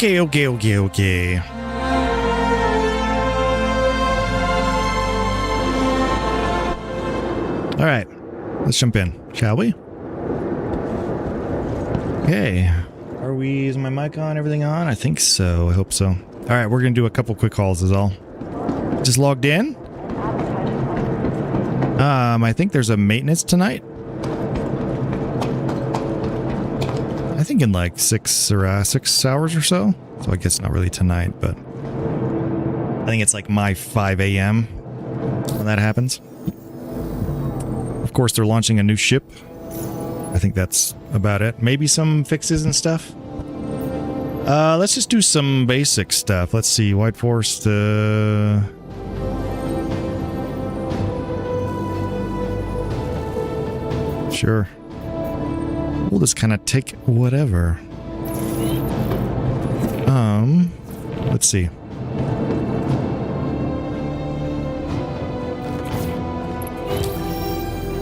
Okay. All right, let's jump in, shall we? Okay, is my mic on, everything on? I think so, I hope so. All right, we're gonna do a couple quick calls is all. Just logged in. I think there's a maintenance tonight. I think in like 6 hours or so. So I guess not really tonight, but I think it's like my 5 a.m. when that happens. Of course, they're launching a new ship. I think that's about it. Maybe some fixes and stuff. Let's just do some basic stuff. Let's see. White Forest. Sure. We'll just kind of take whatever. Let's see.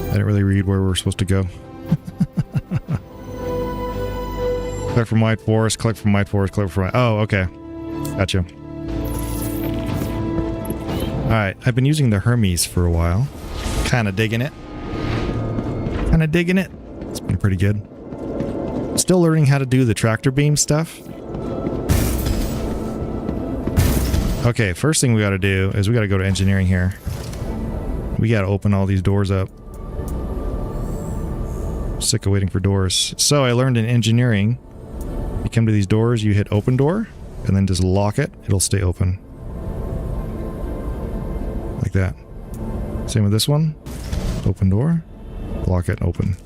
I didn't really read where we're supposed to go. Collect from White Forest, collect from White Forest, collect from... Oh, okay. Gotcha. Alright, I've been using the Hermes for a while. Kind of digging it. It's been pretty good. Still learning how to do the tractor beam stuff. Okay, first thing we gotta do is we gotta go to engineering here. We gotta open all these doors up. Sick of waiting for doors. So I learned in engineering, you come to these doors, you hit open door, and then just lock it, it'll stay open. Like that. Same with this one. Open door, lock it, open.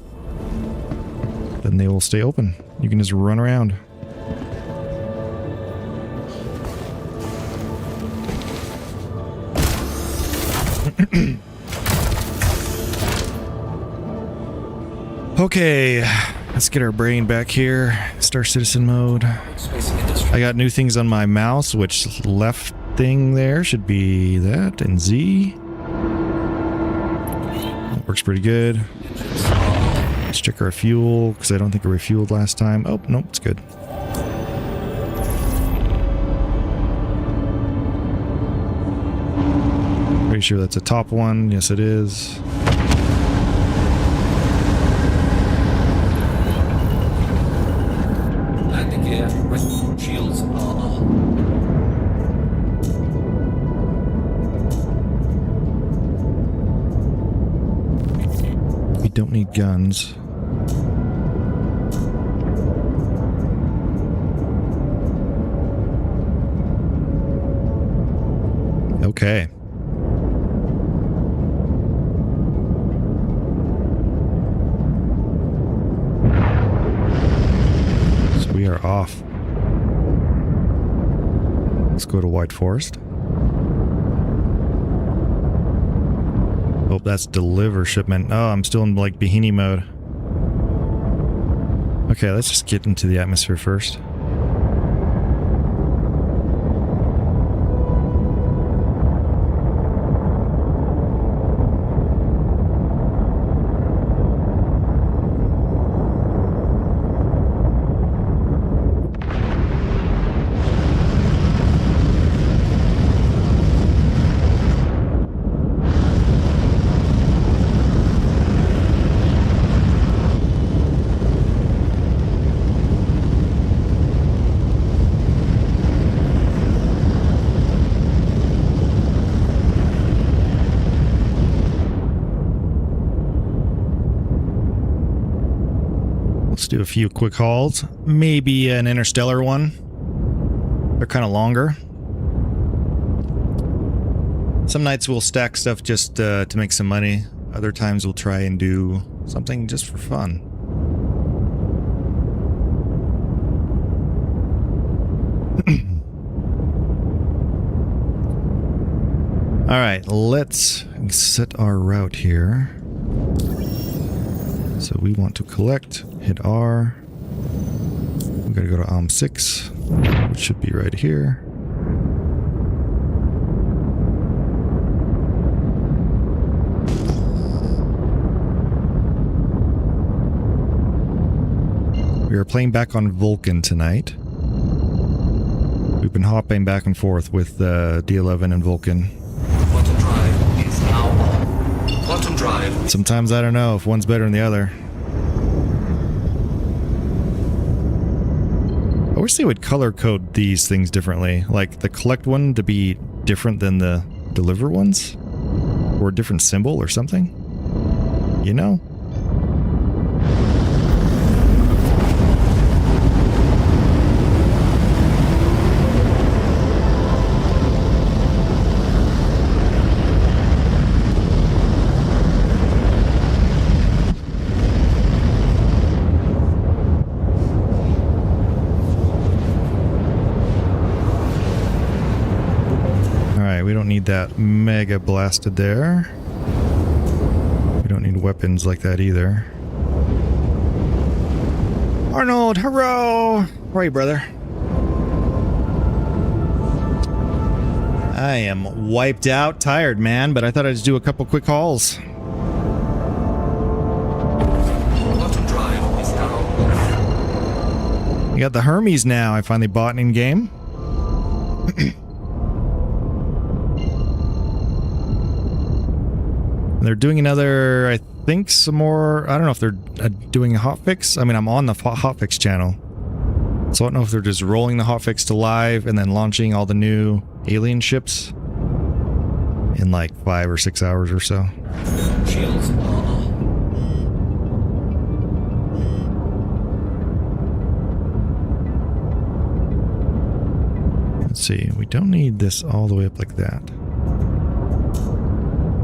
Then they will stay open. You can just run around. Okay, let's get our brain back here. Star Citizen mode. I got new things on my mouse, which left thing there should be that, and Z. That works pretty good. Let's check our fuel, because I don't think we refueled last time. Oh, nope, it's good. Pretty sure that's a top one. Yes, it is. Shields are on. We don't need guns. Okay. So we are off. Let's go to White Forest. Oh, that's deliver shipment. Oh, I'm still in like Bikini mode. Okay, let's just get into the atmosphere first. Let's do a few quick hauls. Maybe an interstellar one. They're kind of longer. Some nights we'll stack stuff just to make some money. Other times we'll try and do something just for fun. Alright, let's set our route here. So we want to collect, hit R. We gotta go to OM6, which should be right here. We are playing back on Vulcan tonight. been hopping back and forth with D11 and Vulcan. Quantum drive is now on. Quantum drive. Sometimes I don't know if one's better than the other. I wish they would color code these things differently. Like the collect one to be different than the deliver ones? Or a different symbol or something? You know? We don't need that mega blasted there. We don't need weapons like that either. Arnold, hello! How are you, brother? I am wiped out, tired, man, but I thought I'd just do a couple quick hauls. Quantum drive is now. We got the Hermes now. I finally bought in game. They're doing another, I think some more, I don't know if they're doing a hotfix. I mean, I'm on the hotfix channel. So I don't know if they're just rolling the hotfix to live and then launching all the new alien ships in like 5 or 6 hours or so. Shields are on. Let's see, we don't need this all the way up like that.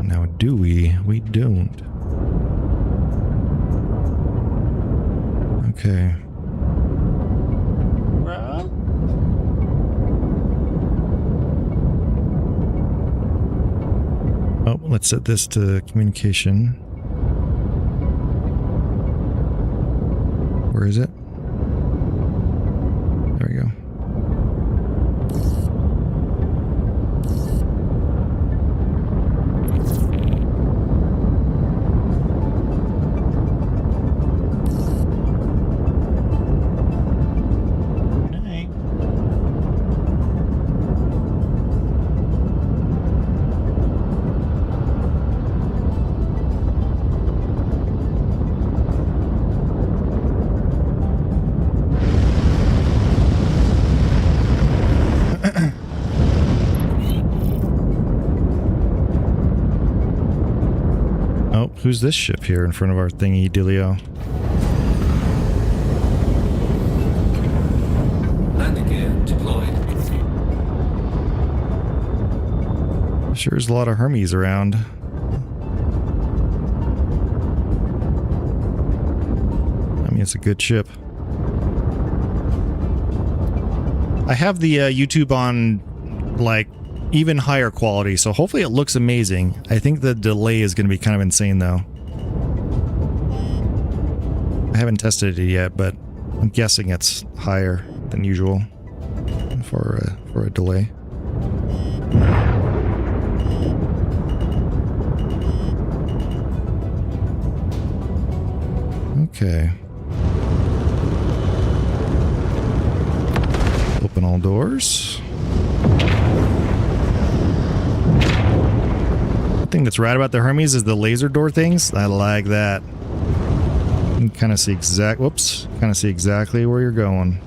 Now, do we? We don't. Okay. Oh, let's set this to communication. Where is it? There we go. Who's this ship here in front of our thingy dealio? Landing gear deployed. Sure is a lot of Hermes around. I mean, it's a good ship. I have the YouTube on, like, even higher quality, so hopefully it looks amazing. I think the delay is going to be kind of insane, though. I haven't tested it yet, but I'm guessing it's higher than usual for a delay. Okay. Open all doors. Thing that's right about the Hermes is the laser door things. I like that. You can kind of see exactly where you're going.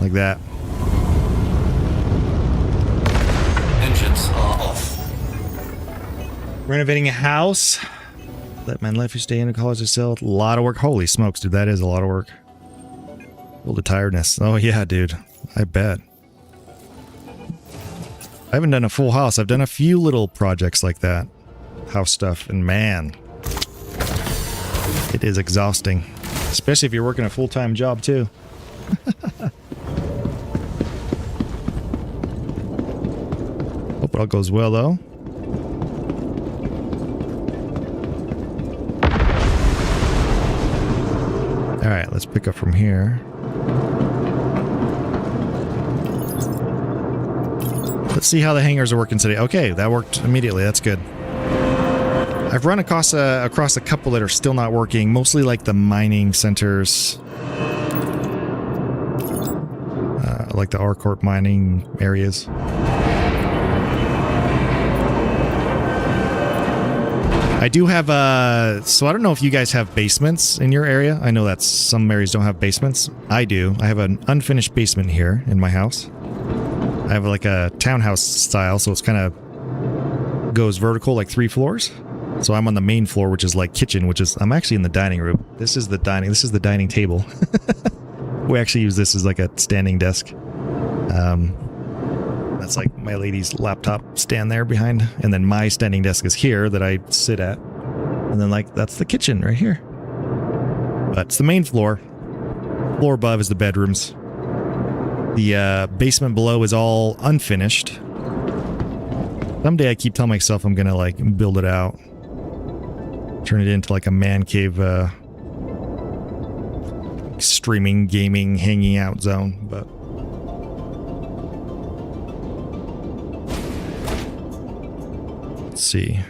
Like that. Engines are off. Renovating a house. Let man let you stay in college to sell. A lot of work. Holy smokes, dude, that is a lot of work. Well, the tiredness. Oh yeah, dude. I bet. I haven't done a full house. I've done a few little projects like that. House stuff, and man, it is exhausting. Especially if you're working a full-time job, too. Hope it all goes well, though. Alright, let's pick up from here. Let's see how the hangars are working today. Okay, that worked immediately. That's good. I've run across a couple that are still not working, mostly like the mining centers. Like the R-Corp mining areas. I do have, so I don't know if you guys have basements in your area. I know that some areas don't have basements. I do. I have an unfinished basement here in my house. I have like a townhouse style, so it's kind of goes vertical, like 3 floors. So I'm on the main floor, which is like kitchen, which is, I'm actually in the dining room. This is the dining table. We actually use this as like a standing desk. That's like my lady's laptop stand there behind, and then my standing desk is here that I sit at, and then like that's the kitchen right here. But it's the main floor. Floor above is the bedrooms. The basement below is all unfinished. Someday I keep telling myself I'm gonna like build it out, turn it into like a man cave, streaming, gaming, hanging out zone, but. Let's see.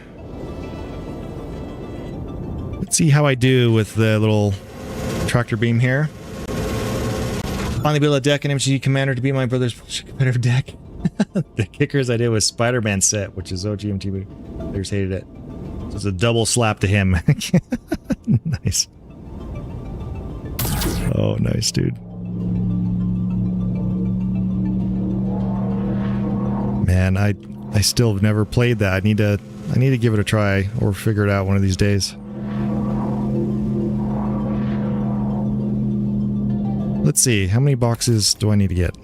Let's see how I do with the little tractor beam here. Finally built a deck and MCG Commander to beat my brother's competitive deck. The kickers I did was Spider-Man set, which is OGMTV. Players hated it. So it's a double slap to him. Nice. Oh, nice, dude. Man, I still have never played that. I need to give it a try or figure it out one of these days. Let's see, how many boxes do I need to get?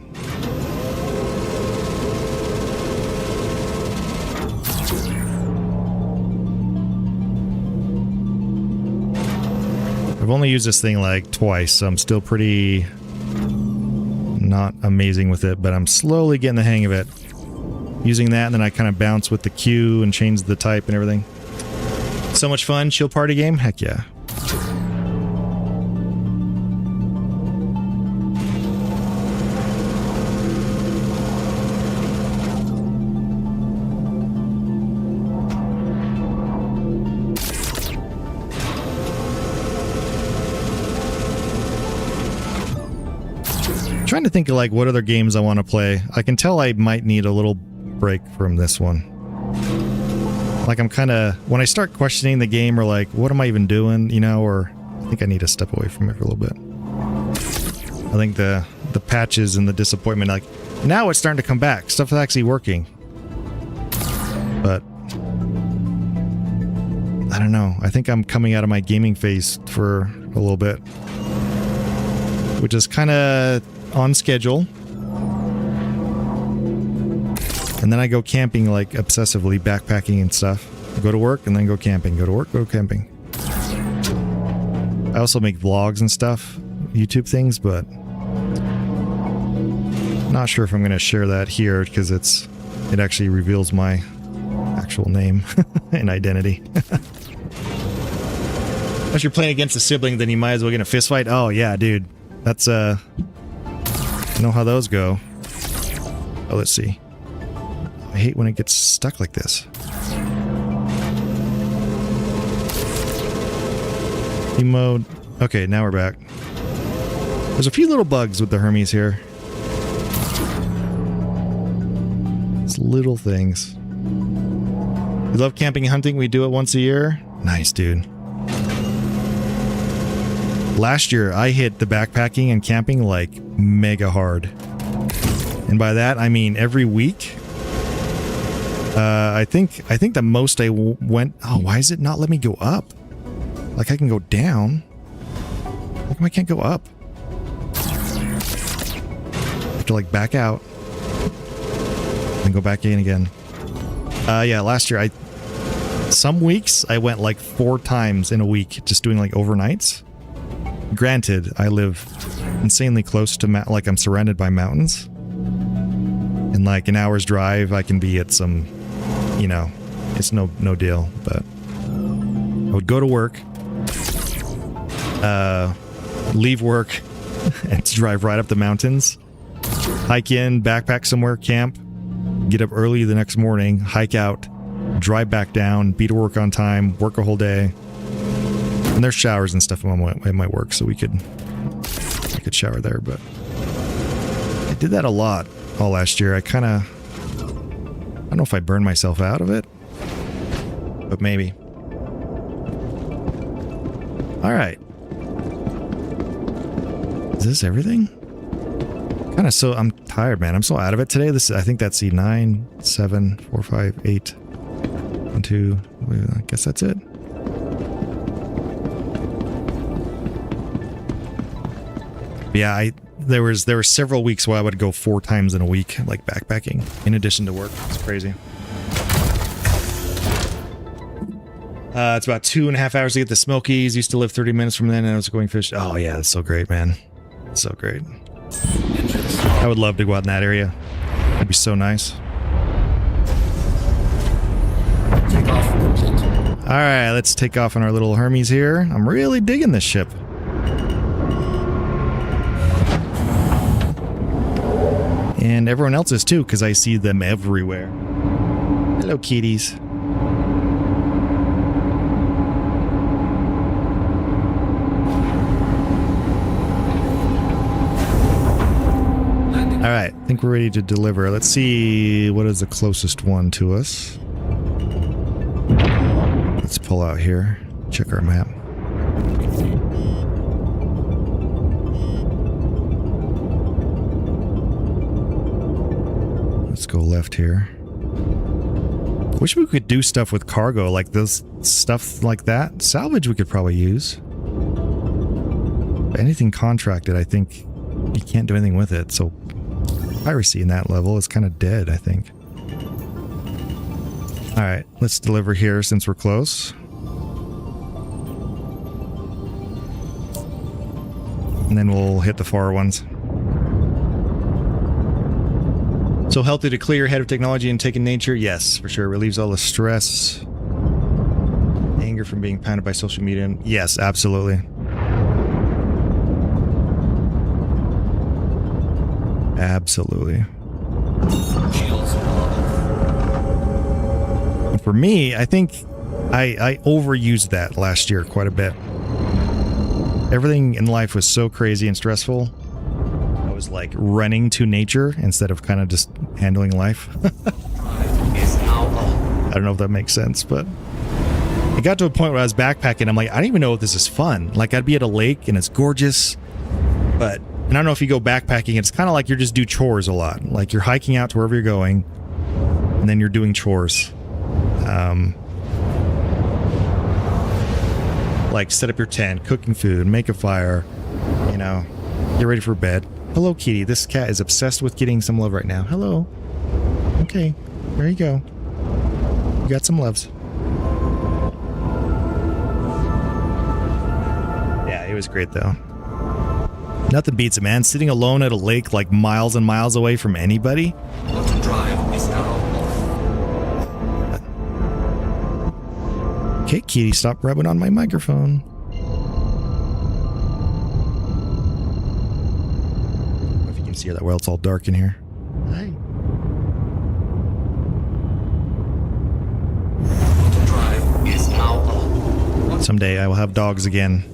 I've only used this thing like twice, so I'm still pretty not amazing with it, but I'm slowly getting the hang of it. Using that, and then I kind of bounce with the Q and change the type and everything. So much fun, chill party game? Heck yeah. Trying to think of like what other games I want to play. I can tell I might need a little break from this one. Like I'm kind of, when I start questioning the game or like, what am I even doing, you know, or I think I need to step away from it for a little bit. I think the patches and the disappointment, like now it's starting to come back. Stuff is actually working. But I don't know. I think I'm coming out of my gaming phase for a little bit, which is kind of on schedule. And then I go camping like obsessively, backpacking and stuff. Go to work and then go camping. Go to work, go camping. I also make vlogs and stuff, YouTube things, but not sure if I'm going to share that here because it actually reveals my actual name and identity. If you're playing against a sibling, then you might as well get in a fist fight. Oh yeah, dude. That's you know how those go. Oh, let's see. I hate when it gets stuck like this. Mode. Okay, now we're back. There's a few little bugs with the Hermes here. It's little things. We love camping and hunting. We do it once a year. Nice, dude. Last year, I hit the backpacking and camping like mega hard. And by that, I mean every week. I think the most I went... Oh, why does it not let me go up? Like I can go down. How come I can't go up? I have to like back out. And go back in again. Yeah, last year some weeks I went like 4 times in a week just doing like overnights. Granted, I live insanely close to like I'm surrounded by mountains. In like an hour's drive I can be at some, you know, it's no deal, but I would go to work, leave work and drive right up the mountains, hike in, backpack somewhere, camp, get up early the next morning, hike out, drive back down, be to work on time, work a whole day. And there's showers and stuff it might work, so I could shower there, but I did that a lot all last year. I don't know if I burned myself out of it, but maybe. All right. Is this everything? I'm tired, man. I'm so out of it today. I think that's the 9, 7, 4, 5, 8, 1, 2. I guess that's it. Yeah, there were several weeks where I would go 4 times in a week, like backpacking, in addition to work. It's crazy. It's about 2.5 hours to get the Smokies. Used to live 30 minutes from then, and I was going fish. Oh yeah, that's so great, man. So great. I would love to go out in that area. It'd be so nice. Take off complete. All right, let's take off on our little Hermes here. I'm really digging this ship. And everyone else is too, because I see them everywhere. Hello, kitties. All right, I think we're ready to deliver. Let's see what is the closest one to us. Let's pull out here, check our map. Let's go left here. Wish we could do stuff with cargo, like this stuff like that. Salvage we could probably use. But anything contracted, I think you can't do anything with it, so piracy in that level is kind of dead, I think. Alright, let's deliver here since we're close. And then we'll hit the far ones. So healthy to clear head of technology and take in nature? Yes, for sure. Relieves all the stress. Anger from being pounded by social media? Yes, absolutely. Absolutely. And for me, I think I overused that last year quite a bit. Everything in life was so crazy and stressful. I was like running to nature instead of kind of just handling life. I don't know if that makes sense, but it got to a point where I was backpacking. I'm like, I don't even know if this is fun. Like, I'd be at a lake and it's gorgeous, but and I don't know if you go backpacking, it's kind of like you just do chores a lot. Like you're hiking out to wherever you're going, and then you're doing chores. Like set up your tent, cooking food, make a fire, you know, get ready for bed. Hello, kitty. This cat is obsessed with getting some love right now. Hello. Okay, there you go. You got some loves. Yeah, it was great though. Nothing beats it, man. Sitting alone at a lake like miles and miles away from anybody. Auto drive is now off. Okay, kitty, stop rubbing on my microphone. I don't know if you can see that well. It's all dark in here. Hi. Auto drive is now off. Someday I will have dogs again.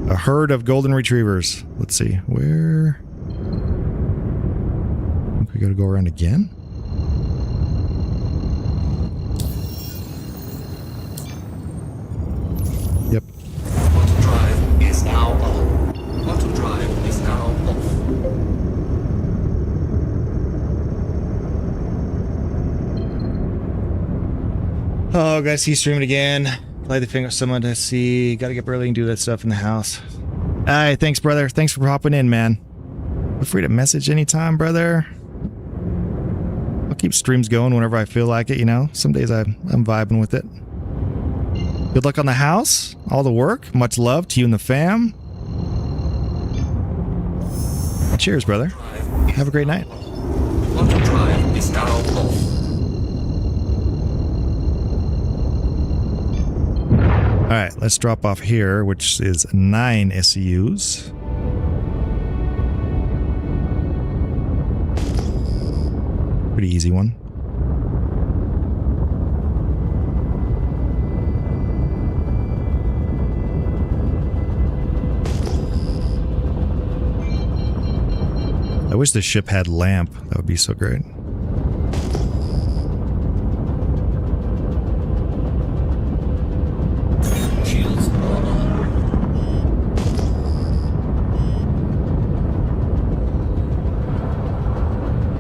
A herd of golden retrievers. Let's see, where? I think we gotta go around again? Yep. Auto drive is now off. Auto drive is now off. Oh, gotta see streaming again. Play the finger someone to see. Gotta get up early and do that stuff in the house. Alright, thanks, brother. Thanks for hopping in, man. Feel free to message anytime, brother. I'll keep streams going whenever I feel like it, you know? Some days I'm vibing with it. Good luck on the house, all the work. Much love to you and the fam. Cheers, brother. Have a great night. Auto drive is now off. Alright, let's drop off here, which is 9 SCUs. Pretty easy one. I wish the ship had lamp. That would be so great. Shields are on.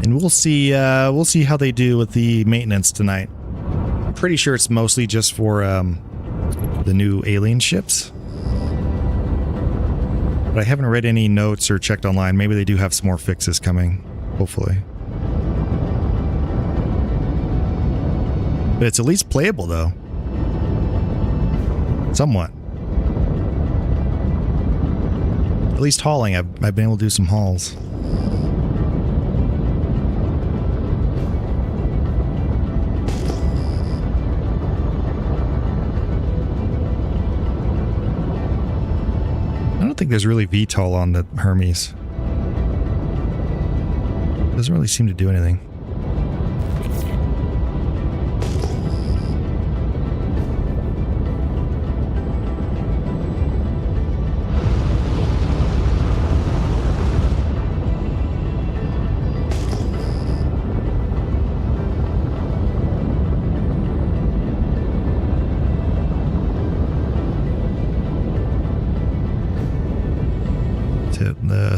And we'll see how they do with the maintenance tonight. I'm pretty sure it's mostly just for the new alien ships. But I haven't read any notes or checked online. Maybe they do have some more fixes coming, hopefully. But it's at least playable, though. Somewhat. At least hauling. I've been able to do some hauls. I don't think there's really VTOL on the Hermes. Doesn't really seem to do anything.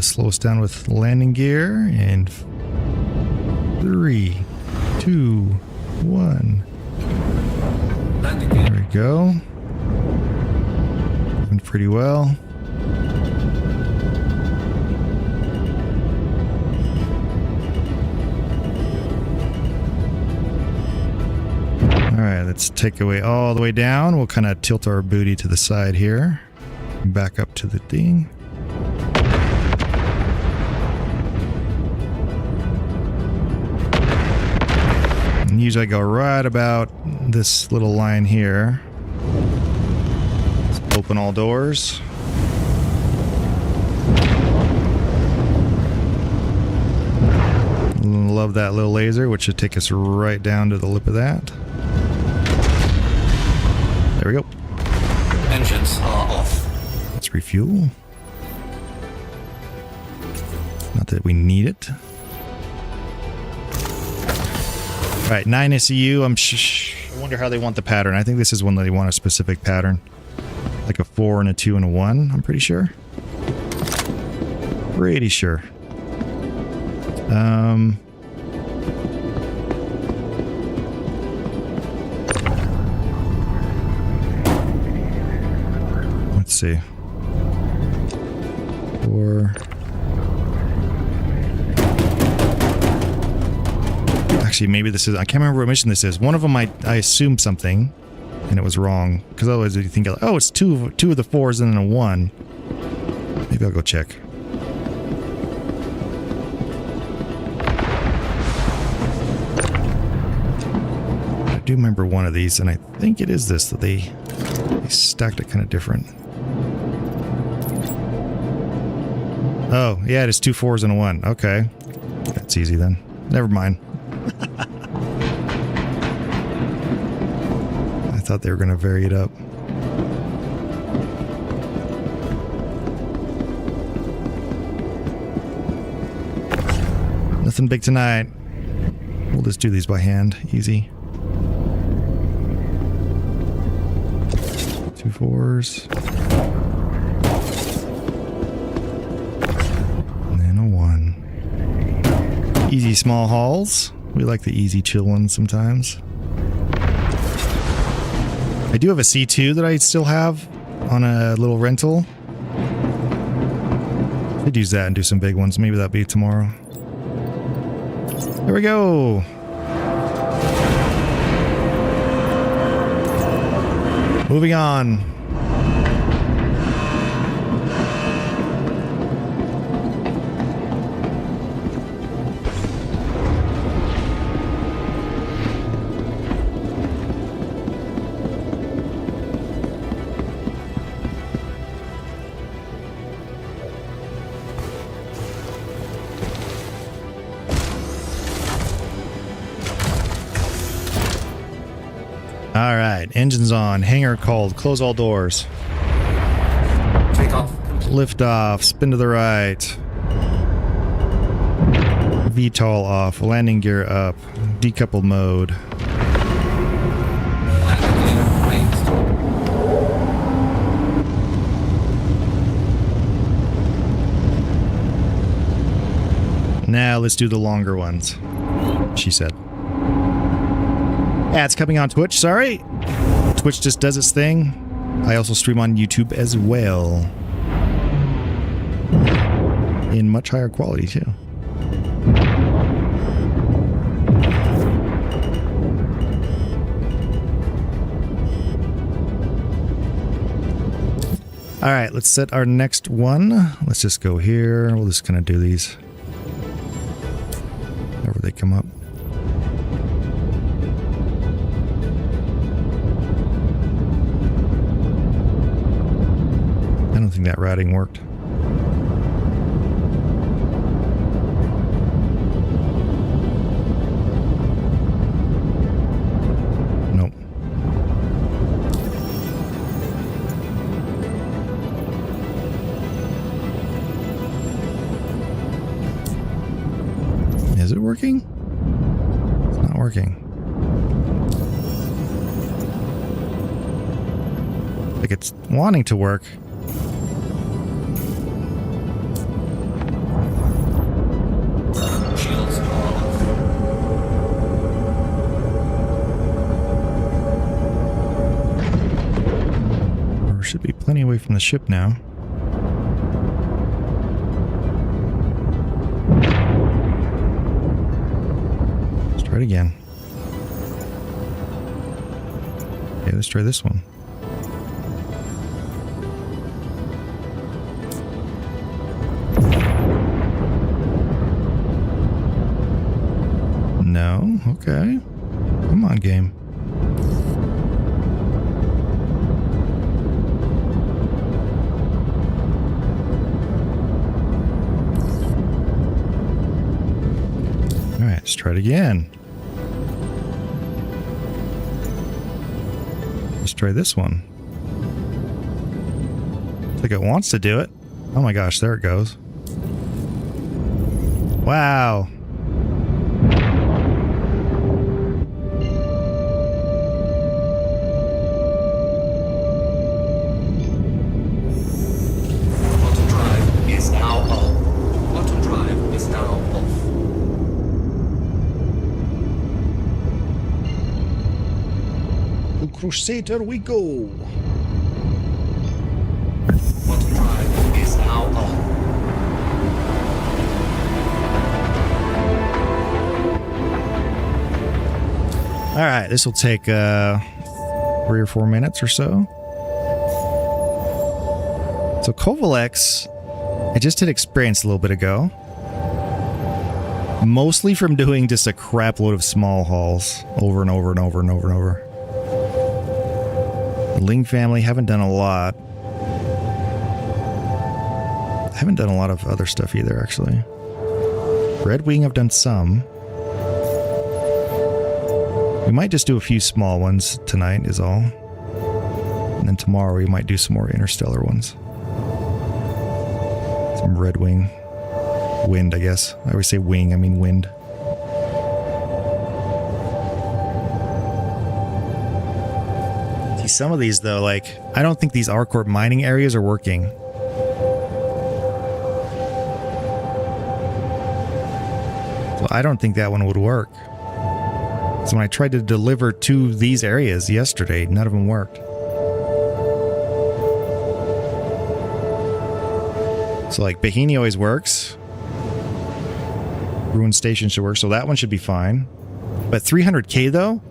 Slow us down with landing gear in 3, 2, 1. Landing gear. There we go. Moving pretty well. Alright, let's take away all the way down. We'll kind of tilt our booty to the side here. Back up to the thing. And usually I go right about this little line here. Let's open all doors. Love that little laser, which should take us right down to the lip of that. There we go. Engines are off. Let's refuel. Not that we need it. Alright, 9 SEU. I wonder how they want the pattern. I think this is one that they want a specific pattern. Like a 4 and a 2 and a 1, I'm pretty sure. Pretty sure. Let's see. 4. Actually, maybe this is... I can't remember what mission this is. One of them I assumed something, and it was wrong. Because otherwise you think, oh, it's two of the 4s and then a 1. Maybe I'll go check. I do remember one of these, and I think it is this, that they stacked it kind of different. Oh, yeah, it is 2 4s and a 1. Okay. That's easy then. Never mind. I thought they were going to vary it up. Nothing big tonight. We'll just do these by hand. Easy. 2 4s. And then a 1. Easy small hauls. We like the easy chill ones sometimes. I do have a C2 that I still have on a little rental. Could use that and do some big ones. Maybe that'll be tomorrow. There we go. Moving on. All right, engines on, hangar called, close all doors. Take off. Lift off, spin to the right. VTOL off. Landing gear up. Decoupled mode. Landing gear raised. Now let's do the longer ones, she said. Ads coming on Twitch, sorry. Twitch just does its thing. I also stream on YouTube as well. In much higher quality, too. Alright, let's set our next one. Let's just go here. We'll just kind of do these. Whenever they come up. I don't think that routing worked. Nope. Is it working? It's not working. Like it's wanting to work. Shields off. There should be plenty away from the ship now. Let's try it again. Okay, let's try this one. No? Okay. Come on, game. Alright, let's try it again. Let's try this one. It's like it wants to do it. Oh my gosh, there it goes. Wow. Auto drive is now off. Auto drive is now off. To Crusader we go. Auto drive is now on. All right, this will take 3 or 4 minutes or so. So Kovalex, I just did experience a little bit ago. Mostly from doing just a crap load of small hauls over and over and over and over and over. The Ling family haven't done a lot. I haven't done a lot of other stuff either, actually. Red Wing I've done some. We might just do a few small ones tonight is all. And then tomorrow we might do some more interstellar ones. Some Red Wing. Wind, I guess. I always say wing, I mean wind. See, some of these though, like, I don't think these R-Corp mining areas are working. So I don't think that one would work. So when I tried to deliver to these areas yesterday, none of them worked. So like Bahini always works. Ruin Station should work, so that one should be fine. But 300k though?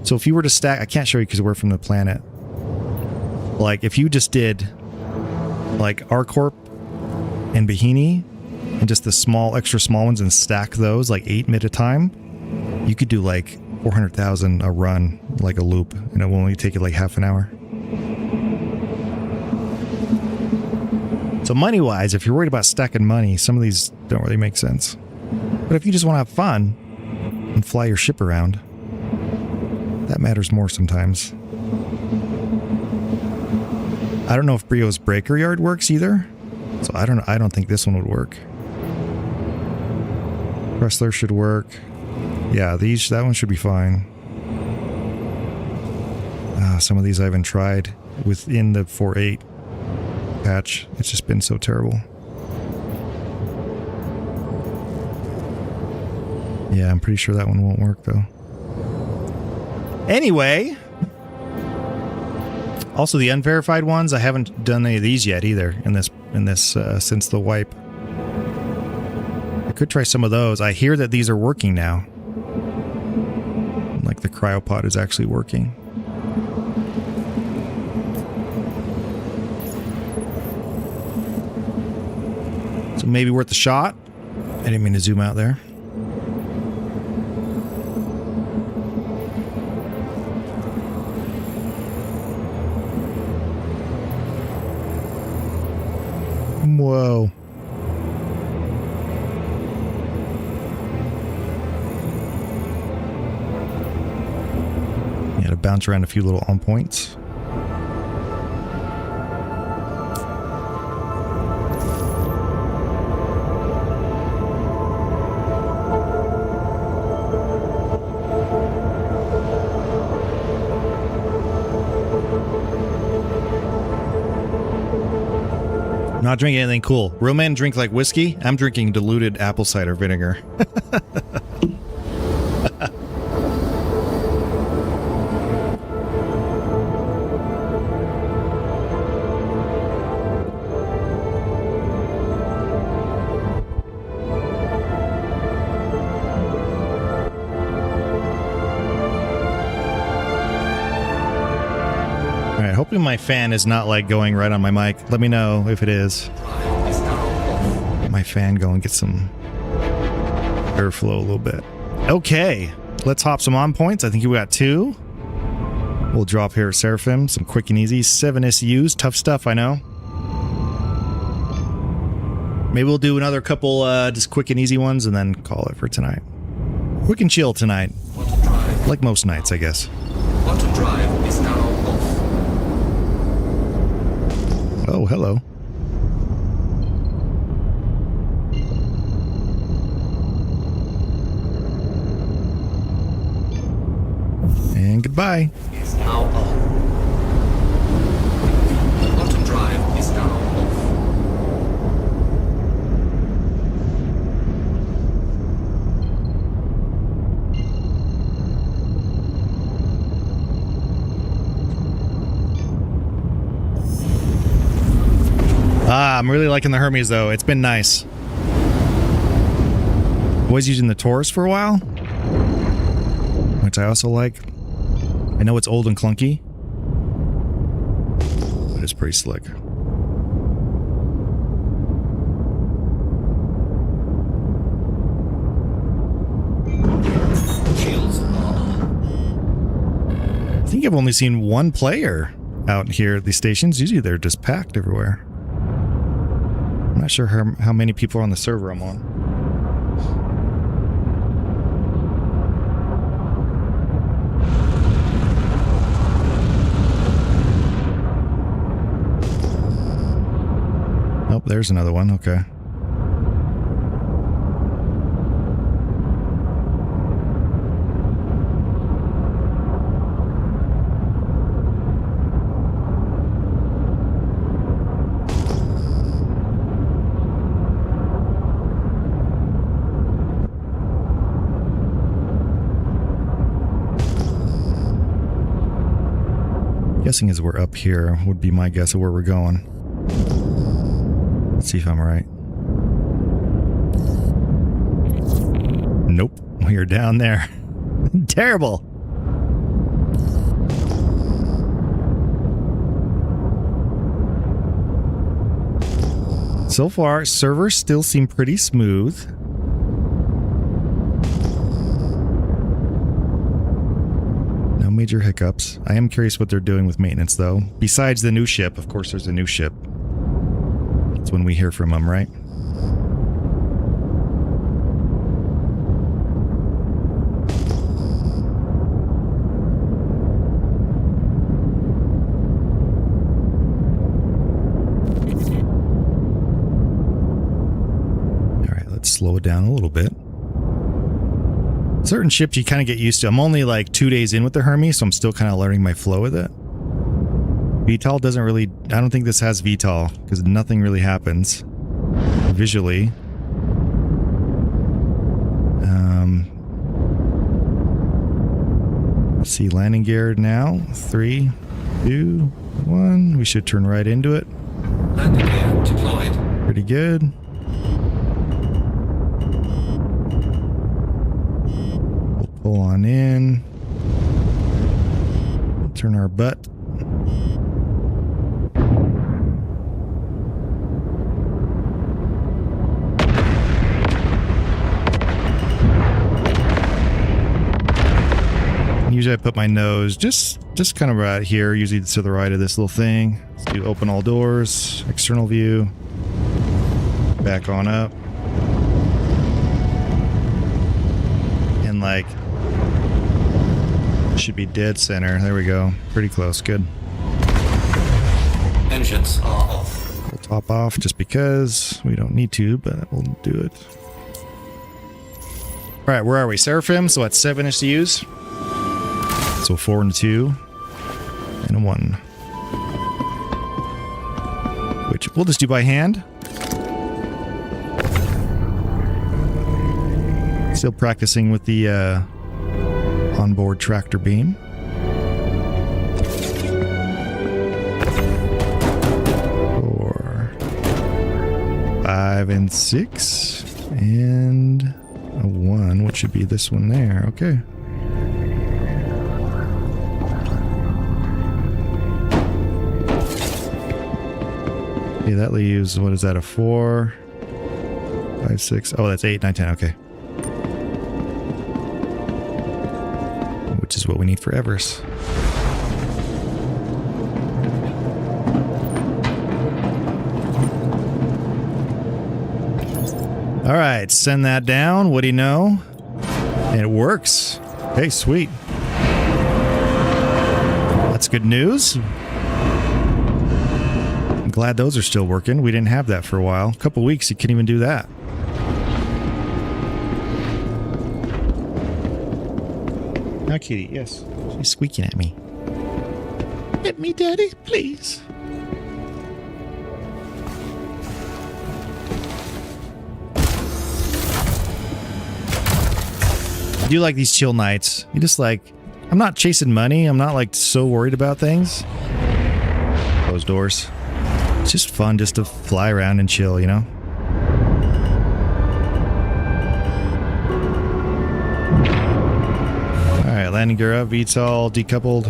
So if you were to stack, I can't show you because we're from the planet. Like if you just did like R-Corp and Bahini and just the small, extra small ones and stack those like 8 mid a time, you could do like 400,000 a run, like a loop, and it will only take you like half an hour. So money-wise, if you're worried about stacking money, some of these don't really make sense. But if you just want to have fun and fly your ship around, that matters more sometimes. I don't know if Brio's breaker yard works either, so I don't think this one would work. Wrestler should work. Yeah, that one should be fine. Some of these I haven't tried within the 4.8 patch. It's just been so terrible. Yeah, I'm pretty sure that one won't work though. Anyway, also the unverified ones, I haven't done any of these yet either in this since the wipe. I could try some of those. I hear that these are working now. Like the cryopod is actually working. So maybe worth a shot. I didn't mean to zoom out there. Whoa. Yeah, to bounce around a few little on points. Not drinking anything cool. Real men drink like whiskey. I'm drinking diluted apple cider vinegar. Alright, hoping my fan is not like going right on my mic. Let me know if it is. My fan go and get some airflow a little bit. Okay, let's hop some on points. I think we got 2. We'll drop here at Seraphim. Some quick and easy. 7 SUs. Tough stuff, I know. Maybe we'll do another couple just quick and easy ones and then call it for tonight. Quick and chill tonight. Like most nights, I guess. Auto drive is now off. Oh, hello. And goodbye. Is now on. Auto drive is now off. I'm really liking the Hermes though. It's been nice. Was using the Taurus for a while, which I also like. I know it's old and clunky, but it's pretty slick. I think I've only seen one player out here at these stations. Usually they're just packed everywhere. I'm not sure how many people are on the server I'm on. Oh, there's another one. Okay. Guessing as we're up here would be my guess of where we're going. Let's see if I'm right. Nope, we are down there. Terrible. So far, servers still seem pretty smooth. No major hiccups. I am curious what they're doing with maintenance, though. Besides the new ship, of course, there's a new ship. That's when we hear from them, right? All right, let's slow it down a little bit. Certain ships you kind of get used to. I'm only like 2 days in with the Hermes, so I'm still kind of learning my flow with it. VTOL doesn't really... I don't think this has VTOL, because nothing really happens visually. Let's see, landing gear now. 3, 2, 1. We should turn right into it. Landing gear deployed. Pretty good. We'll pull on in. Turn our butt. Usually I put my nose just kind of right here, usually to the right of this little thing. Let's do open all doors, external view, back on up. And like, should be dead center. There we go. Pretty close. Good. Engines are off. We'll top off just because we don't need to, but we'll do it. All right, where are we? Seraphim, so that's 7 is to use. So 4 and a 2 and a 1, which we'll just do by hand. Still practicing with the onboard tractor beam. 4, 5 and 6 and a 1, which should be this one there. Okay. Okay, that leaves, what is that, a 4, 5, 6, oh, that's 8, 9, 10, okay. Which is what we need for Everest. All right, send that down. What do you know? And it works. Okay, sweet. That's good news. I'm glad those are still working. We didn't have that for a while. A couple weeks, you couldn't even do that. Now, Kitty, yes. She's squeaking at me. Let me, Daddy, please. I do like these chill nights. You just like, I'm not chasing money. I'm not like so worried about things. Close doors. It's just fun just to fly around and chill, you know? Alright, landing gear up, VTOL decoupled.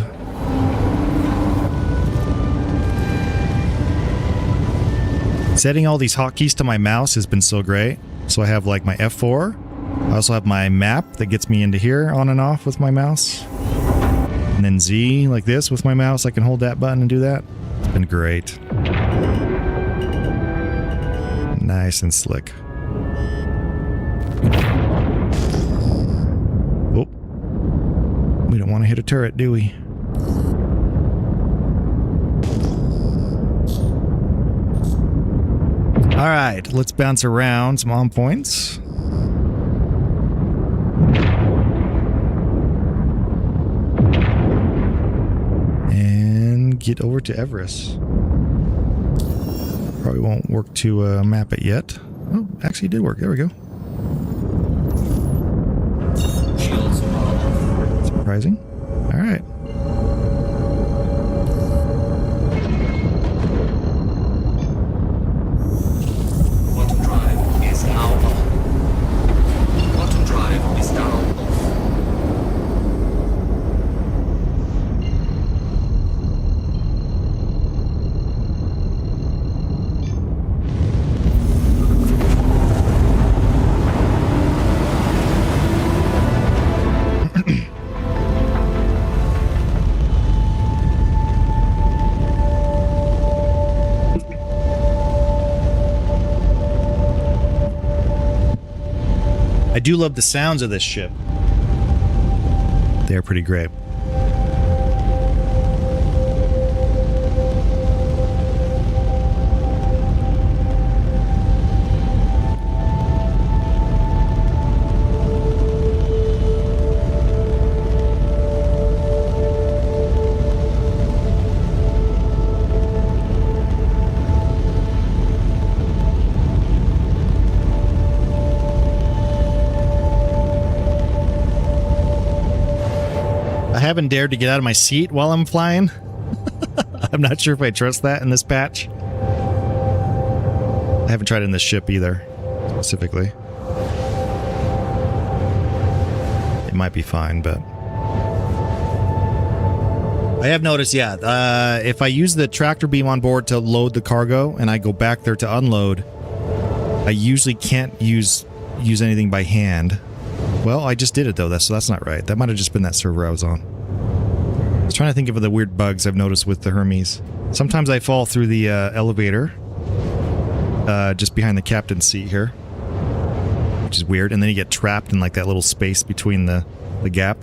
Setting all these hotkeys to my mouse has been so great. So I have like my F4. I also have my map that gets me into here on and off with my mouse. And then Z like this with my mouse. I can hold that button and do that. It's been great. Nice and slick. Oh. We don't want to hit a turret, do we? Alright, let's bounce around some on points. And get over to Everest. Probably won't work to map it yet. Oh, actually it did work. There we go. Surprising. Alright. Quantum drive is now on. Quantum drive is now on. I do love the sounds of this ship. They're pretty great. haven't dared to get out of my seat while I'm flying. I'm not sure if I trust that in this patch. I haven't tried it in this ship either, specifically. It might be fine, but... I have noticed, yeah, if I use the tractor beam on board to load the cargo and I go back there to unload, I usually can't use anything by hand. Well, I just did it though, so that's not right. That might have just been that server I was on. I was trying to think of the weird bugs I've noticed with the Hermes. Sometimes I fall through the elevator, just behind the captain's seat here, which is weird, and then you get trapped in like that little space between the gap.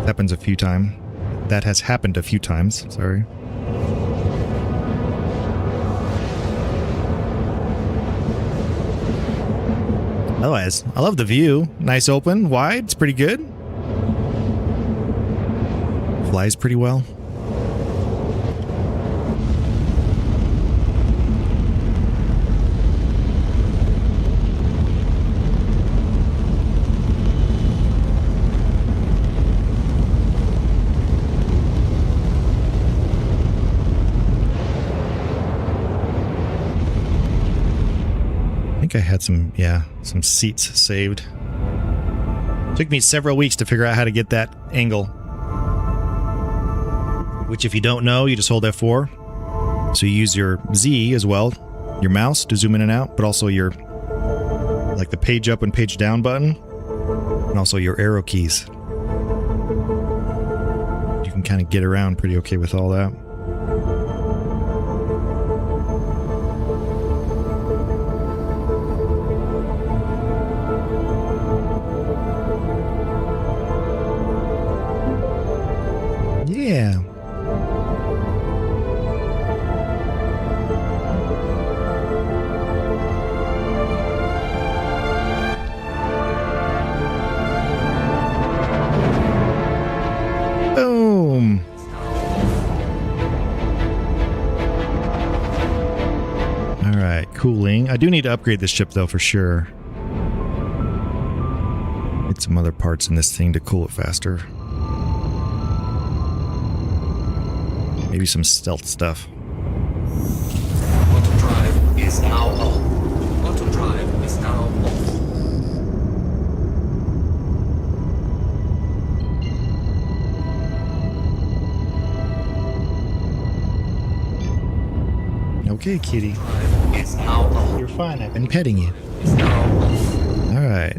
Happens a few times. That has happened a few times, sorry. Otherwise, I love the view. Nice open, wide, it's pretty good. Flies pretty well. I think I had some seats saved. Took me several weeks to figure out how to get that angle. Which, if you don't know, you just hold F4. So you use your Z as well, your mouse to zoom in and out, but also your, like the page up and page down button, and also your arrow keys. You can kind of get around pretty okay with all that. Yeah. Boom. All right, cooling. I do need to upgrade this ship though for sure. Need some other parts in this thing to cool it faster. Maybe some stealth stuff. Auto drive is now on. Auto drive is now off. Okay, kitty. Drive is now on. You're fine. I've been petting you. Is now off. All right.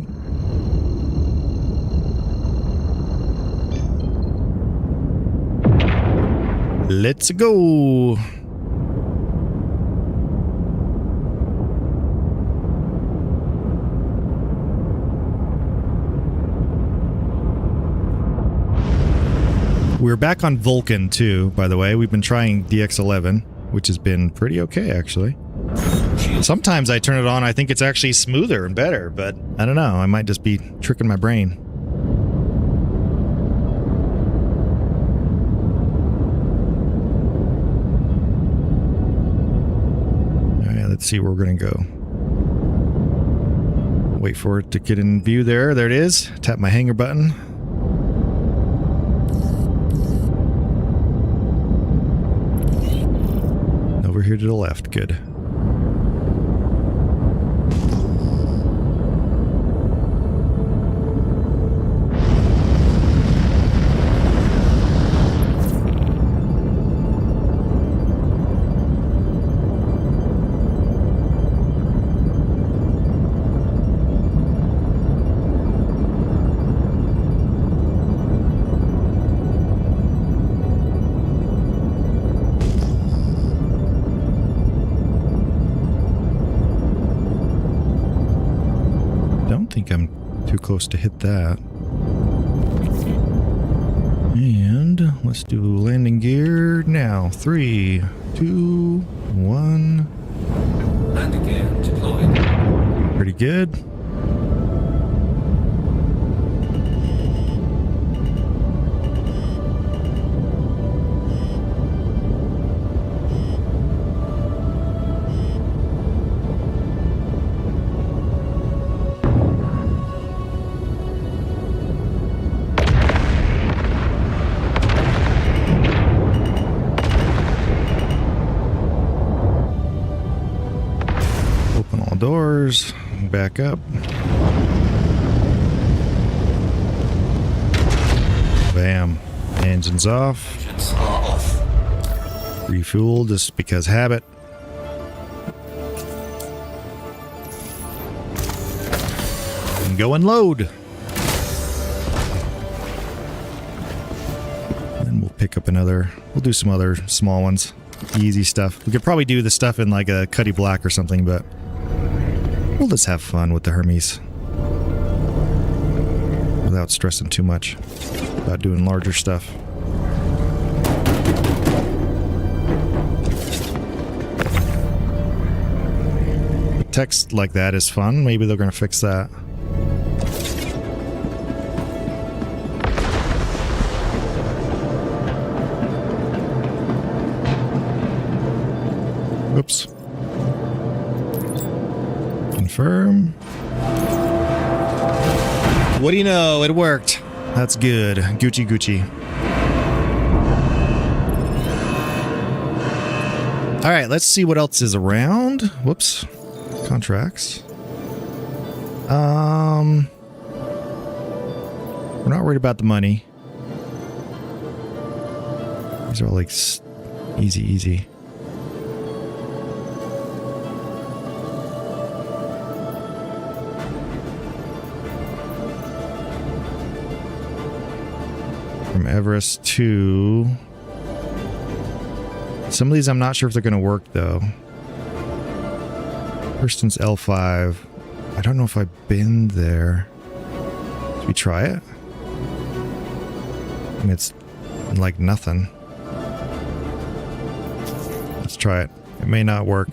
Let's go. We're back on Vulcan too, by the way. We've been trying DX11, which has been pretty okay actually. Sometimes I turn it on, I think it's actually smoother and better, but I don't know, I might just be tricking my brain. Let's see where we're going to go. Wait for it to get in view there. There it is. Tap my hangar button. Over here to the left. Good. I'm too close to hit that. And let's do landing gear now. 3, 2, 1. Landing gear deployed. Pretty good. doors. Back up. Bam. Engines off. Engines are off. Refuel just because habit. And go and load. And we'll pick up another. We'll do some other small ones. Easy stuff. We could probably do the stuff in like a Cuddy Black or something, but we'll just have fun with the Hermes without stressing too much about doing larger stuff. Text like that is fun. Maybe they're going to fix that. Oops. Confirm. What do you know? It worked. That's good. Gucci, Gucci. All right, let's see what else is around. Whoops. Contracts. We're not worried about the money. These are all like easy. From Everest to... Some of these I'm not sure if they're going to work, though. First one's L5. I don't know if I've been there. Should we try it? I mean, it's like nothing. Let's try it. It may not work.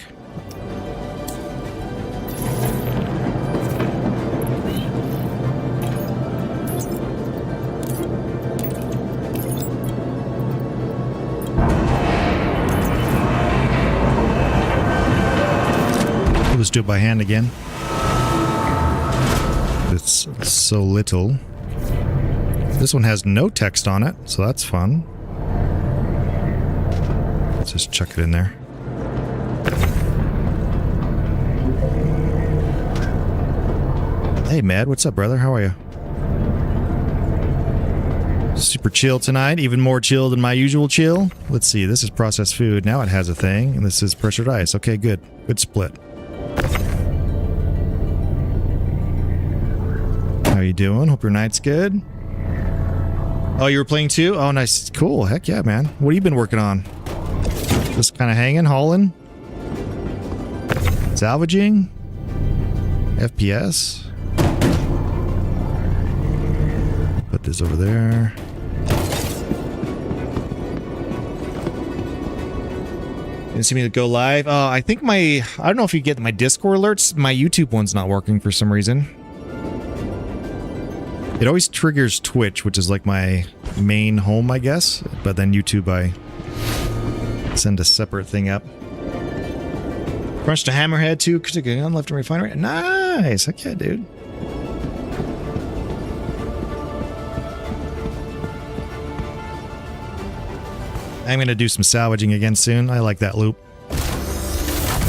Let's do it by hand again. It's so little. This one has no text on it, so that's fun. Let's just chuck it in there. Hey, Mad, what's up, brother? How are you? Super chill tonight, even more chill than my usual chill. Let's see, this is processed food. Now it has a thing, and this is pressured ice. Okay, good. Good split. How you doing? Hope your night's good. Oh, you were playing too? Oh, nice. Cool. Heck yeah, man. What have you been working on? Just kind of hanging, hauling? Salvaging? FPS? Put this over there. Didn't see me go live. I think I don't know if you get my Discord alerts. My YouTube one's not working for some reason. It always triggers Twitch, which is like my main home, I guess. But then YouTube, I send a separate thing up. Crunch to Hammerhead, too. On left and refinery. Nice. Heck yeah, dude. I'm going to do some salvaging again soon. I like that loop.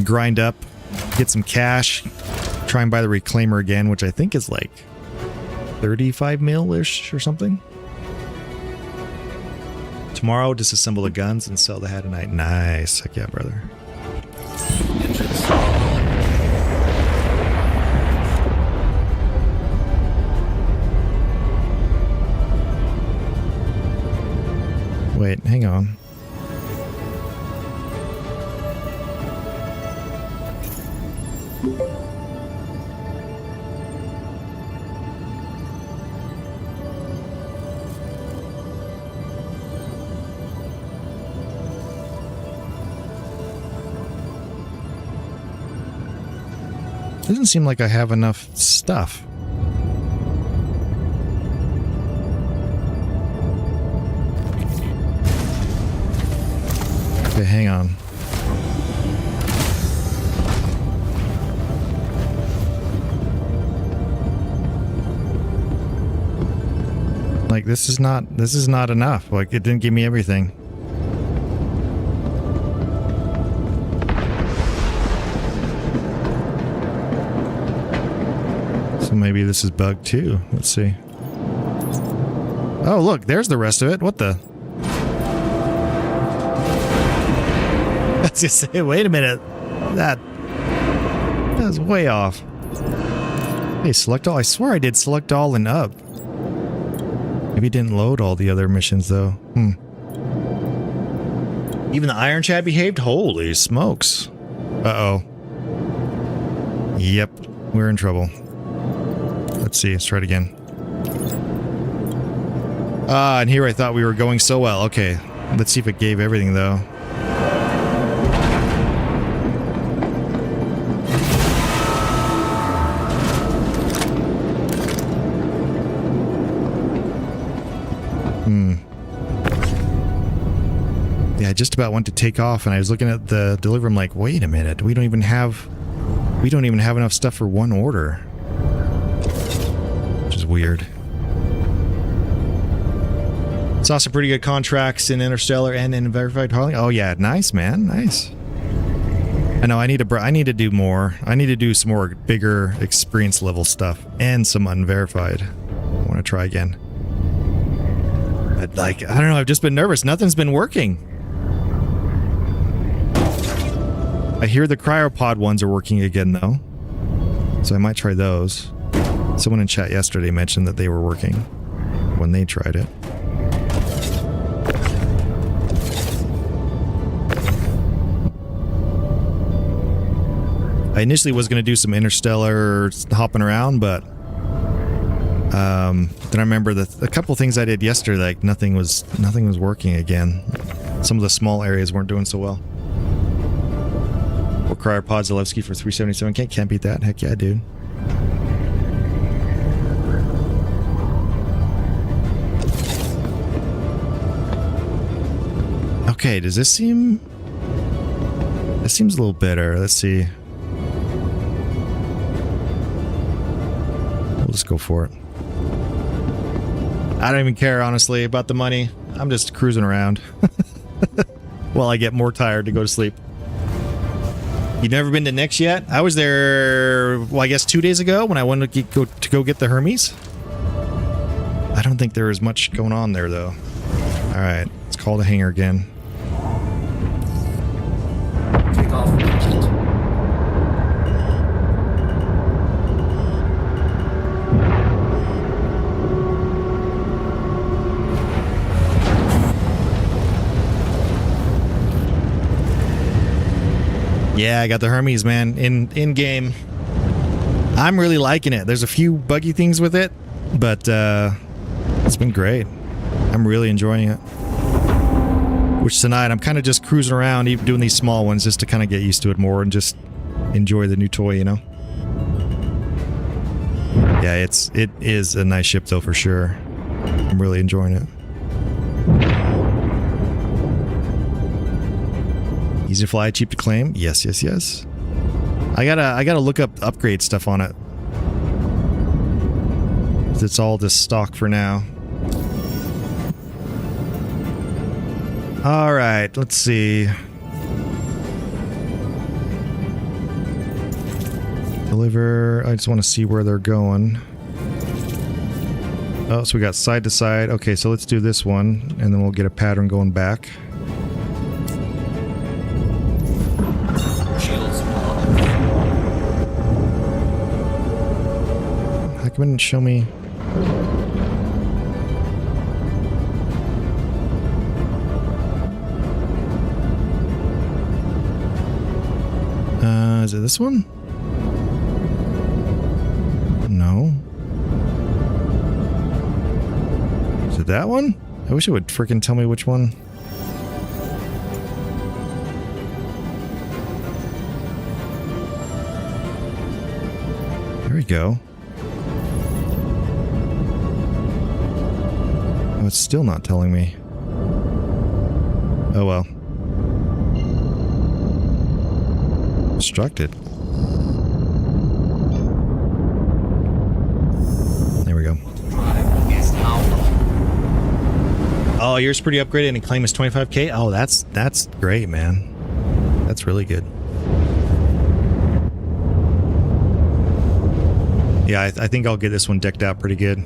Grind up. Get some cash. Try and buy the Reclaimer again, which I think is like 35 mil-ish or something. Tomorrow, disassemble the guns and sell the hat tonight. Nice. Heck yeah, brother. Wait, hang on. Doesn't seem like I have enough stuff. Okay, hang on. Like this is not enough. Like it didn't give me everything. maybe this is bugged too. Let's see. Oh, look, there's the rest of it. What the? I was just say, wait a minute. That was way off. Hey, select all. I swear I did select all and up. Maybe it didn't load all the other missions though. Even the Iron Chat behaved? Holy smokes. Uh-oh. Yep, we're in trouble. Let's see, let's try it again. Ah, and here I thought we were going so well. Okay, let's see if it gave everything though. Yeah, I just about went to take off and I was looking at the delivery. I'm like, wait a minute, we don't even have enough stuff for one order. Which is weird. Saw some pretty good contracts in Interstellar and in Verified Hauling. Oh yeah, nice man, nice. I know I need to do more. I need to do some more bigger experience level stuff and some unverified. I want to try again. But like, I don't know, I've just been nervous. Nothing's been working. I hear the cryopod ones are working again though, so I might try those. Someone in chat yesterday mentioned that they were working when they tried it. I initially was going to do some Interstellar hopping around, but then I remember a couple things I did yesterday, like nothing was working again. Some of the small areas weren't doing so well. Or Cryopod Zalewski for 377. Can't beat that. Heck yeah, dude. Okay, does this seem... This seems a little better. Let's see. We'll just go for it. I don't even care, honestly, about the money. I'm just cruising around. While I get more tired to go to sleep. You've never been to Next yet? I was there, well, I guess 2 days ago when I wanted to go get the Hermes. I don't think there is much going on there, though. Alright, let's call the hangar again. Take off. Yeah, I got the Hermes, man, in game. I'm really liking it. There's a few buggy things with it, but it's been great. I'm really enjoying it. Which tonight I'm kind of just cruising around, even doing these small ones, just to kind of get used to it more and just enjoy the new toy, you know. Yeah, it is a nice ship though, for sure. I'm really enjoying it. Easy to fly, cheap to claim. Yes, yes, yes. I gotta look up upgrade stuff on it. It's all just stock for now. All right, let's see. Deliver. I just want to see where they're going. Oh, so we got side to side. Okay, so let's do this one, and then we'll get a pattern going back. How come it didn't show me? Is it this one? No. Is it that one? I wish it would freaking tell me which one. There we go. Oh, it's still not telling me. Oh well. Instructed. There we go. Oh, yours pretty upgraded and claim is 25k. Oh, that's great, man. That's really good. Yeah, I think I'll get this one decked out pretty good.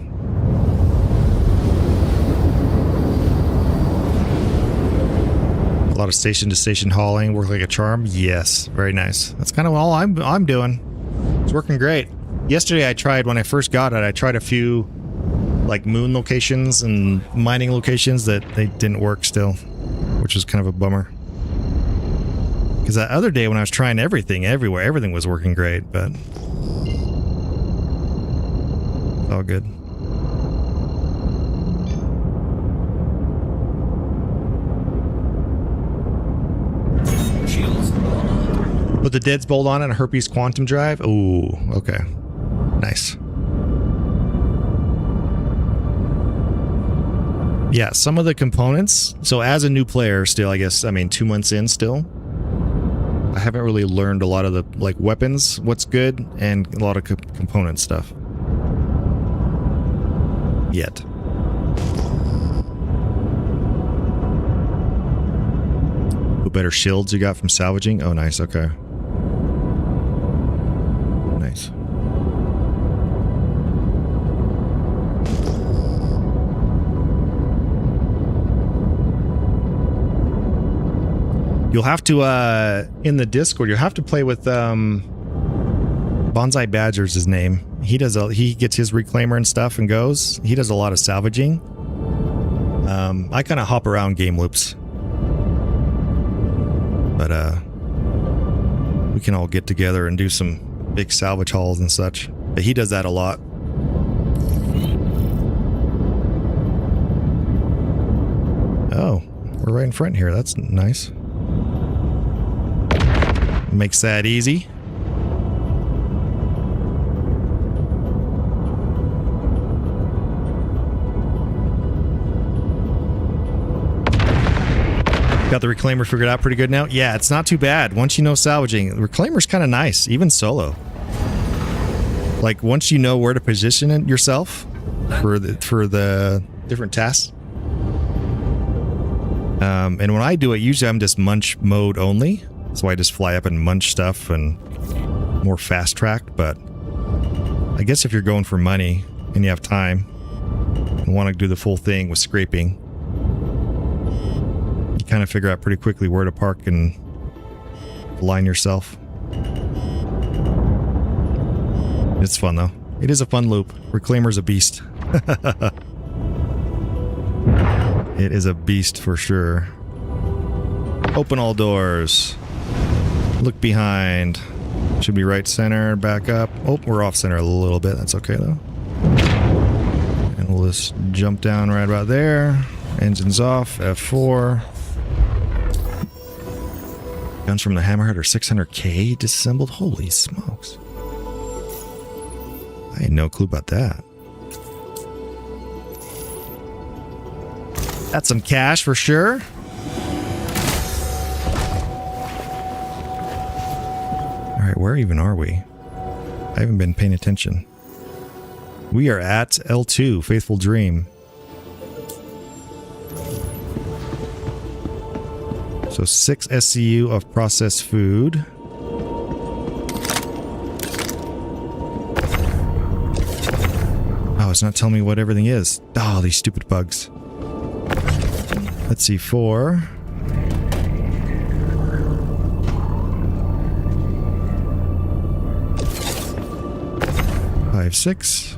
A lot of station-to-station hauling, work like a charm. Yes, very nice. That's kind of all I'm doing. It's working great. Yesterday I tried, when I first got it, I tried a few like moon locations and mining locations that they didn't work still, which was kind of a bummer. Because that other day when I was trying everything everywhere, everything was working great, but it's all good. Shields on. Put the deadbolt on and a herpes quantum drive. Ooh, okay. Nice. Yeah, some of the components. So as a new player still, I guess, I mean, 2 months in still, I haven't really learned a lot of the, like, weapons, what's good, and a lot of component stuff. Yet. What better shields you got from salvaging? Oh, nice, okay. Nice. You'll have to, in the Discord, you'll have to play with, Bonsai Badger's his name. He gets his reclaimer and stuff and goes. He does a lot of salvaging. I kind of hop around game loops. But, we can all get together and do some big salvage hauls and such. But he does that a lot. Oh, we're right in front here. That's nice. Makes that easy. Got the reclaimer figured out pretty good now? Yeah, it's not too bad. Once you know salvaging, the reclaimer's kind of nice, even solo. Like, once you know where to position it yourself for the different tasks. And when I do it, usually I'm just munch mode only. So I just fly up and munch stuff and more fast-tracked, but I guess if you're going for money and you have time and want to do the full thing with scraping, you kind of figure out pretty quickly where to park and align yourself. It's fun, though. It is a fun loop. Reclaimer's a beast. It is a beast for sure. Open all doors. Look behind. Should be right center, back up. Oh, we're off center a little bit. That's okay, though. And we'll just jump down right about there. Engines off. F4. Guns from the Hammerhead are 600k disassembled. Holy smokes. I had no clue about that. That's some cash for sure. Alright, where even are we? I haven't been paying attention. We are at L2, Faithful Dream. So 6 SCU of processed food. Oh, it's not telling me what everything is. Oh, these stupid bugs. Let's see, 4. Five, 6.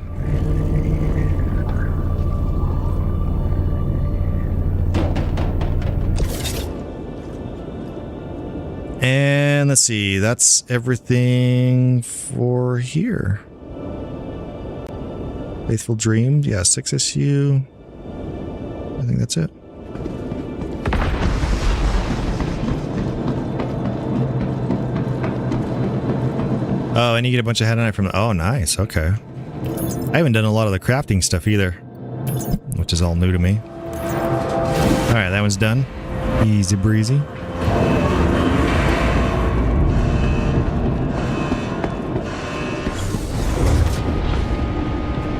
And let's see, that's everything for here. Faithful Dream, yeah, 6 SU. I think that's it. Oh, and you get a bunch of headite from the... Oh, nice. Okay. I haven't done a lot of the crafting stuff either, which is all new to me. All right, that one's done. Easy breezy.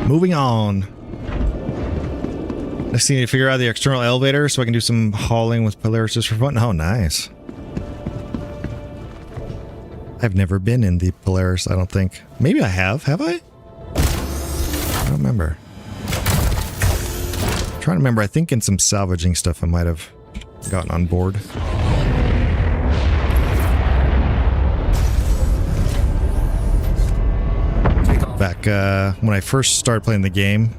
Moving on. Next thing, to figure out the external elevator so I can do some hauling with Polaris just for fun. Oh, nice. I've never been in the Polaris, I don't think. Maybe I have. Have I? don't remember. I'm trying to remember. I think in some salvaging stuff I might have gotten on board. Back when I first started playing the game,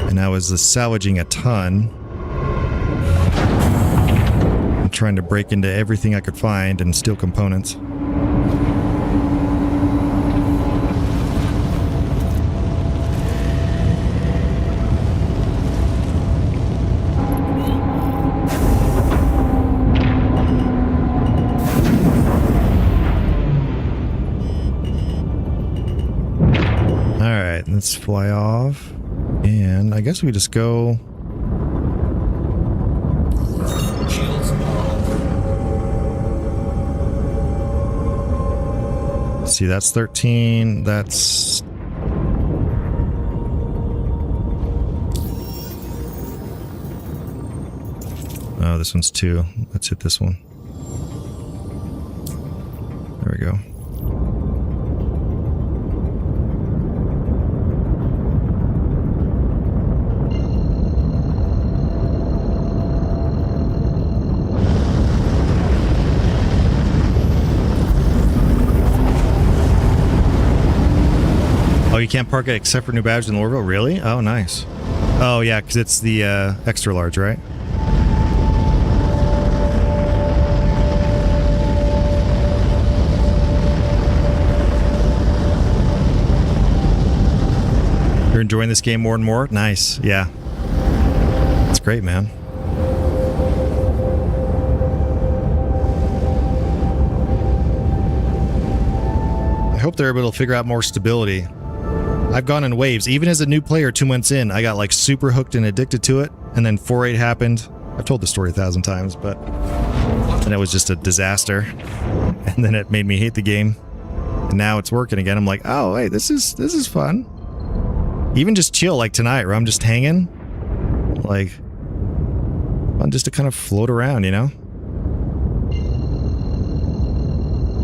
and I was salvaging a ton, and trying to break into everything I could find and steal components. Let's fly off, and I guess we just go. See, that's 13. That's oh, this one's 2. Let's hit this one. There we go. You can't park it except for new badges in Orville? Really? Oh, nice. Oh, yeah, because it's the extra large, right? You're enjoying this game more and more? Nice. Yeah. That's great, man. I hope they're able to figure out more stability. I've gone in waves. Even as a new player 2 months in, I got like super hooked and addicted to it. And then 4.8 happened. I've told the story 1,000 times, but then it was just a disaster. And then it made me hate the game. And now it's working again. I'm like, oh, hey, this is fun. Even just chill like tonight where I'm just hanging. Like, fun just to kind of float around, you know?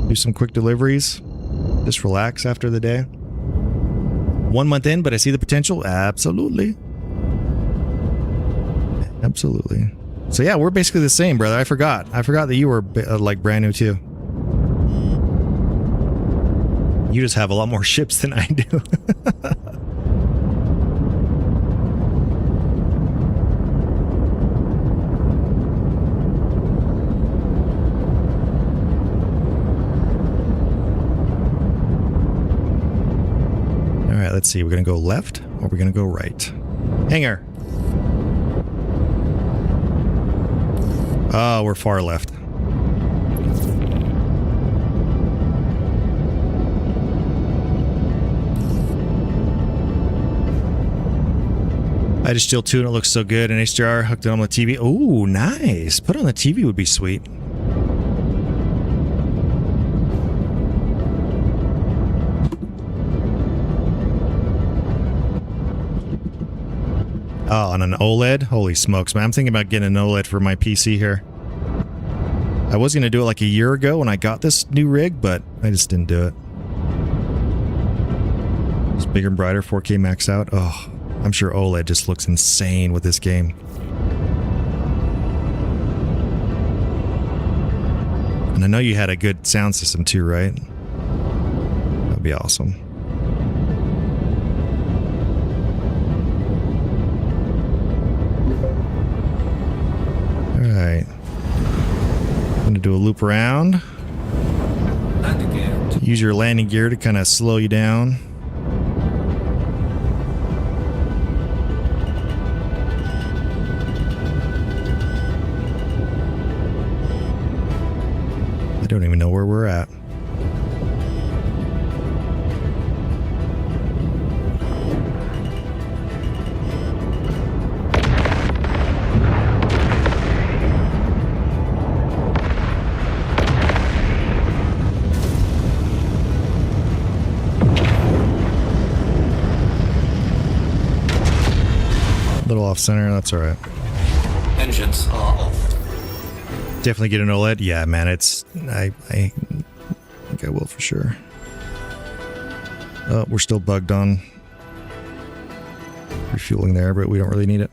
Do some quick deliveries. Just relax after the day. 1 month in, but I see the potential. Absolutely. Absolutely. So yeah, we're basically the same, brother. I forgot that you were like brand new too. You just have a lot more ships than I do. Let's see, we're going to go left or we're going to go right. Hangar. Oh, we're far left. I just still tuned. It looks so good. An HDR hooked it on the TV. Oh, nice. Put it on the TV would be sweet. Oh, on an OLED? Holy smokes, man. I'm thinking about getting an OLED for my PC here. I was going to do it like a year ago when I got this new rig, but I just didn't do it. It's bigger and brighter, 4K max out. Oh, I'm sure OLED just looks insane with this game. And I know you had a good sound system too, right? That'd be awesome. Alright. I'm going to do a loop around. Use your landing gear to kind of slow you down. I don't even know where we're at. Little off center, that's all right. Engines are off. Definitely get an OLED. Yeah, man, it's I think I will for sure. We're still bugged on refueling there, but we don't really need it.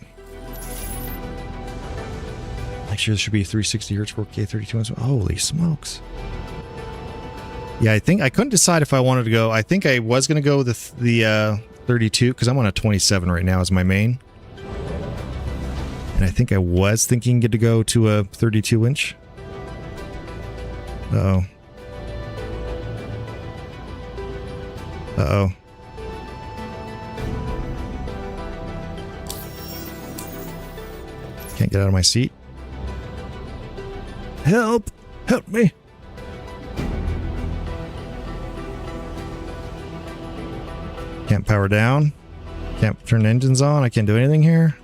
Make sure this should be 360 hertz 4K 32 inch. Holy smokes. Yeah, I think I couldn't decide if I wanted to go. I think I was going to go the 32 because I'm on a 27 right now as my main. And I think I was thinking to go to a 32 inch. Uh-oh. Uh-oh. Can't get out of my seat. Help! Help me! Can't power down. Can't turn the engines on. I can't do anything here.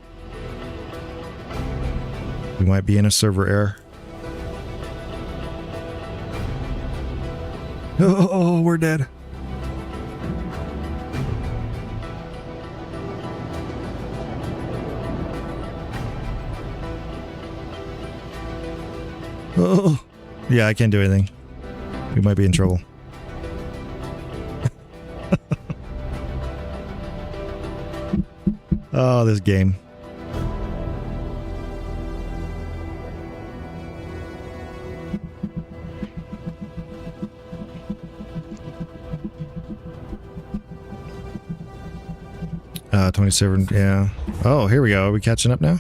We might be in a server error. Oh, we're dead. Oh, yeah, I can't do anything. We might be in trouble. Oh, this game. 27, yeah. Oh, here we go. Are we catching up now?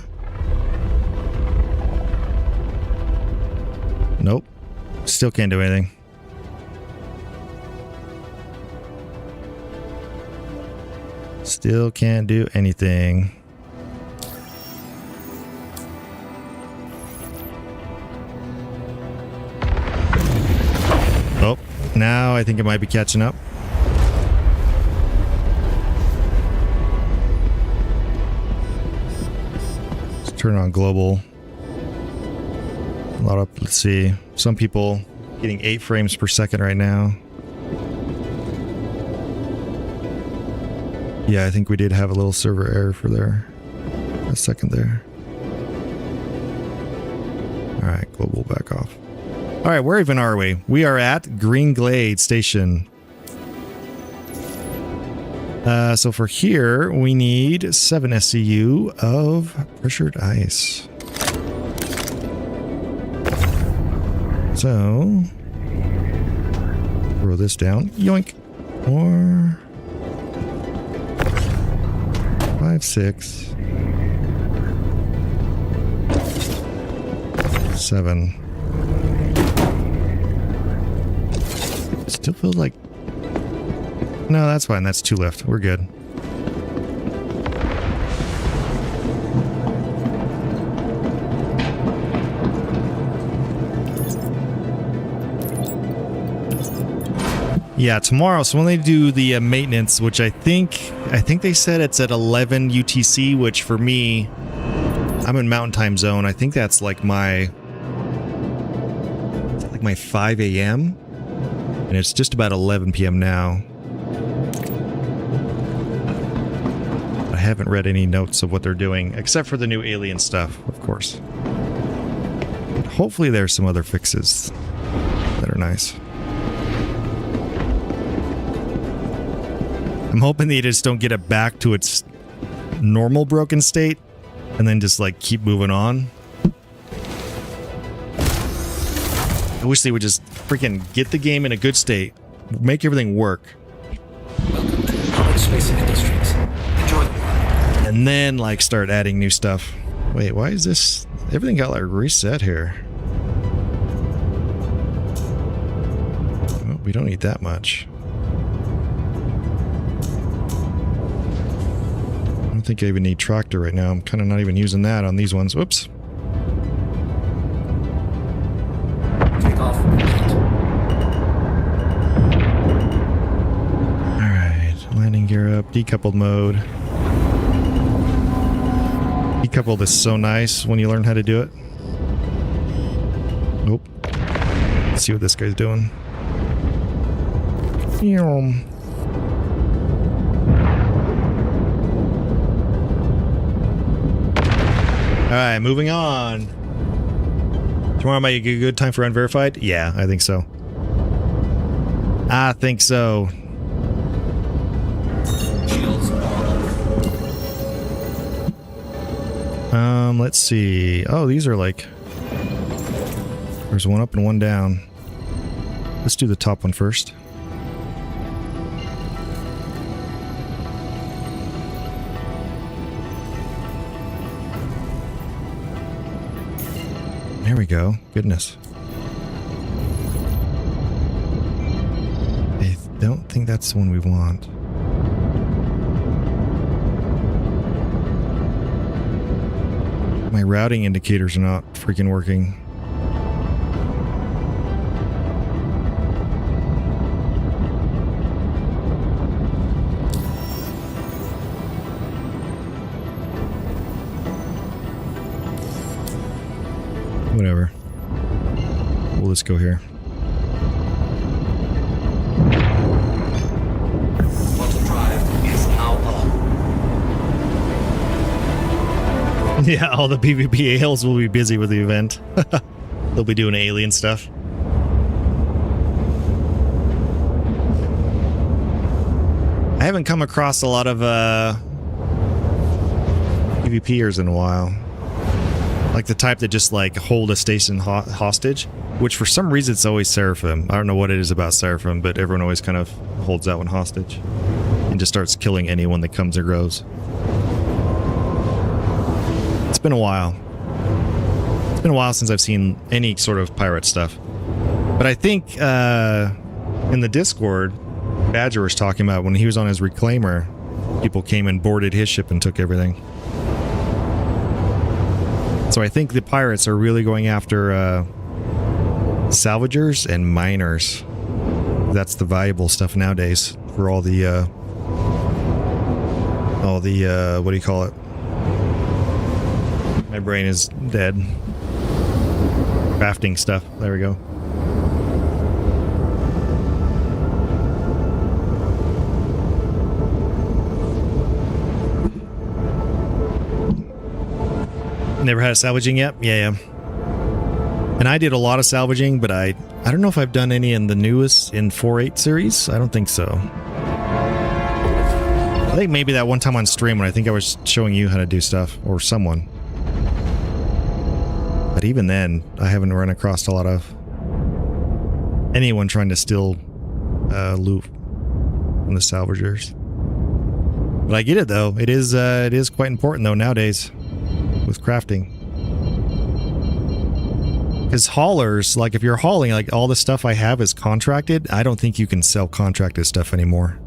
Nope. Still can't do anything. Still can't do anything. Oh, now I think it might be catching up. Let's turn on global. A lot of, let's see, some people getting 8 frames per second right now. Yeah, I think we did have a little server error for there. A second there. Alright, global back off. Alright, where even are we? We are at Green Glade Station. So for here, we need 7 SCU of pressured ice. So, throw this down. Yoink. Or 5, 6, 7. Still feels like... No, that's fine. That's 2 left. We're good. Yeah, tomorrow. So when they do the maintenance, which I think they said it's at 11 UTC, which for me, I'm in Mountain Time Zone. I think that's like my 5 a.m. and it's just about 11 p.m. now. I haven't read any notes of what they're doing, except for the new alien stuff, of course. But hopefully there's some other fixes that are nice. I'm hoping they just don't get it back to its normal broken state and then just like keep moving on. I wish they would just freaking get the game in a good state, make everything work. Welcome to Public Space and Industries. Enjoy the ride. And then like start adding new stuff. Wait, why is this? Everything got like reset here. Well, we don't need that much. I don't think I even need tractor right now. I'm kind of not even using that on these ones. Whoops. Takeoff complete. Alright, landing gear up, decoupled mode. Decoupled is so nice when you learn how to do it. Nope. Let's see what this guy's doing. Alright, moving on. Tomorrow might be a good time for unverified? Yeah, I think so. I think so. Let's see. Oh, these are like... There's one up and one down. Let's do the top one first. There we go. Goodness. I don't think that's the one we want. My routing indicators are not freaking working. Whatever. We'll just go here. Bottom drive is now on. Yeah, all the PvP ales will be busy with the event. They'll be doing alien stuff. I haven't come across a lot of PvPers in a while. Like the type that just like hold a station hostage, which for some reason it's always Seraphim. I don't know what it is about Seraphim, but everyone always kind of holds that one hostage and just starts killing anyone that comes or goes. It's been a while. It's been a while since I've seen any sort of pirate stuff. But I think in the Discord, Badger was talking about when he was on his reclaimer, people came and boarded his ship and took everything. So I think the pirates are really going after salvagers and miners. That's the valuable stuff nowadays for all the what do you call it? My brain is dead. Crafting stuff. There we go. Never had a salvaging yet? Yeah. And I did a lot of salvaging, but I don't know if I've done any in the newest in 4.8 series. I don't think so. I think maybe that one time on stream when I think I was showing you how to do stuff, or someone. But even then, I haven't run across a lot of anyone trying to steal loot from the salvagers. But I get it though. It is quite important though nowadays with crafting. Because haulers, like if you're hauling, like all the stuff I have is contracted. I don't think you can sell contracted stuff anymore.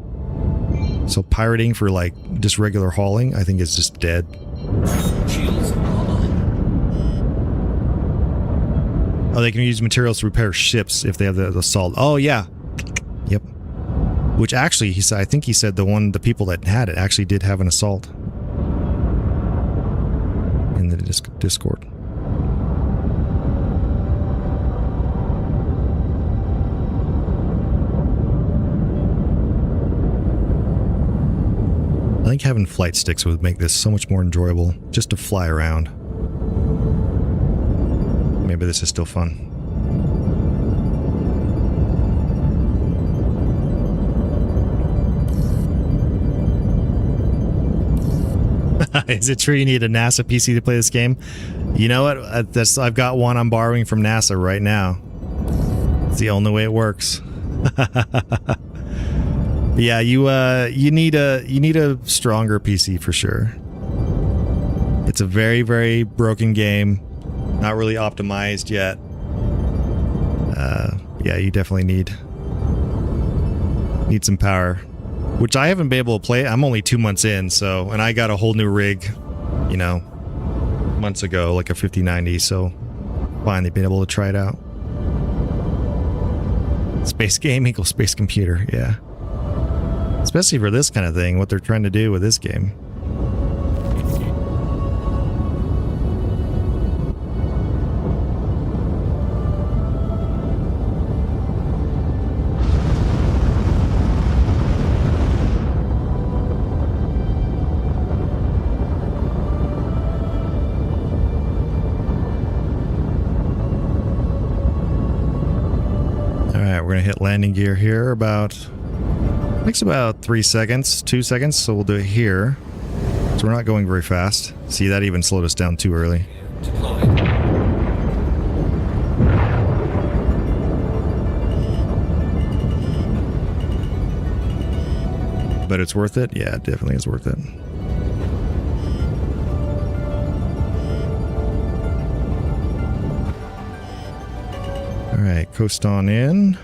So pirating for like just regular hauling, I think is just dead. Shields are on. Oh, they can use materials to repair ships if they have the assault. Oh yeah. Yep. Which actually, he said, I think he said the people that had it actually did have an assault in the Discord. I think having flight sticks would make this so much more enjoyable, just to fly around. Maybe this is still fun. Is it true you need a NASA PC to play this game? You know what? I've got one I'm borrowing from NASA right now. It's the only way it works. Yeah, you need a stronger PC for sure. It's a very, very broken game, not really optimized yet. Yeah, you definitely need some power, which I haven't been able to play. I'm only 2 months in, so, and I got a whole new rig, you know, months ago, like a 5090. So finally been able to try it out. Space game equals space computer, yeah. Especially for this kind of thing, what they're trying to do with this game. Alright, we're going to hit landing gear here about... Takes about 3 seconds, 2 seconds, so we'll do it here. So we're not going very fast. See, that even slowed us down too early. Deployed. But it's worth it? Yeah, it definitely is worth it. Alright, coast on in.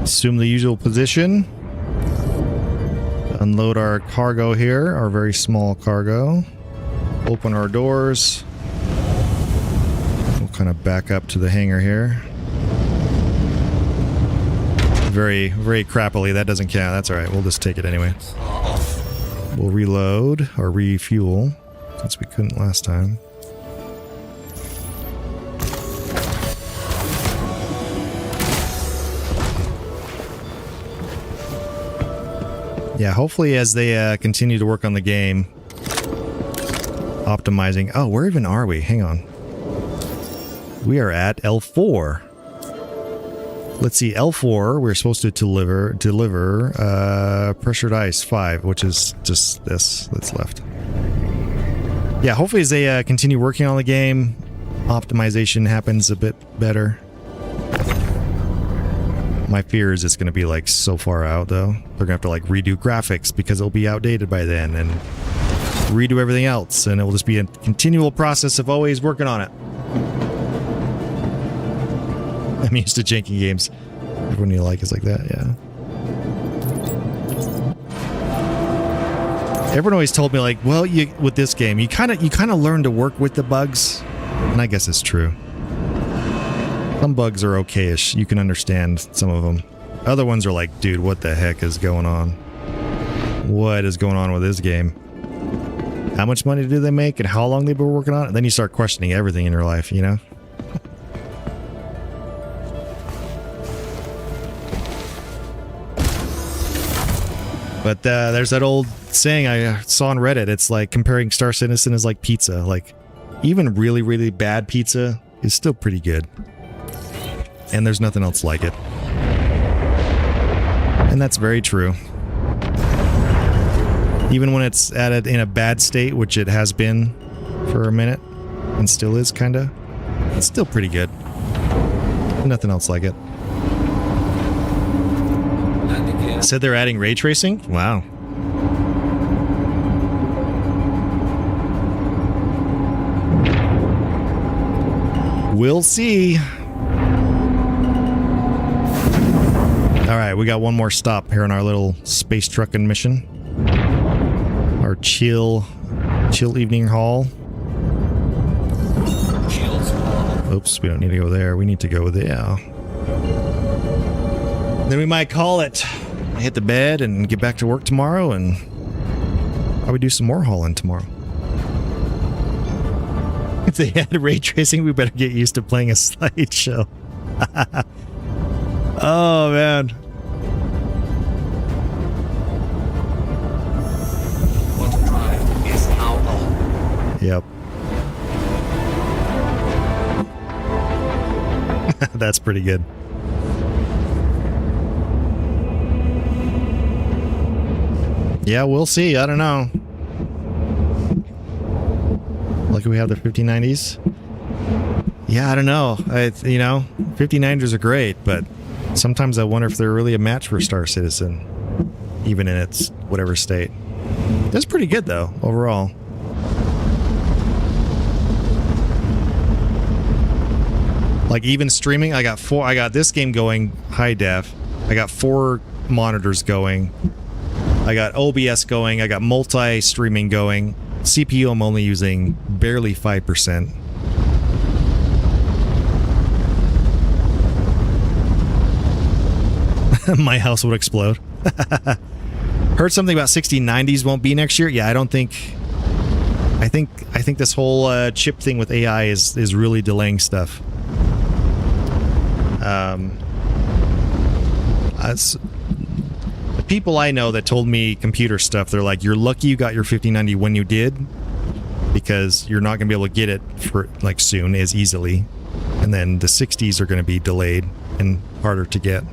Assume the usual position. Unload our cargo here, our very small cargo. Open our doors. We'll kind of back up to the hangar here. Very, very crappily. That doesn't count. That's alright. We'll just take it anyway. We'll reload or refuel since we couldn't last time. Yeah, hopefully as they continue to work on the game, optimizing. Oh, where even are we? Hang on. We are at L4. Let's see, L4, we're supposed to deliver pressured ice 5, which is just this that's left. Yeah, hopefully as they continue working on the game, optimization happens a bit better. My fear is it's going to be like so far out though. They're going to have to like redo graphics because it'll be outdated by then and redo everything else, and it will just be a continual process of always working on it. I'm used to janky games. Everyone you like is like that, yeah. Everyone always told me like, well, with this game, you kind of learn to work with the bugs, and I guess it's true. Some bugs are okay-ish. You can understand some of them. Other ones are like, dude, what the heck is going on? What is going on with this game? How much money do they make and how long they've been working on it? And then you start questioning everything in your life, you know? But there's that old saying I saw on Reddit. It's like comparing Star Citizen is like pizza. Like, even really, really bad pizza is still pretty good. And there's nothing else like it. And that's very true. Even when it's in a bad state, which it has been for a minute, and still is, kinda, it's still pretty good. Nothing else like it. Said they're adding ray tracing? Wow. We'll see. Alright, we got one more stop here on our little space trucking mission. Our chill evening haul. Oops, we don't need to go there. We need to go there. Then we might call it. Hit the bed and get back to work tomorrow, and probably do some more hauling tomorrow. If they had ray tracing, we better get used to playing a slideshow. Oh, man. Quantum drive is now on. Yep. That's pretty good. Yeah, we'll see. I don't know. Lucky we have the 5090s. Yeah, I don't know. 59ers are great, but sometimes I wonder if they're really a match for Star Citizen, even in its whatever state. That's pretty good though, overall. Like even streaming, I got this game going high def. I got 4 monitors going. I got OBS going. I got multi-streaming going. CPU I'm only using barely 5%. My house would explode. Heard something about 6090s won't be next year. Yeah, I don't think. I think this whole chip thing with AI is really delaying stuff. The people I know that told me computer stuff, they're like, you're lucky you got your 5090 when you did, because you're not going to be able to get it for like soon as easily, and then the 60s are going to be delayed and harder to get.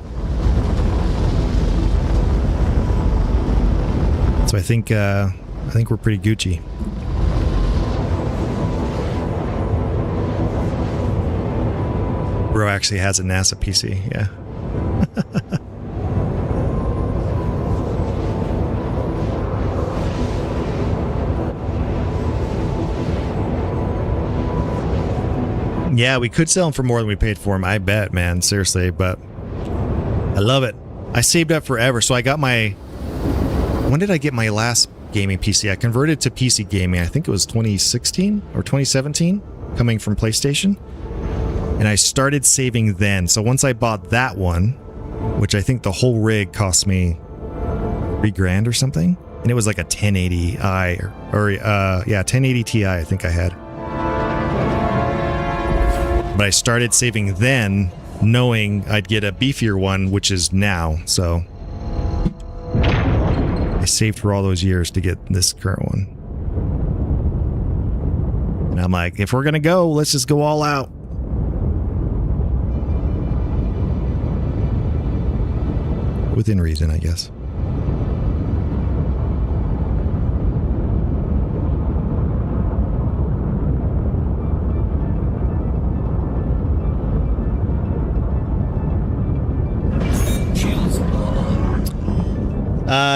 So I think I think we're pretty Gucci. Bro actually has a NASA PC, yeah. Yeah, we could sell them for more than we paid for them, I bet, man. Seriously, but I love it. I saved up forever, so I got my... When did I get my last gaming PC? I converted to PC gaming, I think it was 2016 or 2017, coming from PlayStation. And I started saving then. So once I bought that one, which I think the whole rig cost me $3,000 or something, and it was like a 1080i yeah, 1080 Ti I think I had. But I started saving then, knowing I'd get a beefier one, which is now. So I saved for all those years to get this current one. And I'm like, if we're gonna go, let's just go all out. Within reason, I guess.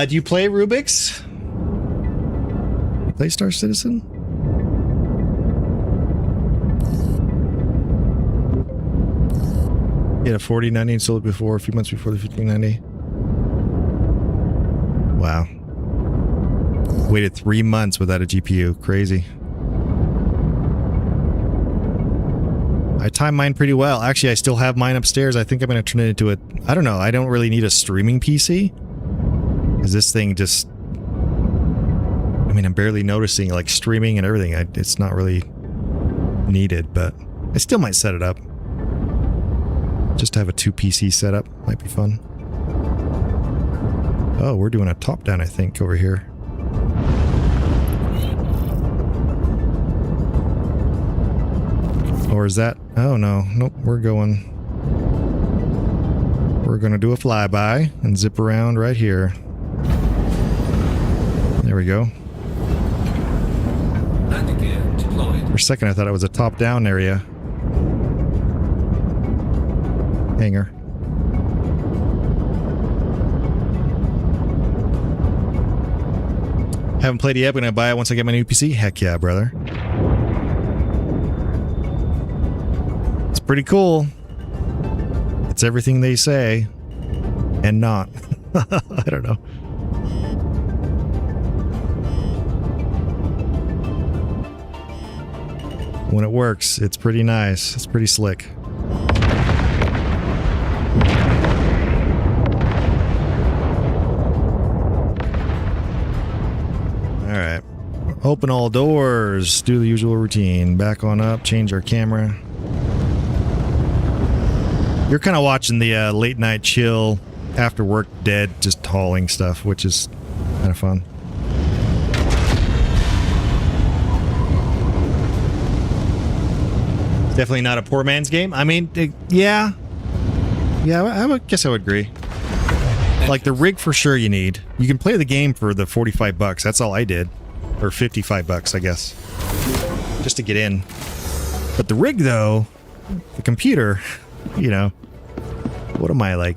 Do you play Rubik's? Play Star Citizen? You had a 4090 and sold it before, a few months before the 1590. Wow. Waited 3 months without a GPU. Crazy. I timed mine pretty well. Actually, I still have mine upstairs. I think I'm going to turn it into a... I don't know. I don't really need a streaming PC. Because this thing just... I mean, I'm barely noticing, like, streaming and everything. It's not really needed, but I still might set it up. Just to have a 2 PC setup. Might be fun. Oh, we're doing a top-down, I think, over here. Or is that... Oh, no. Nope, we're going... We're going to do a flyby and zip around right here. There we go. Landing gear deployed. For a second, I thought it was a top-down area. Hangar. Haven't played it yet, but gonna buy it once I get my new PC. Heck yeah, brother. It's pretty cool. It's everything they say. And not. I don't know. When it works, it's pretty nice. It's pretty slick. Alright. Open all doors. Do the usual routine. Back on up. Change our camera. You're kind of watching the late night chill, after work dead, just hauling stuff, which is kind of fun. Definitely not a poor man's game. I mean, yeah. Yeah, I guess I would agree. Like, the rig for sure you need. You can play the game for the 45 bucks. That's all I did. Or 55 bucks, I guess. Just to get in. But the rig, though, the computer, you know, what am I, like,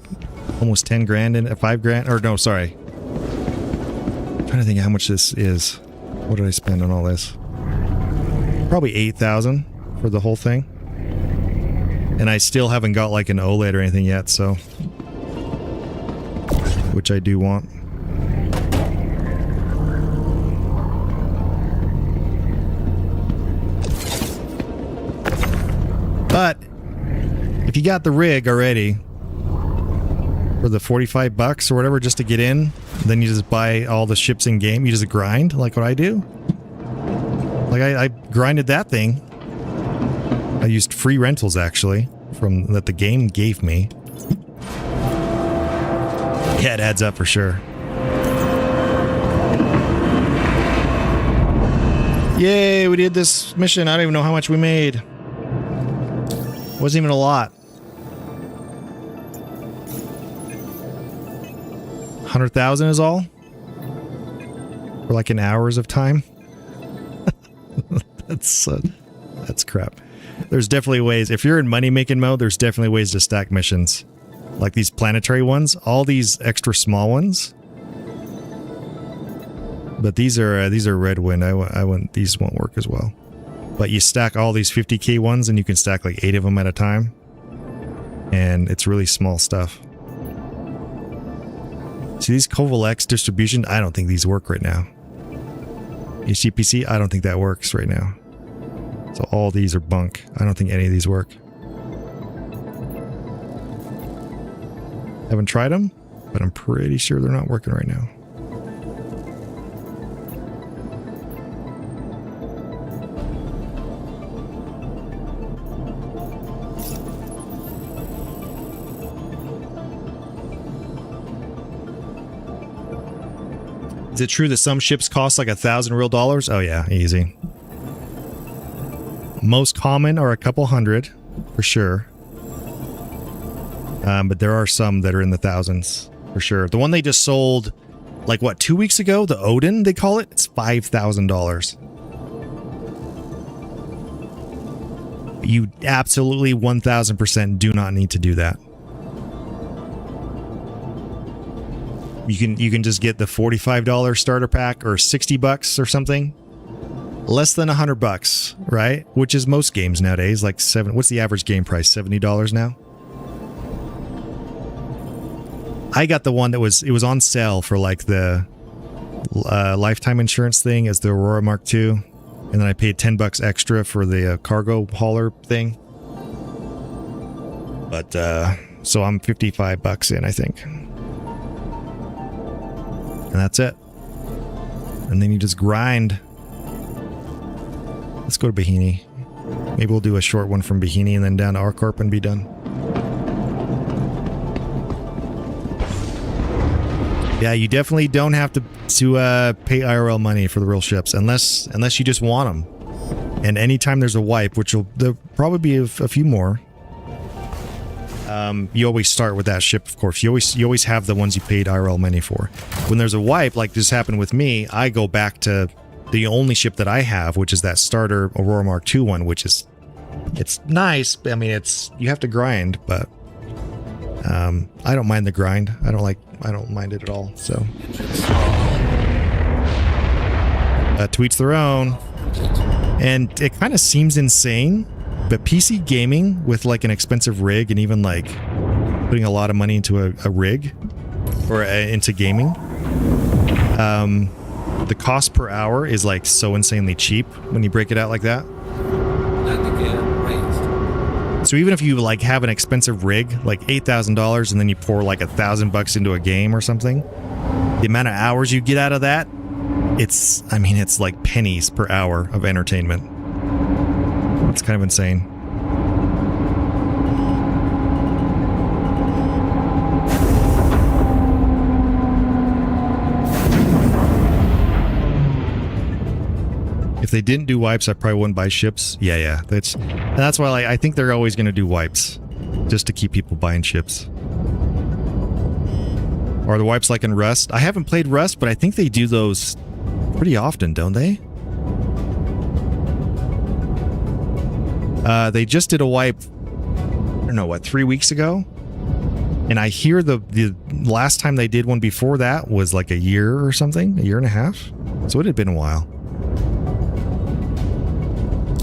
almost 10 grand in 5 grand? Or no, sorry. I'm trying to think how much this is. What did I spend on all this? Probably 8,000 for the whole thing. And I still haven't got like an OLED or anything yet, so... Which I do want. But if you got the rig already for the 45 bucks or whatever just to get in, then you just buy all the ships in game. You just grind like what I do. Like I grinded that thing. I used free rentals actually from that the game gave me. Yeah, it adds up for sure. Yay, we did this mission. I don't even know how much we made. Wasn't even a lot. 100,000 is all? for like in hours of time. That's crap. There's definitely ways. If you're in money-making mode, there's definitely ways to stack missions. Like these planetary ones, all these extra small ones. But these are red wind. These won't work as well. But you stack all these 50k ones and you can stack like 8 of them at a time. And it's really small stuff. See these Covalex distribution? I don't think these work right now. HTPC? I don't think that works right now. So all these are bunk. I don't think any of these work. Haven't tried them, but I'm pretty sure they're not working right now. Is it true that some ships cost like $1,000 real dollars? Oh yeah, easy. Most common are a couple hundred, for sure. But there are some that are in the thousands, for sure. The one they just sold, like what, 2 weeks ago? The Odin, they call it? It's $5,000. You absolutely 1000% do not need to do that. You can just get the $45 starter pack or $60 or something. Less than $100, right? Which is most games nowadays, like what's the average game price? $70 now? I got the one that it was on sale for like the lifetime insurance thing as the Aurora Mark II. And then I paid $10 extra for the cargo hauler thing. But, so I'm $55 in, I think. And that's it. And then you just grind. Let's go to Bahini. Maybe we'll do a short one from Bahini and then down to Arcorp and be done. Yeah, you definitely don't have to pay IRL money for the real ships unless you just want them. And anytime there's a wipe, there'll probably be a few more. You always start with that ship, of course. You always have the ones you paid IRL money for. When there's a wipe, like this happened with me, I go back to the only ship that I have, which is that starter Aurora Mark II one, which is, it's nice. I mean, you have to grind, but I don't mind the grind. I don't mind it at all. So to each their own. And it kind of seems insane, but PC gaming with like an expensive rig and even like putting a lot of money into a rig or into gaming, the cost per hour is like so insanely cheap when you break it out like that. So even if you like have an expensive rig, like $8,000, and then you pour like $1,000 into a game or something, the amount of hours you get out of that, it's like pennies per hour of entertainment. It's kind of insane. If they didn't do wipes, I probably wouldn't buy ships. Yeah. That's why I think they're always going to do wipes, just to keep people buying ships. Are the wipes like in Rust? I haven't played Rust, but I think they do those pretty often, don't they? They just did a wipe, I don't know, what, 3 weeks ago? And I hear the last time they did one before that was like a year or something, a year and a half. So it had been a while.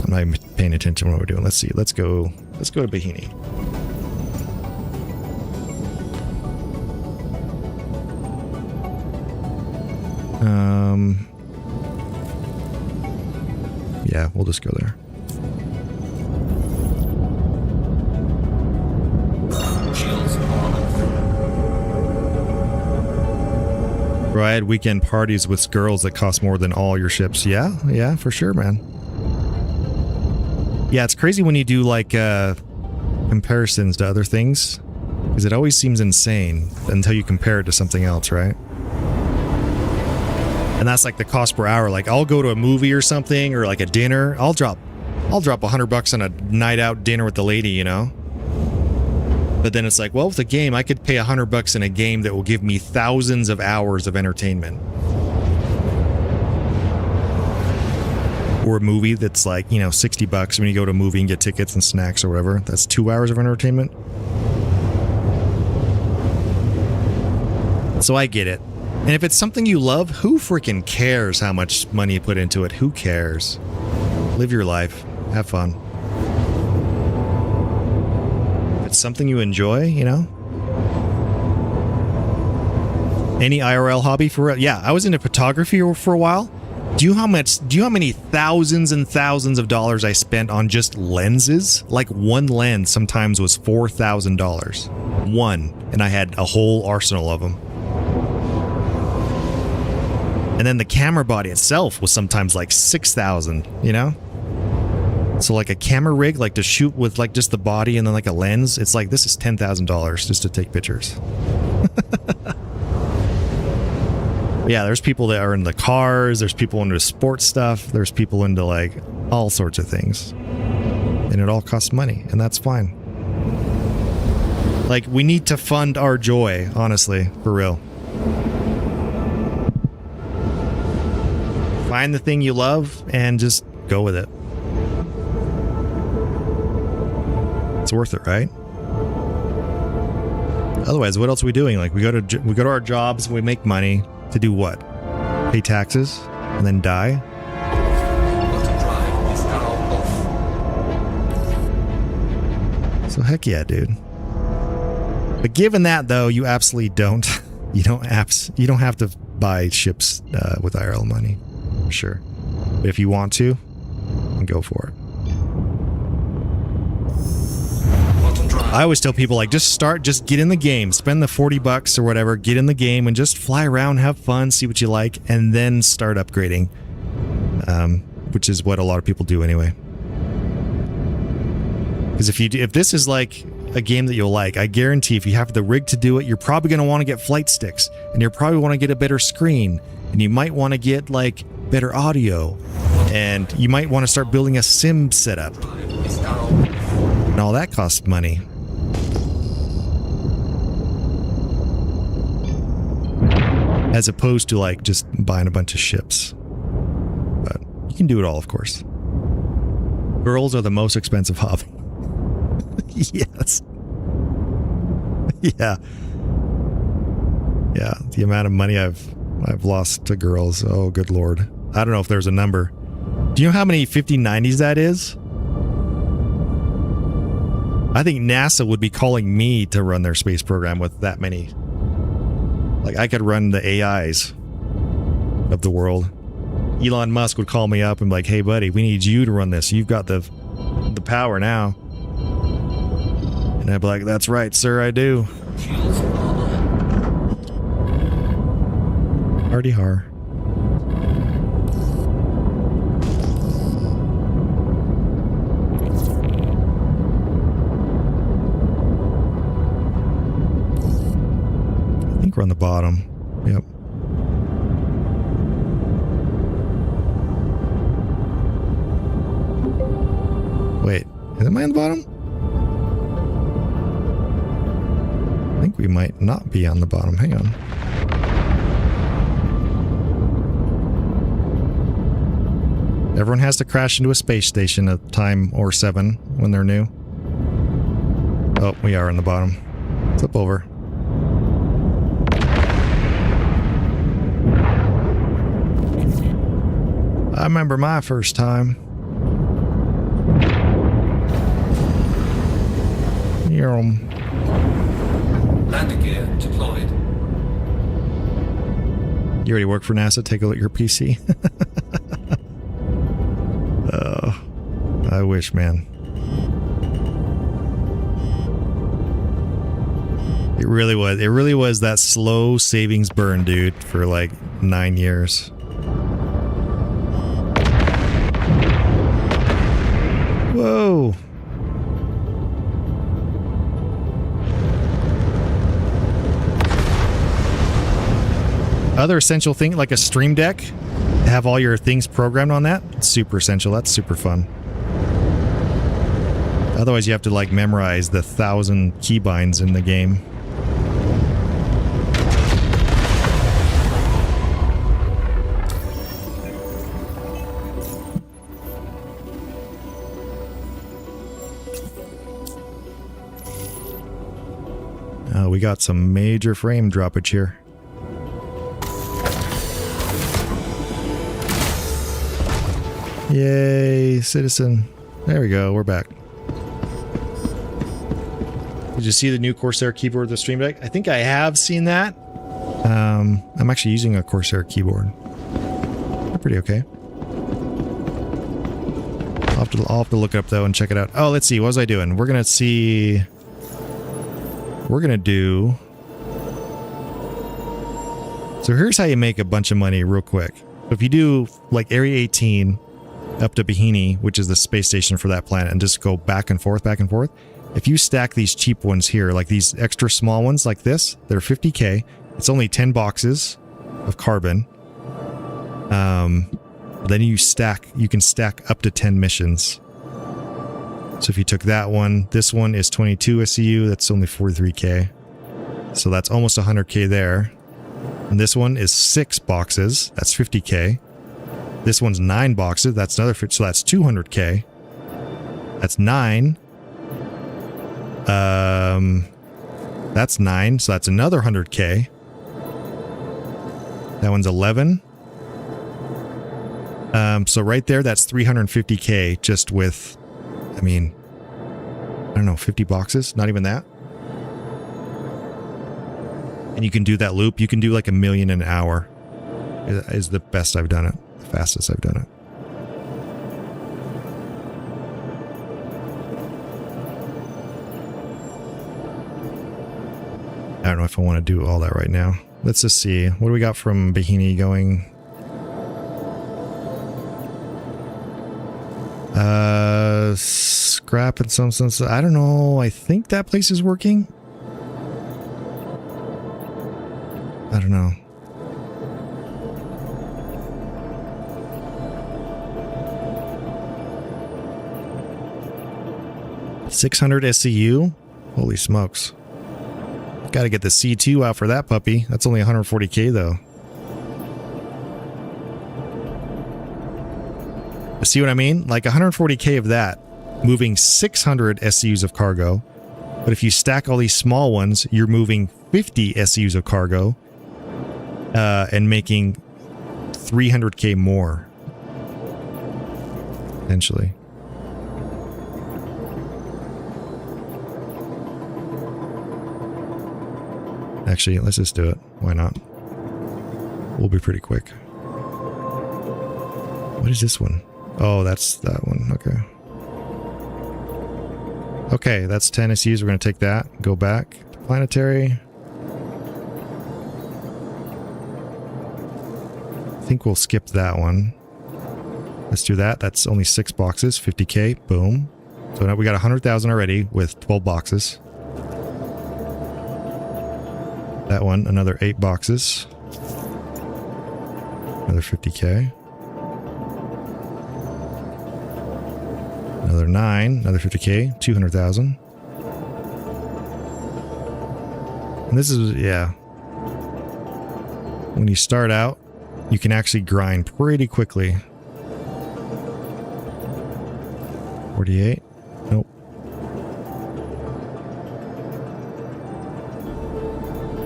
I'm not even paying attention to what we're doing. Let's see. Let's go to Bahini. Yeah, we'll just go there. Right, weekend parties with girls that cost more than all your ships. Yeah, for sure, man. Yeah, it's crazy when you do like comparisons to other things, because it always seems insane until you compare it to something else, right? And that's like the cost per hour. Like I'll go to a movie or something, or like a dinner. I'll drop $100 on a night out dinner with the lady, you know? But then it's like, well, with a game, I could pay $100 in a game that will give me thousands of hours of entertainment. Or a movie that's like, you know, $60 when you go to a movie and get tickets and snacks or whatever. That's 2 hours of entertainment. So I get it. And if it's something you love, who freaking cares how much money you put into it? Who cares? Live your life. Have fun. If it's something you enjoy, you know? Any IRL hobby for real? Yeah, I was into photography for a while. Do you know how many thousands and thousands of dollars I spent on just lenses? Like one lens sometimes was $4,000. One. And I had a whole arsenal of them. And then the camera body itself was sometimes like $6,000, you know? So like a camera rig, like to shoot with like just the body and then like a lens, it's like this is $10,000 just to take pictures. Yeah, there's people that are into cars, there's people into sports stuff, there's people into like all sorts of things. And it all costs money, and that's fine. Like, we need to fund our joy, honestly, for real. Find the thing you love and just go with it. It's worth it, right? Otherwise, what else are we doing? Like, we go to our jobs, we make money to do what? Pay taxes and then die? Drive is now off. So heck yeah, dude. But given that though, you absolutely don't. You don't have to buy ships with IRL money, for sure. But if you want to, then go for it. I always tell people, like, just get in the game, spend the $40 or whatever, get in the game and just fly around, have fun, see what you like, and then start upgrading. Which is what a lot of people do anyway. Because if this is like a game that you'll like, I guarantee if you have the rig to do it, you're probably going to want to get flight sticks, and you'll probably want to get a better screen, and you might want to get like better audio, and you might want to start building a sim setup. And all that costs money. As opposed to like just buying a bunch of ships. But you can do it all, of course. Girls are the most expensive hobby. Yes. Yeah. Yeah, the amount of money I've lost to girls. Oh, good lord. I don't know if there's a number. Do you know how many 5090s that is? I think NASA would be calling me to run their space program with that many. Like, I could run the AIs of the world. Elon Musk would call me up and be like, hey, buddy, we need you to run this. You've got the power now. And I'd be like, that's right, sir, I do. Hardy har. I think we're on the bottom. Yep. Wait, am I on the bottom? I think we might not be on the bottom. Hang on. Everyone has to crash into a space station at time or 7 when they're new. Oh, we are on the bottom. Flip over. I remember my first time. Landing gear deployed. You already work for NASA? Take a look at your PC. Oh, I wish, man. It really was. It really was that slow savings burn, dude, for like 9 years. Whoa. Other essential thing, like a Stream Deck, have all your things programmed on that. It's super essential. That's super fun. Otherwise, you have to like memorize the 1,000 keybinds in the game. got some major frame droppage here. Yay, citizen. There we go, we're back. Did you see the new Corsair keyboard with the Stream Deck? I think I have seen that. I'm actually using a Corsair keyboard. They're pretty okay. I'll have to look it up though and check it out. Oh, let's see. What was I doing? We're gonna see. We're gonna do. So here's how you make a bunch of money real quick. So if you do like Area 18 up to Bahini, which is the space station for that planet, and just go back and forth, back and forth. If you stack these cheap ones here, like these extra small ones like this, they're 50k. It's only 10 boxes of carbon. Then you can stack up to 10 missions. So if you took that one, this one is 22 SCU, that's only 43k. So that's almost 100k there. And this one is 6 boxes, that's 50k. This one's 9 boxes, that's another 50, so that's 200k. That's 9. That's 9, so that's another 100k. That one's 11. So right there, that's 350k just with, I mean, I don't know, 50 boxes? Not even that. And you can do that loop. You can do like 1 million an hour. Is the best I've done it. The fastest I've done it. I don't know if I want to do all that right now. Let's just see. What do we got from Bahini going? Scrap in some sense. I don't know. I think that place is working. I don't know. $600 SCU? Holy smokes. Got to get the C2 out for that puppy. That's only 140k though. See what I mean? Like 140k of that, moving 600 SCUs of cargo. But if you stack all these small ones, you're moving 50 SCUs of cargo and making 300k more. Potentially. Actually, let's just do it. Why not? We'll be pretty quick. What is this one? Oh, that's that one. Okay. Okay, that's 10 SCUs. We're going to take that. Go back to planetary. I think we'll skip that one. Let's do that. That's only 6 boxes. 50k. Boom. So now we got 100,000 already with 12 boxes. That one, another 8 boxes. Another 50k. Another 9, another 50k, 200,000. And this is, yeah. When you start out, you can actually grind pretty quickly. 48. Nope.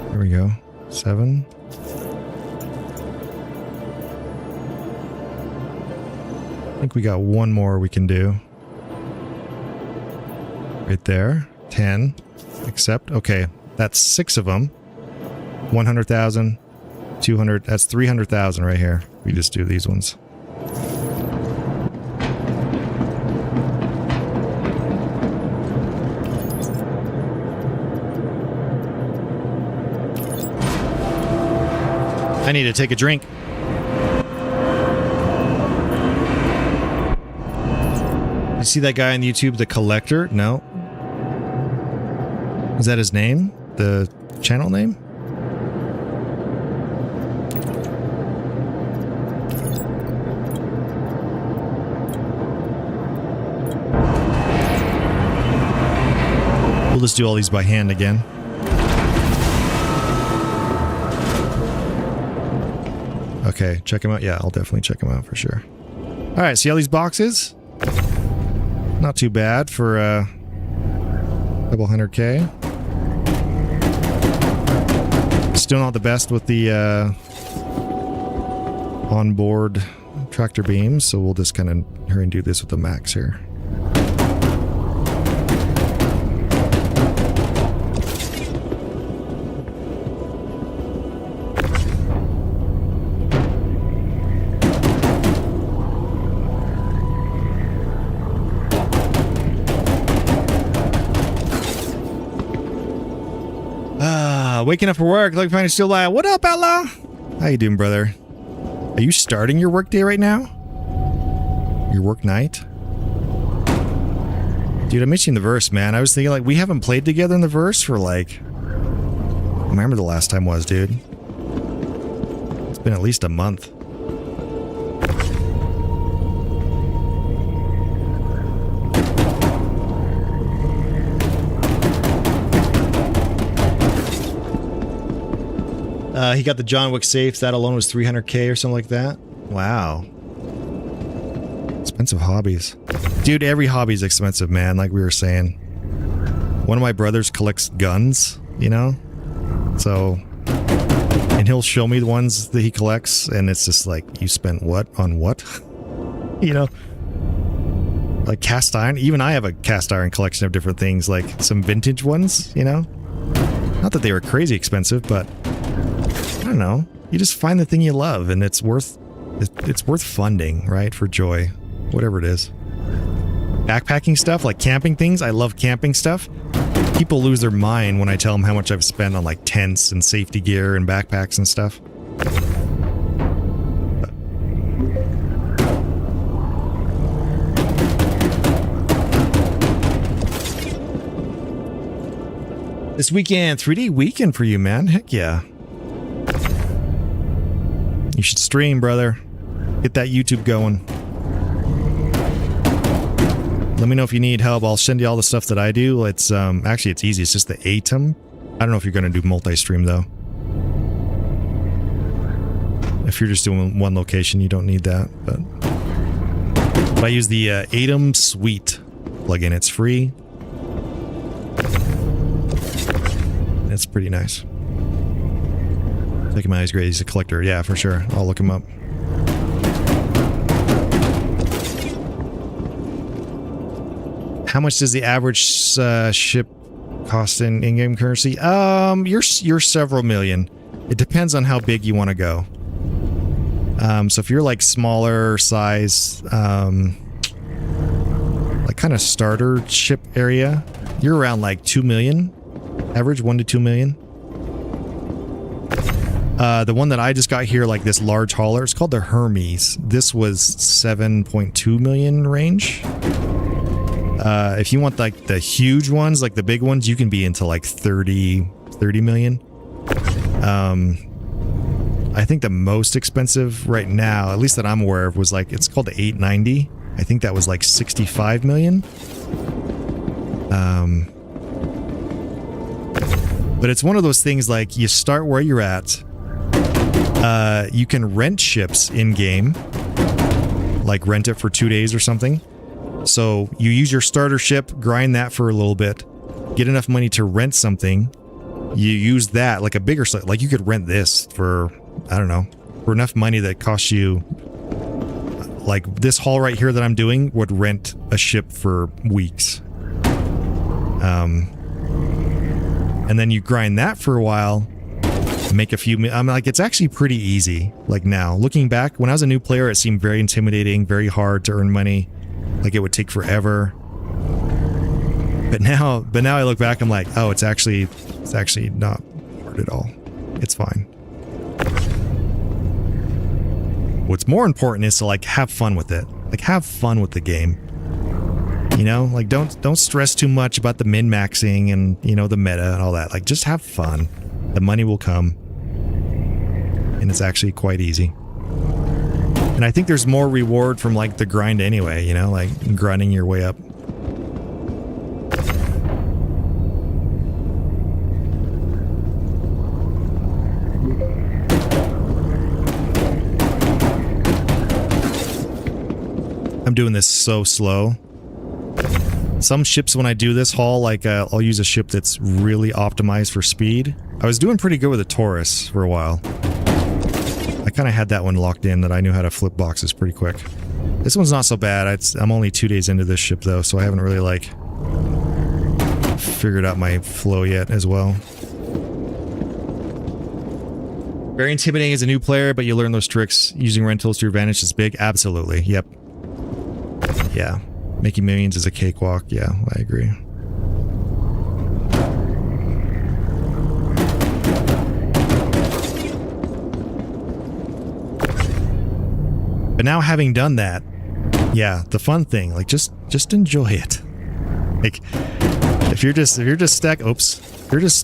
There we go. 7. I think we got one more we can do. Right there. 10. Accept. Okay. That's 6 of them. 100,000. 200. That's 300,000 right here. We just do these ones. I need to take a drink. You see that guy on YouTube, the Collector? No. Is that his name? The channel name? We'll just do all these by hand again. Okay, check him out. Yeah, I'll definitely check him out for sure. All right, see all these boxes? Not too bad for couple 100k. still not the best with the onboard tractor beams, so we'll just kind of hurry and do this with the max here. Waking up for work, like finding still alive. What up, Outlaw? How you doing, brother? Are you starting your work day right now? Your work night? Dude, I missed you in the verse, man. I was thinking, like, we haven't played together in the verse for, like... I remember the last time was, dude. It's been at least a month. He got the John Wick safes. That alone was 300k or something like that. Wow. Expensive hobbies. Dude, every hobby is expensive, man, like we were saying. One of my brothers collects guns, you know? So... And he'll show me the ones that he collects, and it's just like, you spent what on what? You know? Like cast iron. Even I have a cast iron collection of different things, like some vintage ones, you know? Not that they were crazy expensive, but... I don't know. You just find the thing you love, and it's worth funding, right? For joy, whatever it is. Backpacking stuff, like camping things. I love camping stuff. People lose their mind when I tell them how much I've spent on like tents and safety gear and backpacks and stuff. This weekend, 3D weekend for you, man. Heck yeah. You should stream, brother. Get that YouTube going. Let me know if you need help. I'll send you all the stuff that I do. It's actually it's easy. It's just the ATEM. I don't know if you're going to do multi-stream though. If you're just doing one location, you don't need that. But I use the ATEM Suite plugin. It's free. It's pretty nice. Look at my eyes, great. He's a collector. Yeah, for sure. I'll look him up. How much does the average ship cost in in-game currency? You're several million. It depends on how big you want to go. So if you're like smaller size, like kind of starter ship area, you're around like 2 million. Average 1 to 2 million. The one that I just got here, like this large hauler, it's called the Hermes. This was 7.2 million range. If you want like the huge ones, like the big ones, you can be into like 30 million. I think the most expensive right now, at least that I'm aware of, was like, it's called the 890. I think that was like 65 million. But it's one of those things like you start where you're at. You can rent ships in game, like rent it for 2 days or something. So you use your starter ship, grind that for a little bit, get enough money to rent something. You use that like a bigger site, like you could rent this for, I don't know, for enough money that costs you, like this haul right here that I'm doing would rent a ship for weeks. And then you grind that for a while, make a few, I'm like, it's actually pretty easy. Like now, looking back, when I was a new player, it seemed very intimidating, very hard to earn money. Like it would take forever. But now I look back, I'm like, oh, it's actually not hard at all. It's fine. What's more important is to like have fun with it. Like have fun with the game. You know, like don't stress too much about the min-maxing and, you know, the meta and all that. Like just have fun. The money will come. And it's actually quite easy. And I think there's more reward from like the grind anyway, you know, like grinding your way up. I'm doing this so slow. Some ships, when I do this haul, like I'll use a ship that's really optimized for speed. I was doing pretty good with a Taurus for a while. I kind of had that one locked in, that I knew how to flip boxes pretty quick. This one's not so bad. I'm only 2 days into this ship though, so I haven't really like figured out my flow yet as well. Very intimidating as a new player, but you learn those tricks. Using rentals to your advantage is big. Absolutely. Yep. Yeah. Making millions is a cakewalk. Yeah, I agree. But now having done that, yeah, the fun thing, like just enjoy it. Like if you're just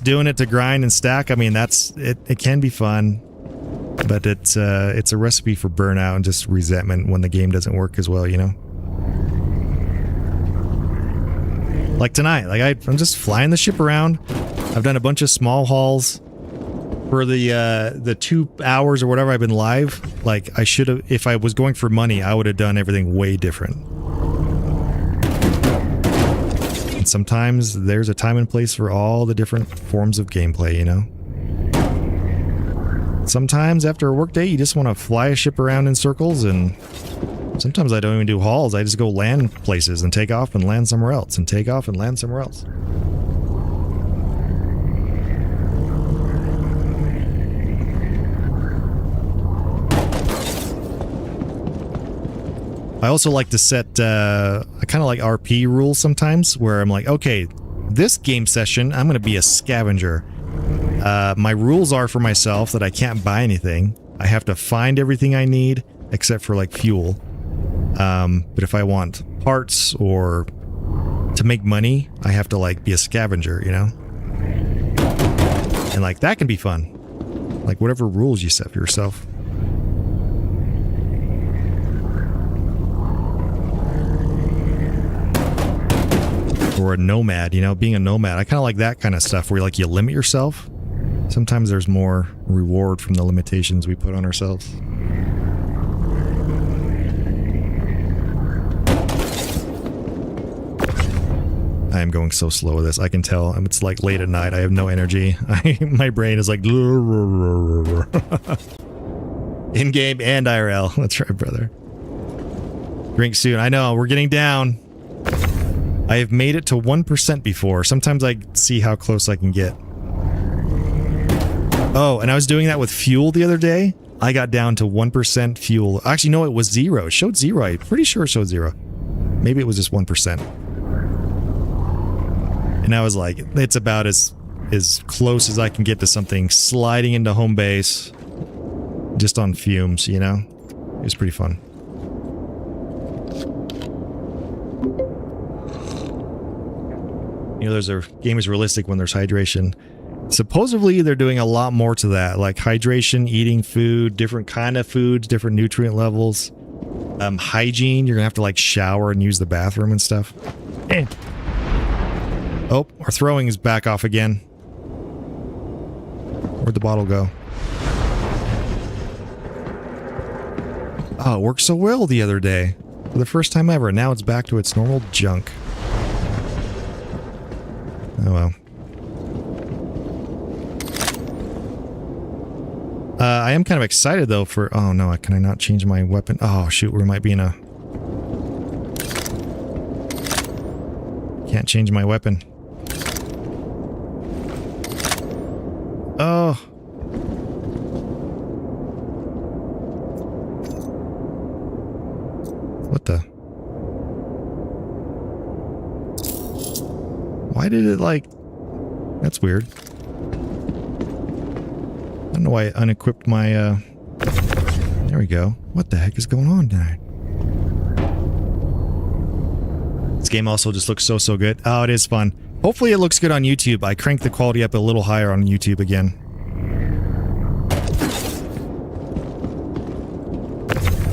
doing it to grind and stack, I mean that's it. It can be fun, but it's a recipe for burnout and just resentment when the game doesn't work as well, you know. Like tonight, like I'm just flying the ship around. I've done a bunch of small hauls for the 2 hours or whatever I've been live. Like I should have, if I was going for money, I would have done everything way different. And sometimes there's a time and place for all the different forms of gameplay, you know. Sometimes after a work day, you just want to fly a ship around in circles, and sometimes I don't even do hauls. I just go land places and take off and land somewhere else and take off and land somewhere else. I also like to set, I kind of like RP rules sometimes, where I'm like, okay, this game session, I'm going to be a scavenger. My rules are for myself that I can't buy anything. I have to find everything I need, except for like fuel. But if I want parts or to make money, I have to like be a scavenger, you know? And like that can be fun. Like whatever rules you set for yourself. Or a nomad, you know, being a nomad. I kind of like that kind of stuff where like you limit yourself. Sometimes there's more reward from the limitations we put on ourselves. I am going so slow with this. I can tell. It's like late at night. I have no energy. My brain is like... In-game and IRL. That's right, brother. Drink soon. I know. We're getting down. I have made it to 1% before. Sometimes I see how close I can get. Oh, and I was doing that with fuel the other day. I got down to 1% fuel. Actually, no, it was 0. It showed 0. I'm pretty sure it showed 0. Maybe it was just 1%. And I was like, it's about as close as I can get to something sliding into home base just on fumes, you know? It was pretty fun. You know, there's a game is realistic when there's hydration. Supposedly, they're doing a lot more to that, like hydration, eating food, different kind of foods, different nutrient levels. Hygiene, you're gonna have to like shower and use the bathroom and stuff. Oh, our throwing is back off again. Where'd the bottle go? Oh, it worked so well the other day. For the first time ever. Now it's back to its normal junk. Oh well. I am kind of excited though for... Oh no, can I not change my weapon? Oh shoot, we might be in a... Can't change my weapon. Oh. What the? Why did it like... That's weird. I don't know why I unequipped my, There we go. What the heck is going on tonight? This game also just looks so good. Oh, it is fun. Hopefully it looks good on YouTube. I cranked the quality up a little higher on YouTube again.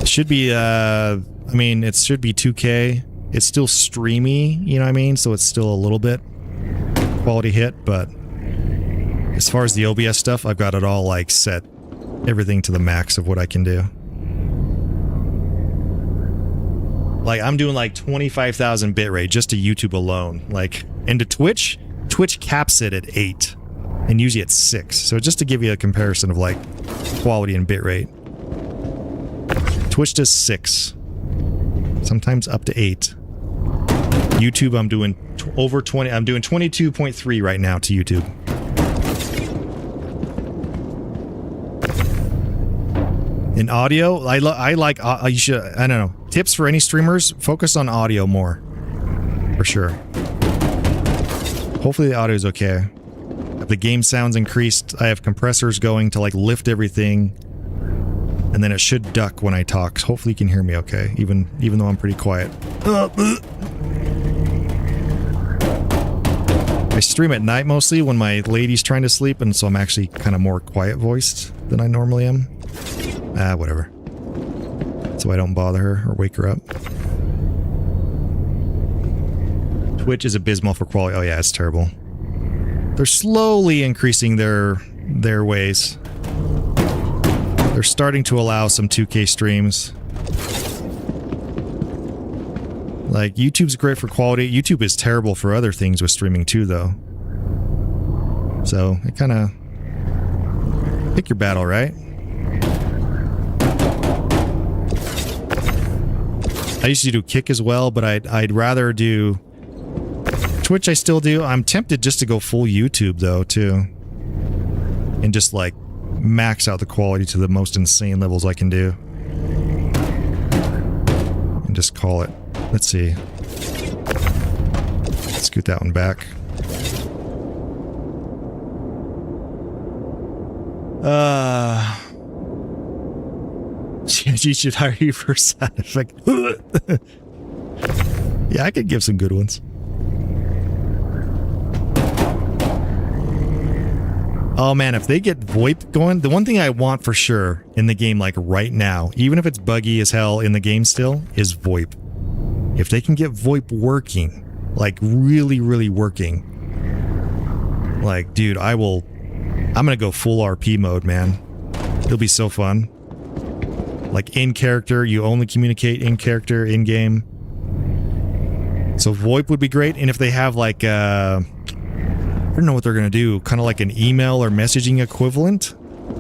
It should be, I mean, it should be 2K. It's still streamy, you know what I mean? So it's still a little bit quality hit, but as far as the OBS stuff, I've got it all like set everything to the max of what I can do. Like, I'm doing like 25,000 bitrate just to YouTube alone. Like, and to Twitch, Twitch caps it at 8. And usually it's 6. So just to give you a comparison of like quality and bitrate. Twitch does 6. Sometimes up to 8. YouTube, I'm doing over 20. I'm doing 22.3 right now to YouTube. In audio, I like, you should, I don't know. Tips for any streamers, focus on audio more. For sure. Hopefully the audio is okay. If the game sounds increased, I have compressors going to like lift everything. And then it should duck when I talk. So hopefully you can hear me okay, even though I'm pretty quiet. I stream at night mostly when my lady's trying to sleep, and so I'm actually kind of more quiet voiced than I normally am. Whatever. So I don't bother her or wake her up. Twitch is abysmal for quality. Oh yeah, it's terrible. They're slowly increasing their ways. They're starting to allow some 2K streams. Like, YouTube's great for quality. YouTube is terrible for other things with streaming too, though. So, it kind of... Pick your battle, right? I used to do Kick as well, but I'd rather do... Twitch I still do. I'm tempted just to go full YouTube, though, too. And just, like, max out the quality to the most insane levels I can do. And just call it. Let's see. Scoot that one back. She should hire you for a sound effect. Yeah, I could give some good ones. Oh man, if they get VoIP going, the one thing I want for sure in the game, like right now, even if it's buggy as hell in the game still, is VoIP. If they can get VoIP working, like really, really working, like, dude, I'm gonna go full RP mode, man. It'll be so fun. Like in character, you only communicate in character, in game. So VoIP would be great, and if they have like I don't know what they're going to do, kind of like an email or messaging equivalent.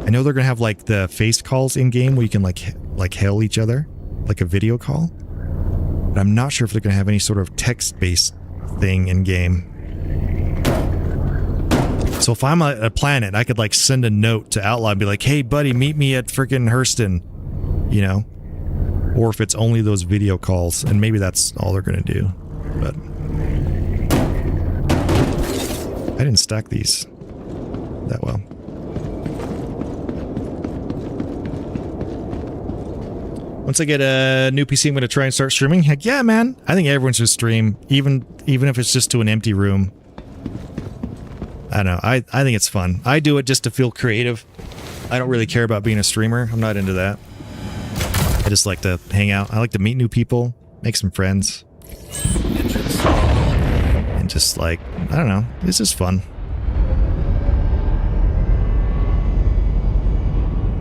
I know they're going to have like the face calls in game where you can like hail each other, like a video call. But I'm not sure if they're going to have any sort of text-based thing in game. So if I'm a planet, I could like send a note to Outlaw and be like, hey buddy, meet me at freaking Hurston, you know? Or if it's only those video calls, and maybe that's all they're going to do. But I didn't stack these that well. Once I get a new PC, I'm going to try and start streaming. Heck yeah, man. I think everyone should stream, even if it's just to an empty room. I don't know. I think it's fun. I do it just to feel creative. I don't really care about being a streamer. I'm not into that. I just like to hang out. I like to meet new people, make some friends. And just like, I don't know, this is fun.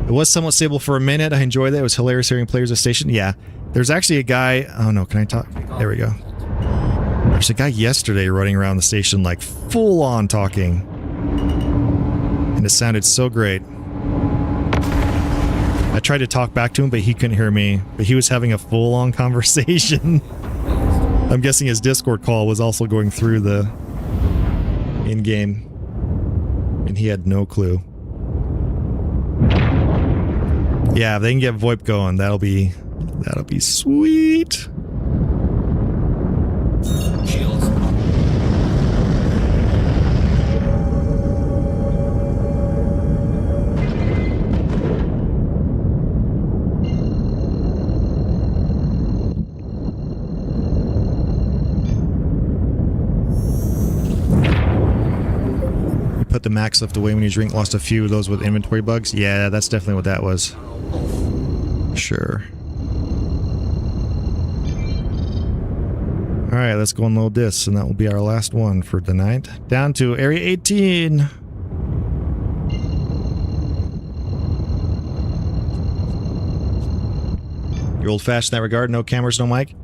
It was somewhat stable for a minute. I enjoyed that. It was hilarious hearing players at station. Yeah, there's actually a guy, oh no, can I talk? There we go. There's a guy yesterday running around the station like full on talking. And it sounded so great. I tried to talk back to him, but he couldn't hear me. But he was having a full on conversation. I'm guessing his Discord call was also going through the in-game, and he had no clue. Yeah, if they can get VoIP going, that'll be sweet. Shields. Put the max lift away when you drink. Lost a few of those with inventory bugs. Yeah, that's definitely what that was. Sure. Alright, let's go unload this, and that will be our last one for tonight. Down to Area 18. You're old-fashioned in that regard. No cameras, no mic.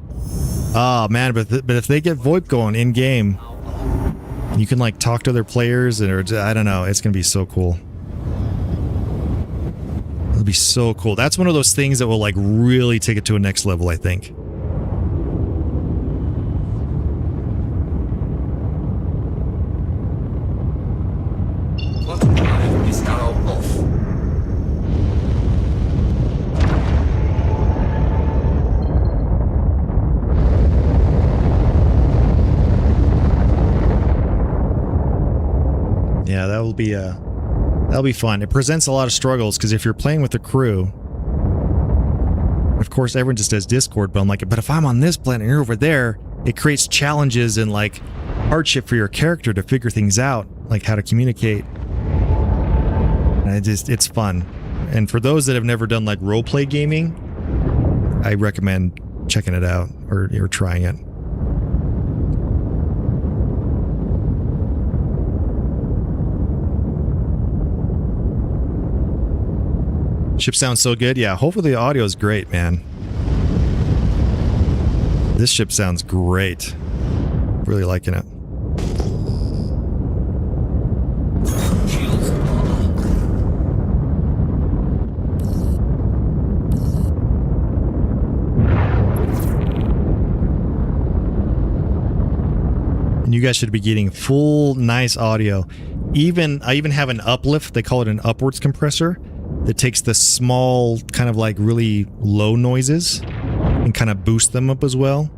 Oh man, but if they get VoIP going in game, you can like talk to other players, and or I don't know, it's gonna be so cool. It'll be so cool. That's one of those things that will like really take it to a next level, I think. Quantum drive is now off. Yeah, that'll be fun. It presents a lot of struggles because if you're playing with the crew, of course everyone just does Discord, but I'm like, but if I'm on this planet and you're over there, it creates challenges and like hardship for your character to figure things out, like how to communicate. And it's fun. And for those that have never done like roleplay gaming, I recommend checking it out or trying it. Ship sounds so good. Yeah, hopefully the audio is great, man. This ship sounds great. Really liking it. Shields are up. And you guys should be getting full, nice audio. I even have an uplift. They call it an upwards compressor that takes the small, kind of like really low noises and kind of boosts them up as well,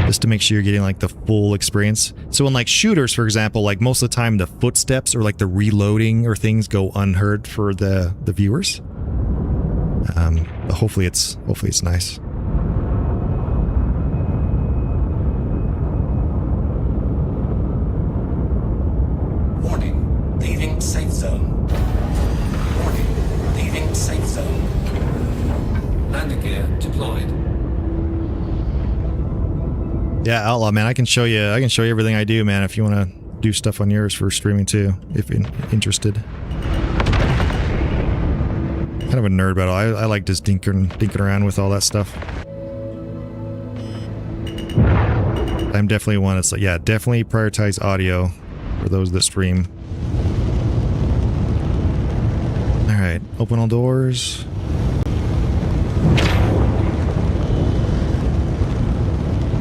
just to make sure you're getting like the full experience. So in like shooters, for example, like most of the time the footsteps or like the reloading or things go unheard for the viewers. But hopefully it's nice. Warning, leaving safe zone. Warning, leaving safe zone. Landing gear deployed. Yeah, Outlaw, man, I can show you everything I do, man, if you want to do stuff on yours for streaming too, if you're interested. Kind of a nerd battle. I like just dinking around with all that stuff. I'm definitely one that's like, yeah, definitely prioritize audio for those that stream. Alright, open all doors.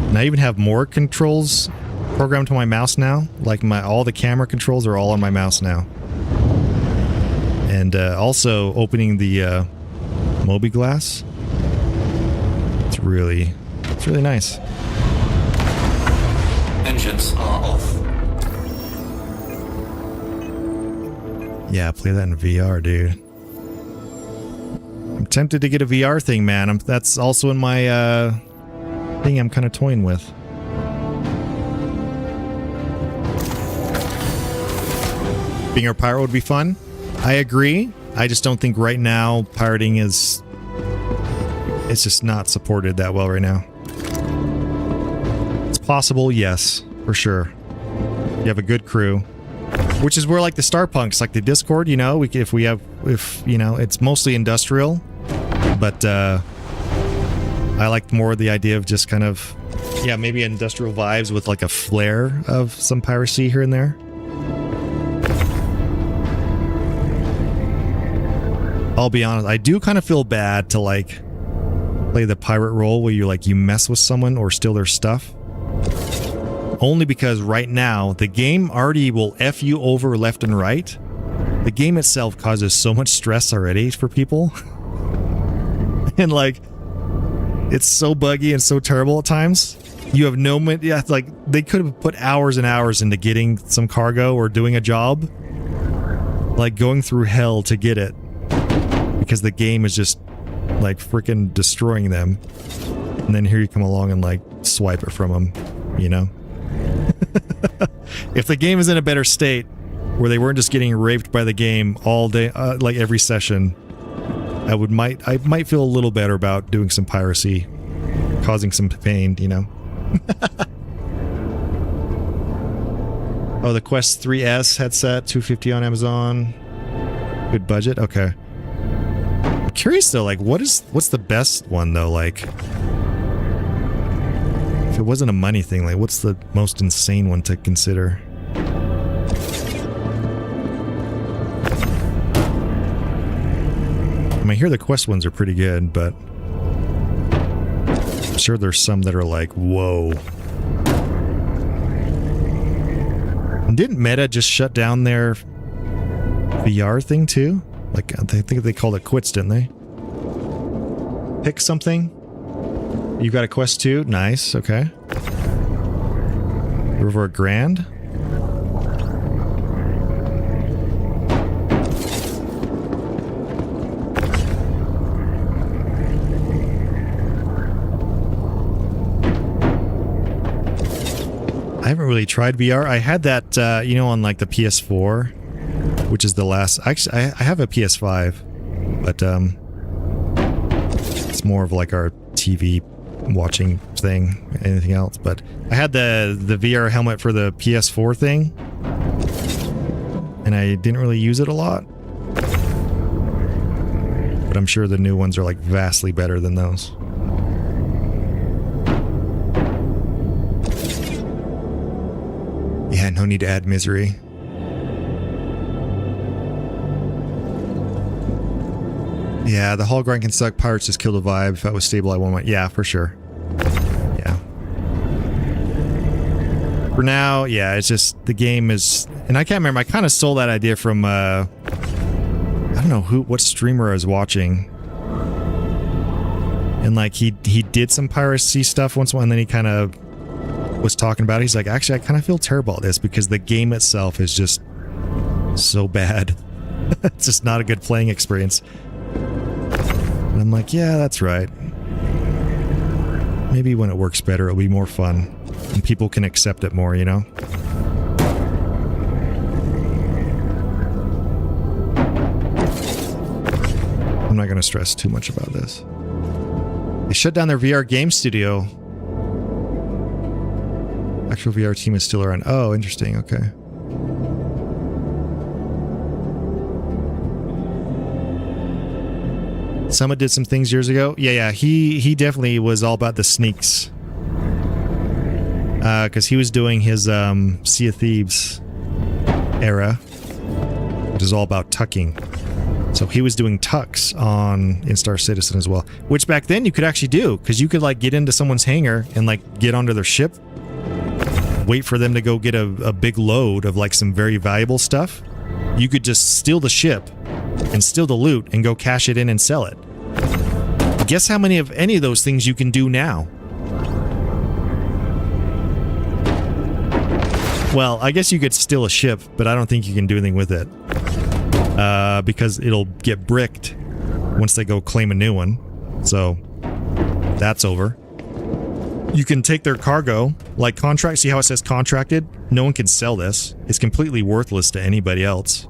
And I even have more controls programmed to my mouse now. Like all the camera controls are all on my mouse now. And also opening the Moby glass. It's really nice. Engines are off. Yeah, play that in VR, dude. I'm tempted to get a VR thing, man. That's also in my thing I'm kind of toying with. Being a pirate would be fun. I agree. I just don't think right now pirating it's just not supported that well right now. It's possible, yes, for sure. You have a good crew, which is where like the Starpunks, like the Discord, you know, if you know, it's mostly industrial, but I like more the idea of just kind of, yeah, maybe industrial vibes with like a flair of some piracy here and there. I'll be honest, I do kind of feel bad to like play the pirate role where you mess with someone or steal their stuff. Only because right now the game already will F you over left and right. The game itself causes so much stress already for people. And like, it's so buggy and so terrible at times. You have no, yeah, like they could have put hours and hours into getting some cargo or doing a job. Like going through hell to get it. Because the game is just like freaking destroying them. And then here you come along and like swipe it from them, you know? If the game is in a better state where they weren't just getting raped by the game all day, like every session, I might feel a little better about doing some piracy, causing some pain, you know? Oh, the Quest 3S headset, $250 on Amazon. Good budget? Okay. I'm curious though, like what's the best one though? Like, it wasn't a money thing, like what's the most insane one to consider? I mean, I hear the Quest ones are pretty good, but I'm sure there's some that are like, whoa. And didn't Meta just shut down their VR thing too? Like, I think they called it quits, didn't they? Pick something. You got a Quest 2? Nice, okay. Over $1,000? I haven't really tried VR. I had that, you know, on like the PS4, which is the last... Actually, I have a PS5, but it's more of like our TV watching thing, anything else. But I had the VR helmet for the PS4 thing, and I didn't really use it a lot. But I'm sure the new ones are like vastly better than those. Yeah, no need to add misery. Yeah, the hall grind can suck. Pirates just kill the vibe. If that was stable, I won't. Yeah, for sure. Yeah. For now, yeah, it's just the game is... And I can't remember. I kind of stole that idea from... I don't know what streamer I was watching. And like, he did some piracy stuff once in a while, and then he kind of was talking about it. He's like, actually, I kind of feel terrible at this because the game itself is just so bad. It's just not a good playing experience. And I'm like, yeah, that's right. Maybe when it works better, it'll be more fun. And people can accept it more, you know? I'm not going to stress too much about this. They shut down their VR game studio. Actual VR team is still around. Oh, interesting. Okay. Summit did some things years ago. Yeah. He definitely was all about the sneaks. Because he was doing his Sea of Thieves era, which is all about tucking. So he was doing tucks in Star Citizen as well. Which back then you could actually do, because you could like get into someone's hangar and like get onto their ship, wait for them to go get a big load of like some very valuable stuff. You could just steal the ship and steal the loot and go cash it in and sell it. Guess how many of any of those things you can do now? Well, I guess you could steal a ship, but I don't think you can do anything with it. Because it'll get bricked once they go claim a new one. So, that's over. You can take their cargo, like contract. See how it says contracted? No one can sell this. It's completely worthless to anybody else.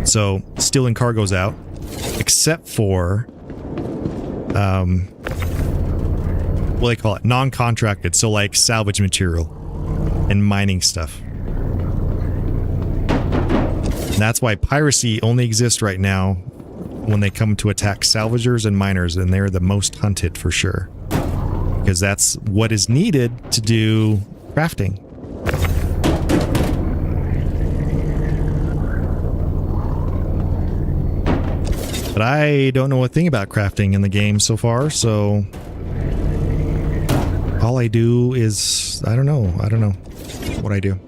So, stealing cargo's out. Except for, what do they call it? Non-contracted. So, like salvage material and mining stuff. And that's why piracy only exists right now when they come to attack salvagers and miners, and they're the most hunted for sure. Because that's what is needed to do crafting. But I don't know a thing about crafting in the game so far, so all I do is, I don't know what I do.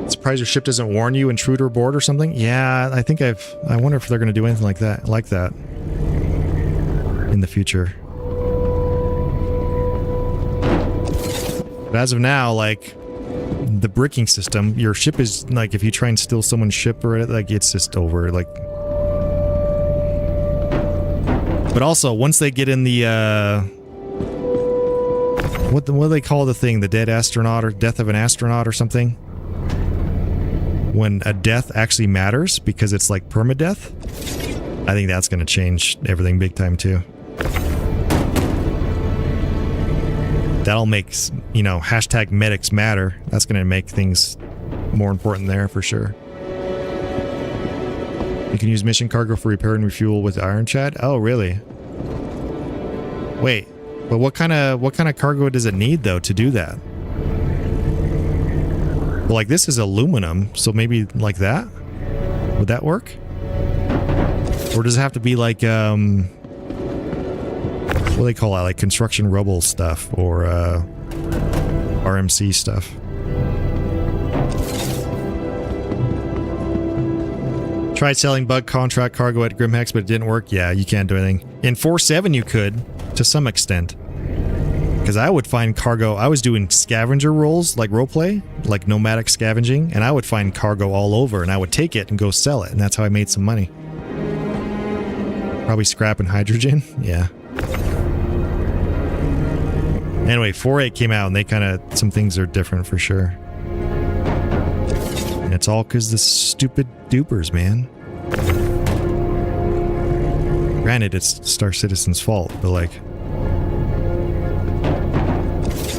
Surprised your ship doesn't warn you intruder aboard or something? Yeah, I think I wonder if they're going to do anything like that in the future. But as of now, like the bricking system, your ship is like, if you try and steal someone's ship or like, it's just over. Like, but also once they get in the what do they call the thing? The dead astronaut or death of an astronaut or something? When a death actually matters because it's like permadeath, I think that's going to change everything big time too. That'll make, you know, hashtag medics matter. That's going to make things more important there for sure. You can use mission cargo for repair and refuel with Iron Chat. Oh, really? Wait, but what kind of cargo does it need though to do that? Well, like this is aluminum, so maybe like that? Would that work? Or does it have to be like what do they call it? Like construction rubble stuff or RMC stuff? Tried selling bug contract cargo at Grimhex, but it didn't work. Yeah, you can't do anything. In 4.7 you could, to some extent. Because I would find cargo, I was doing scavenger roles, like roleplay, like nomadic scavenging, and I would find cargo all over, and I would take it and go sell it, and that's how I made some money. Probably scrap and hydrogen? Yeah. Anyway, 4.8 came out, and they kind of, some things are different for sure. And it's all because the stupid dupers, man. Granted, it's Star Citizen's fault, but like,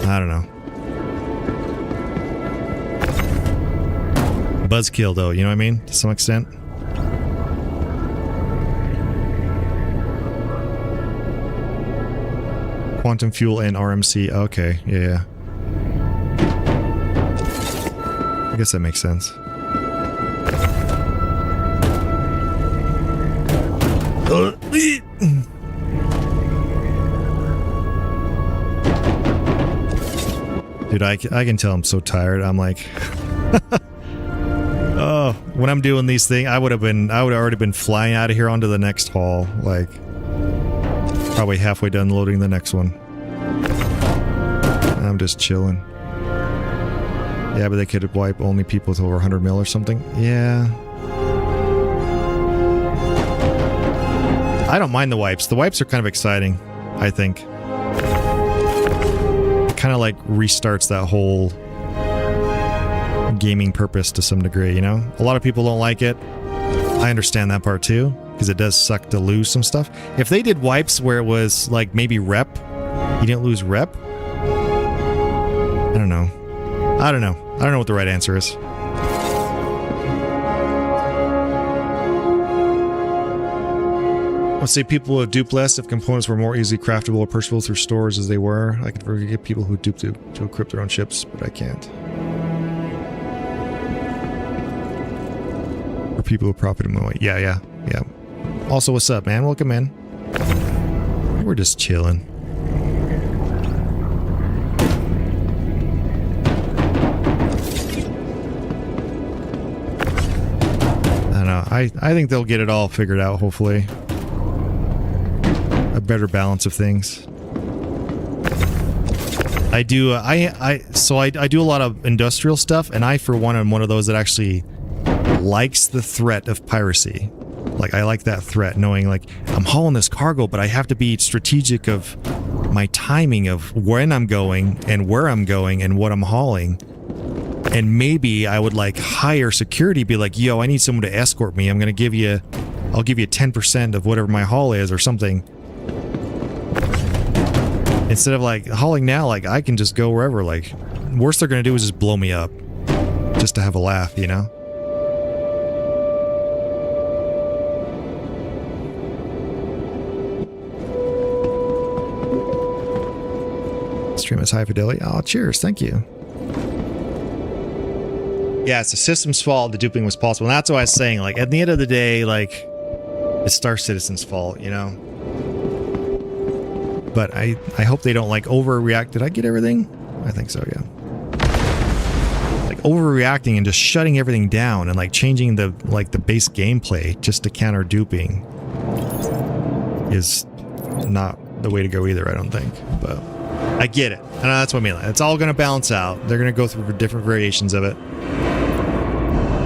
I don't know. Buzzkill, though, you know what I mean? To some extent. Quantum fuel and RMC. Okay, yeah. I guess that makes sense. Dude, I can tell I'm so tired. I'm like, oh, when I'm doing these things, I would have already been flying out of here onto the next haul. Like, probably halfway done loading the next one. I'm just chilling. Yeah, but they could wipe only people with over 100 mil or something. Yeah. I don't mind the wipes. The wipes are kind of exciting, I think. It kind of like restarts that whole gaming purpose to some degree, you know? A lot of people don't like it. I understand that part too, because it does suck to lose some stuff. If they did wipes where it was like maybe rep, you didn't lose rep. I don't know. I don't know what the right answer is. Let's say people would dupe less if components were more easily craftable or purchasable through stores as they were. I could forget people who dupe to equip their own ships, but I can't. Or people who profit in my way. Yeah. Also, what's up, man? Welcome in. We're just chilling. I don't know. I think they'll get it all figured out, hopefully. A better balance of things. I do I do a lot of industrial stuff, and I for one am one of those that actually likes the threat of piracy. Like, I like that threat, knowing like I'm hauling this cargo, but I have to be strategic of my timing of when I'm going and where I'm going and what I'm hauling. And maybe I would like hire security, be like, yo, I need someone to escort me. I'll give you 10% of whatever my haul is or something. Instead of like hauling now, like I can just go wherever. Like, worst they're gonna do is just blow me up, just to have a laugh, you know. Stream is high fidelity. Oh, cheers, thank you. Yeah, it's the system's fault. The duping was possible, and that's what I was saying. Like, at the end of the day, like, it's Star Citizen's fault, you know. But I hope they don't like overreact. Did I get everything? I think so, yeah. Like overreacting and just shutting everything down and like changing the base gameplay just to counter duping is not the way to go either, I don't think. But I get it. And that's what I mean. It's all going to balance out. They're going to go through different variations of it.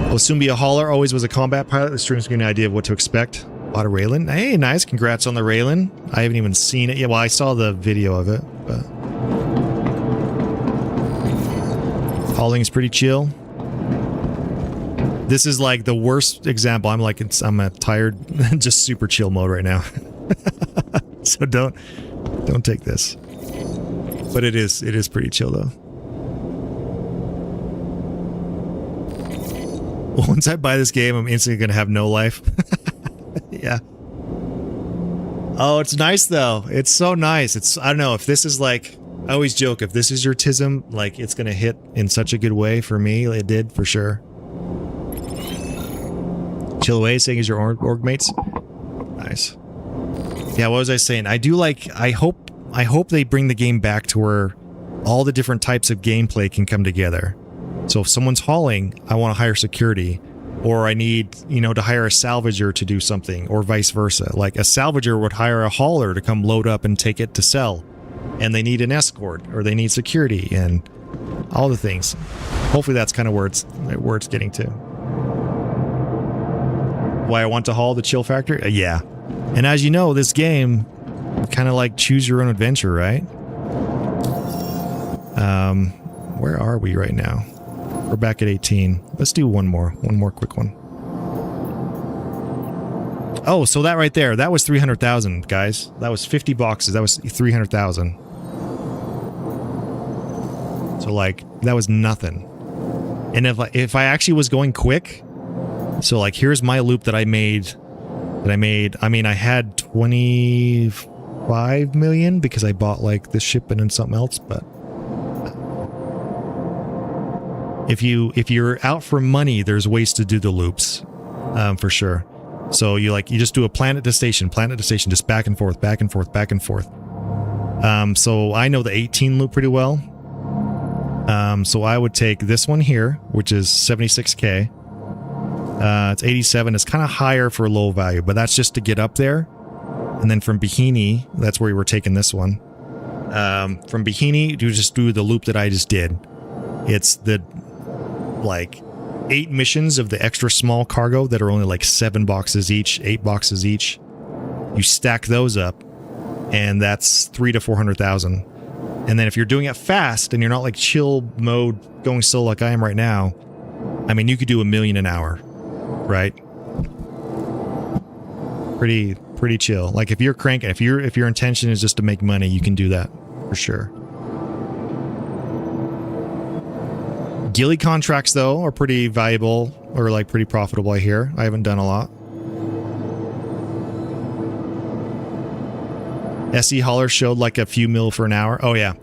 Will soon be a hauler. Always was a combat pilot. The stream's giving me an idea of what to expect. Bought a Raylan. Hey, nice. Congrats on the Raylan. I haven't even seen it yet. Well, I saw the video of it, but hauling is pretty chill. This is like the worst example. I'm a tired, just super chill mode right now. So don't take this. But it is pretty chill though. Once I buy this game, I'm instantly gonna have no life. Yeah. Oh, it's nice though. It's so nice. It's, I don't know if this is like, I always joke, if this is your TISM, like it's going to hit in such a good way for me. It did for sure. Chill away saying is your org mates. Nice. Yeah, what was I saying? I do like, I hope they bring the game back to where all the different types of gameplay can come together. So if someone's hauling, I want to hire security. Or I need, you know, to hire a salvager to do something, or vice versa. Like a salvager would hire a hauler to come load up and take it to sell. And they need an escort, or they need security, and all the things. Hopefully that's kind of where it's getting to. Why I want to haul the chill factor? Yeah. And as you know, this game, kind of like choose your own adventure, right? Where are we right now? We're back at 18. Let's do one more quick one. Oh, so that right there, that was 300,000, guys. That was 50 boxes. That was 300,000. So like, that was nothing. And if I actually was going quick, so like, here's my loop that I made. I mean, I had 25 million because I bought like this shipment and something else, but if you're out for money, there's ways to do the loops, for sure. So you just do a planet to station, just back and forth, back and forth, back and forth. So I know the 18 loop pretty well. So I would take this one here, which is 76k. It's 87. It's kind of higher for low value, but that's just to get up there. And then from Bikini, that's where we were taking this one. From Bikini, you just do the loop that I just did. It's the like 8 missions of the extra small cargo that are only like 7 boxes each, 8 boxes each. You stack those up, and that's 300,000 to 400,000. And then if you're doing it fast and you're not like chill mode going slow like I am right now, I mean, you could do 1 million an hour, right? Pretty chill. Like if you're cranking, if your intention is just to make money, you can do that for sure. Ghillie contracts, though, are pretty valuable, or like pretty profitable, I hear. I haven't done a lot. SE hauler showed like a few mil for an hour. Oh, yeah.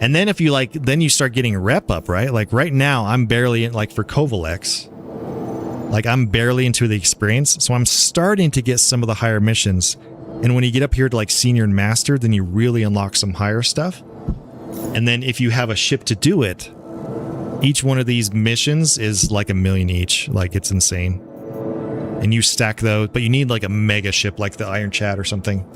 And then if you like, then you start getting rep up, right? Like right now, I'm barely in, like for Kovalex, like I'm barely into the experience. So I'm starting to get some of the higher missions. And when you get up here to like senior and master, then you really unlock some higher stuff. And then if you have a ship to do it, each one of these missions is like 1 million each. Like, it's insane. And you stack those, but you need like a mega ship like the Iron Chat or something.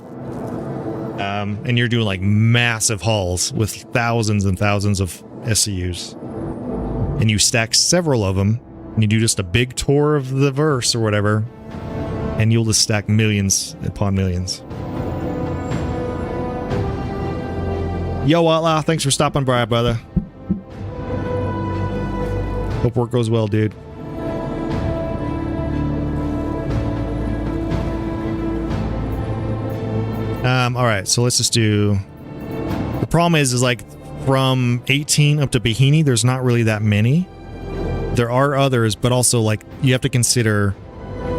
And you're doing like massive hauls with thousands and thousands of SCUs. And you stack several of them, and you do just a big tour of the verse or whatever, and you'll just stack millions upon millions. Yo, Outlaw, thanks for stopping by, brother. Hope work goes well, dude. Alright, so let's just do... The problem is like, from 18 up to Bikini, there's not really that many. There are others, but also, like, you have to consider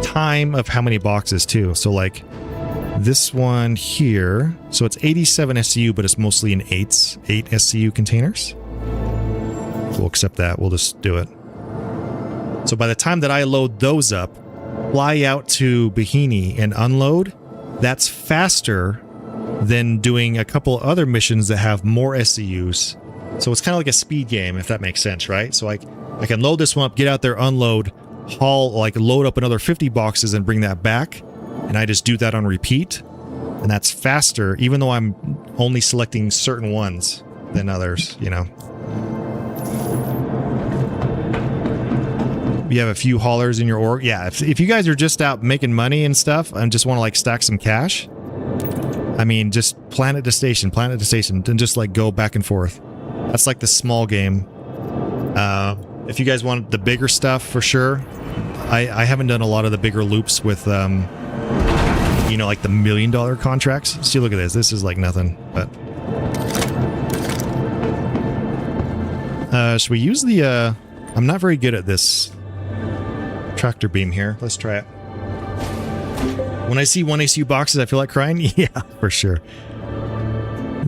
time of how many boxes, too. So, like, this one here... So it's 87 SCU, but it's mostly in 8 SCU containers. We'll accept that. We'll just do it. So by the time that I load those up, fly out to Bikini and unload, that's faster than doing a couple other missions that have more SCUs. So it's kind of like a speed game, if that makes sense, right? So like, I can load this one up, get out there, unload, haul, like load up another 50 boxes and bring that back. And I just do that on repeat. And that's faster, even though I'm only selecting certain ones than others, you know. You have a few haulers in your org. Yeah, if you guys are just out making money and stuff and just want to like stack some cash, I mean, just planet to station, and just like go back and forth. That's like the small game. If you guys want the bigger stuff, for sure. I haven't done a lot of the bigger loops with, you know, like the $1 million contracts. See, look at this. This is like nothing, but... should we use the, I'm not very good at this tractor beam here. Let's try it. When I see 1ACU boxes, I feel like crying. Yeah, for sure.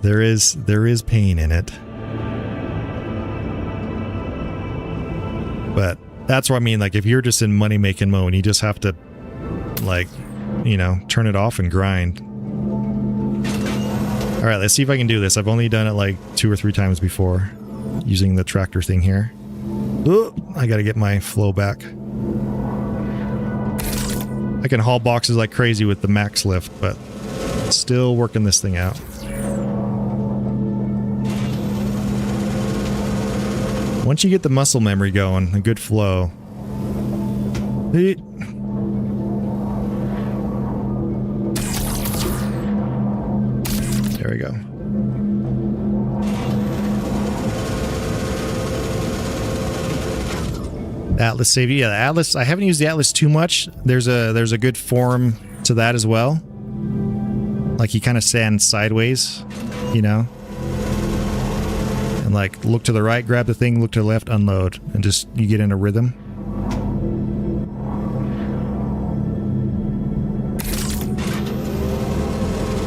There is pain in it. But that's what I mean. Like, if you're just in money-making mode, you just have to, like, you know, turn it off and grind. All right, let's see if I can do this. I've only done it like 2 or 3 times before using the tractor thing here. Ooh, I got to get my flow back. I can haul boxes like crazy with the max lift, but still working this thing out. Once you get the muscle memory going, a good flow. There we go. Atlas save you. Yeah, the Atlas. I haven't used the Atlas too much. There's a good form to that as well. Like, you kind of stand sideways, you know, and like look to the right, grab the thing, look to the left, unload, and just you get in a rhythm.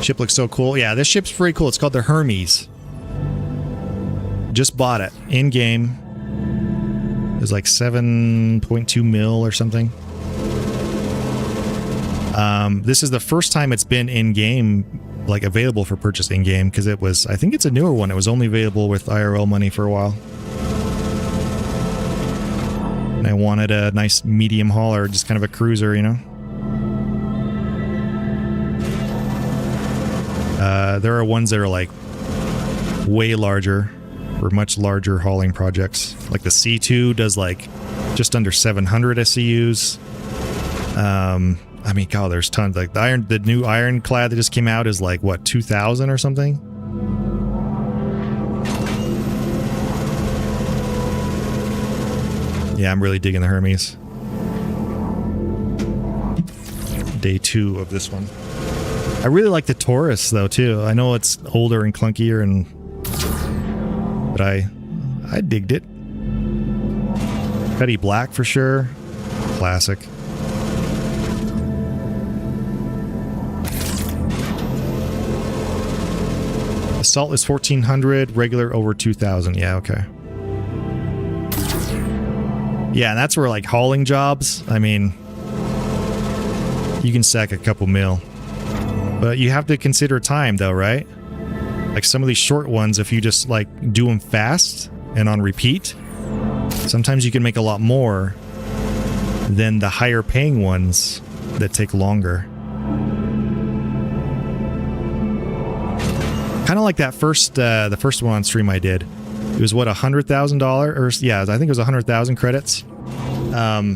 Ship looks so cool. Yeah, this ship's pretty cool. It's called the Hermes. Just bought it in game. It was like 7.2 mil or something. This is the first time it's been in game, like available for purchase in game, because it was, I think it's a newer one. It was only available with IRL money for a while. And I wanted a nice medium haul or just kind of a cruiser, you know. There are ones that are like way larger, for much larger hauling projects. Like the C2 does like just under 700 SCUs. I mean, God, there's tons. Like the new ironclad that just came out is like what, 2,000 or something. Yeah, I'm really digging the Hermes. Day 2 of this one. I really like the Taurus though too. I know it's older and clunkier, but I digged it. Cutty black for sure. Classic. Assault is 1,400, regular over 2,000. Yeah, okay. Yeah, and that's where like hauling jobs, I mean, you can stack a couple mil. But you have to consider time though, right? Like some of these short ones, if you just like do them fast and on repeat, sometimes you can make a lot more than the higher paying ones that take longer. Kind of like that the first one on stream I did. It was what, $100,000 or yeah, I think it was 100,000 credits. But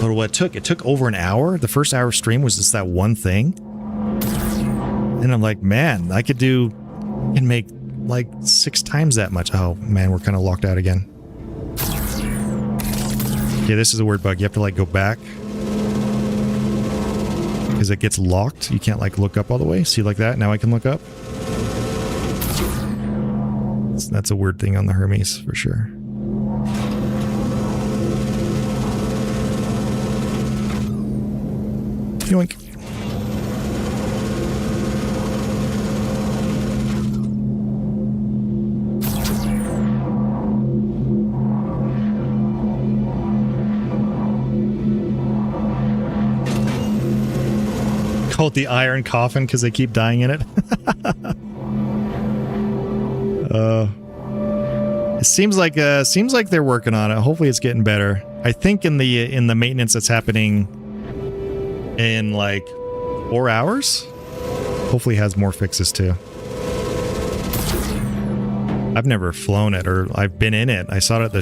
what it took over an hour. The first hour stream was just that one thing. And I'm like, man, I could do and make like 6 times that much. Oh man, we're kind of locked out again. Yeah, this is a weird bug. You have to like go back because it gets locked. You can't like look up all the way. See, like that. Now I can look up. That's a weird thing on the Hermes for sure. Yoink. Call it the iron coffin because they keep dying in it. It seems like they're working on it. Hopefully it's getting better. I think in the maintenance that's happening in like 4 hours, hopefully it has more fixes too. I've never flown it, or I've been in it. I saw it at the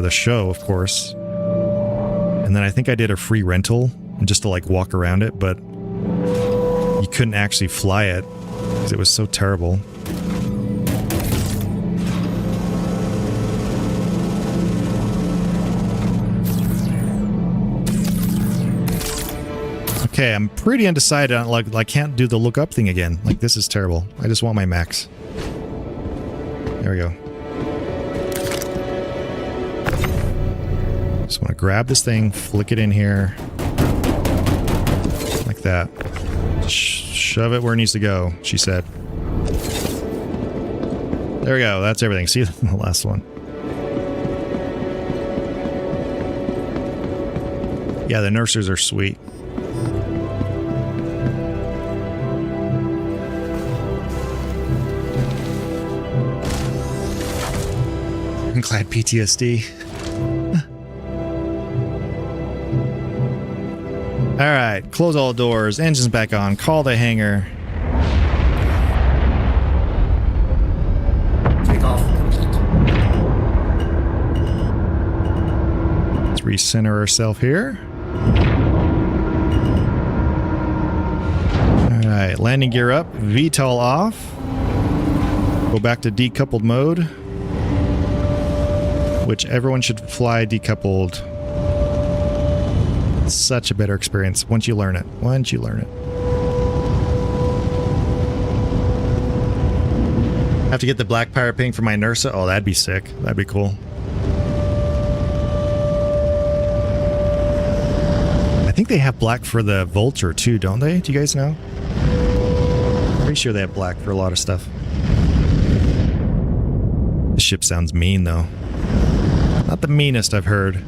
show, of course, and then I think I did a free rental just to like walk around it, but you couldn't actually fly it because it was so terrible. Okay, I'm pretty undecided on, like, I can't do the look up thing again. Like, this is terrible. I just want my max. There we go. Just want to grab this thing, flick it in here. Like that. Shove it where it needs to go, she said. There we go. That's everything. See the last one. Yeah, the nursers are sweet. I'm glad PTSD. All right, close all doors, engines back on, call the hangar. Takeoff complete. Let's recenter ourselves here. All right, landing gear up, VTOL off. Go back to decoupled mode, which everyone should fly decoupled. Such a better experience once you learn it. Once you learn it. Have to get the black pirate ping for my Nursa. Oh, that'd be sick. That'd be cool. I think they have black for the Vulture too, don't they? Do you guys know? Pretty sure they have black for a lot of stuff. This ship sounds mean though. Not the meanest I've heard.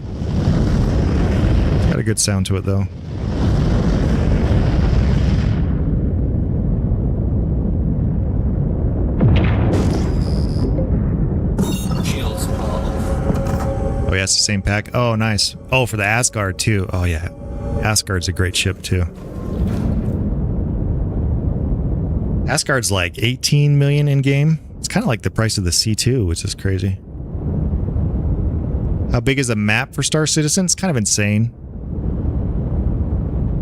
Got a good sound to it though. Shields are off. Oh yeah, it's the same pack. Oh, nice. Oh, for the Asgard too. Oh yeah. Asgard's a great ship too. Asgard's like 18 million in game. It's kind of like the price of the C2, which is crazy. How big is the map for Star Citizen? It's kind of insane.